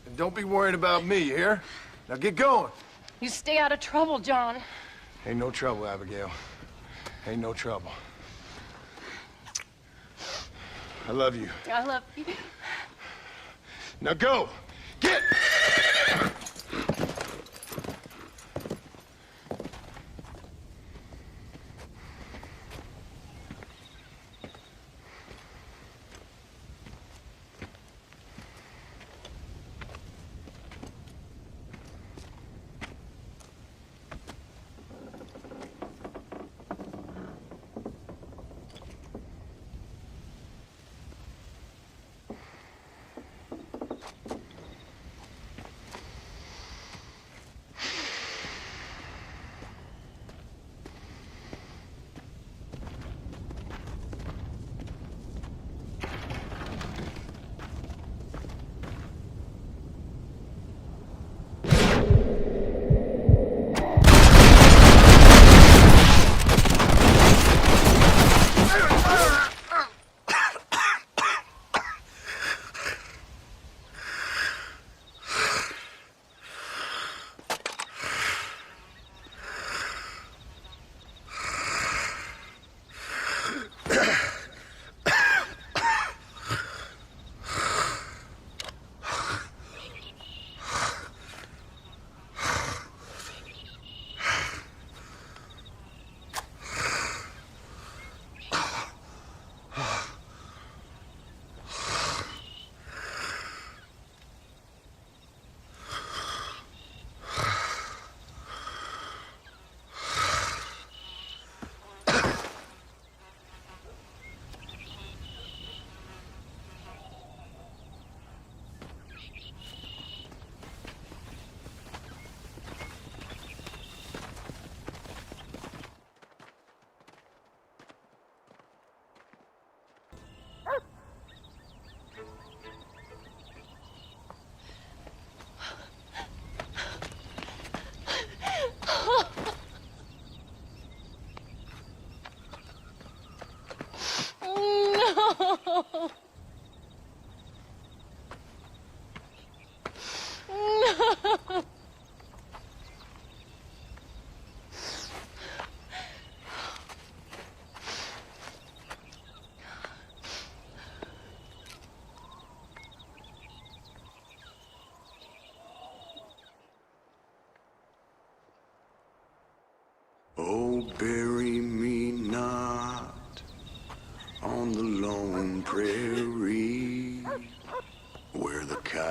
And don't be worrying about me, you hear? Now get going. You stay out of trouble, John. Ain't no trouble, Abigail. Ain't no trouble. I love you. I love you. Now go! Get!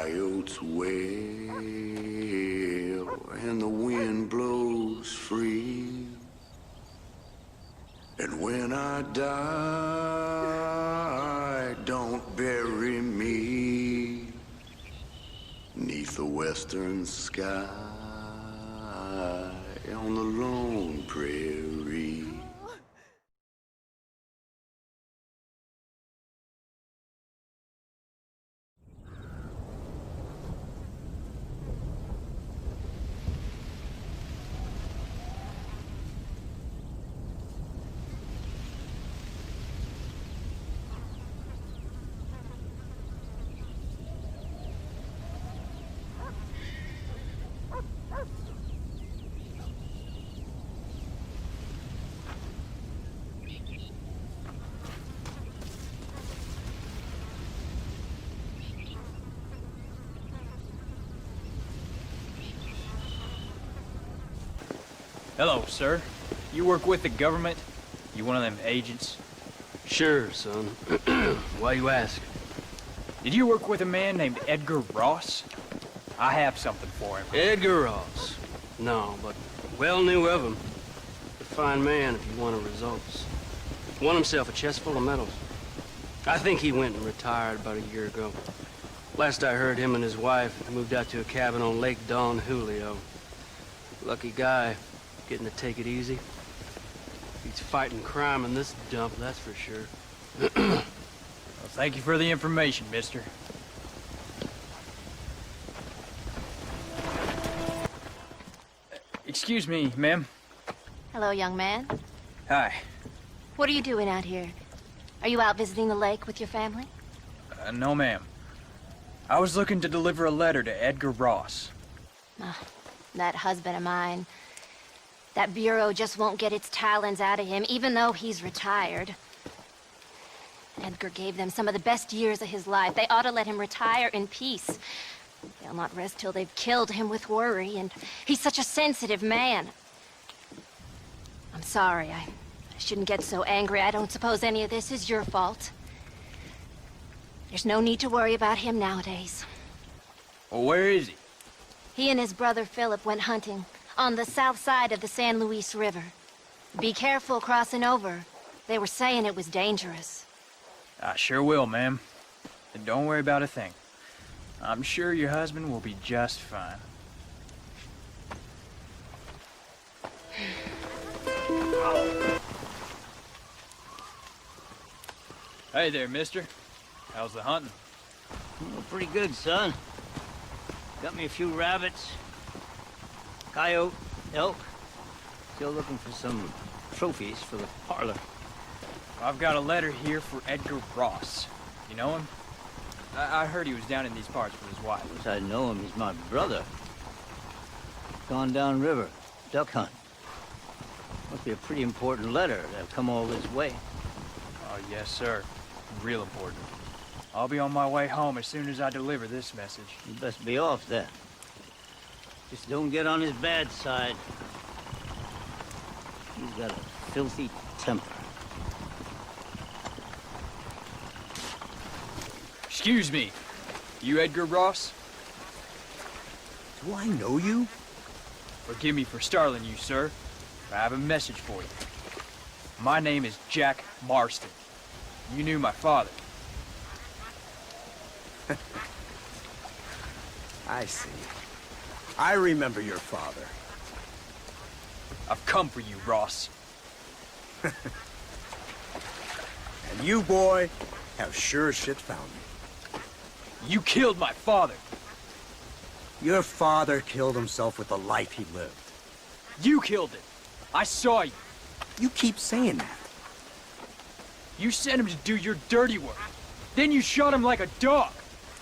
coyotes wail and the wind blows free. And when I die, don't bury me 'neath the western sky on the lone prairie. Hello, sir. You work with the government? You one of them agents? Sure, son. Why you ask? Did you work with a man named Edgar Ross? I have something for him. Edgar Ross? No, but well knew of him. A fine man if he wanted results. Won himself a chest full of medals. I think he went and retired about a year ago. Last I heard, him and his wife moved out to a cabin on Lake Don Julio. Lucky guy, getting to take it easy. He's fighting crime in this dump, that's for sure. Well, thank you for the information, mister. Excuse me, ma'am. Hello, young man. Hi. What are you doing out here? Are you out visiting the lake with your family? No, ma'am. I was looking to deliver a letter to Edgar Ross. That husband of mine. That bureau just won't get its talons out of him, even though he's retired. Edgar gave them some of the best years of his life. They ought to let him retire in peace. They'll not rest till they've killed him with worry, and he's such a sensitive man. I'm sorry, I shouldn't get so angry. I don't suppose any of this is your fault. There's no need to worry about him nowadays. Well, where is he? He and his brother Philip went hunting on the south side of the San Luis River. Be careful crossing over. They were saying it was dangerous. I sure will, ma'am. And don't worry about a thing. I'm sure your husband will be just fine. Hey there, mister. How's the hunting? Oh, pretty good, son. Got me a few rabbits, coyote, elk. Still looking for some trophies for the parlor. I've got a letter here for Edgar Ross. You know him? I heard he was down in these parts with his wife. Yes, I know him. He's my brother. Gone down river, duck hunt. Must be a pretty important letter to have come all this way. Oh, yes, sir. Real important. I'll be on my way home as soon as I deliver this message. You best be off then. Just don't get on his bad side. He's got a filthy temper. Excuse me. You Edgar Ross? Do I know you? Forgive me for startling you, sir. I have a message for you. My name is Jack Marston. You knew my father. I see. I remember your father. I've come for you, Ross. And you, boy, have sure as shit found me. You killed my father. Your father killed himself with the life he lived. You killed him. I saw you. You keep saying that. You sent him to do your dirty work. Then you shot him like a dog.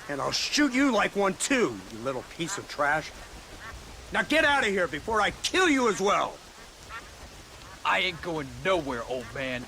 And I'll shoot you like one too, you little piece of trash. Now get out of here before I kill you as well. I ain't going nowhere, old man.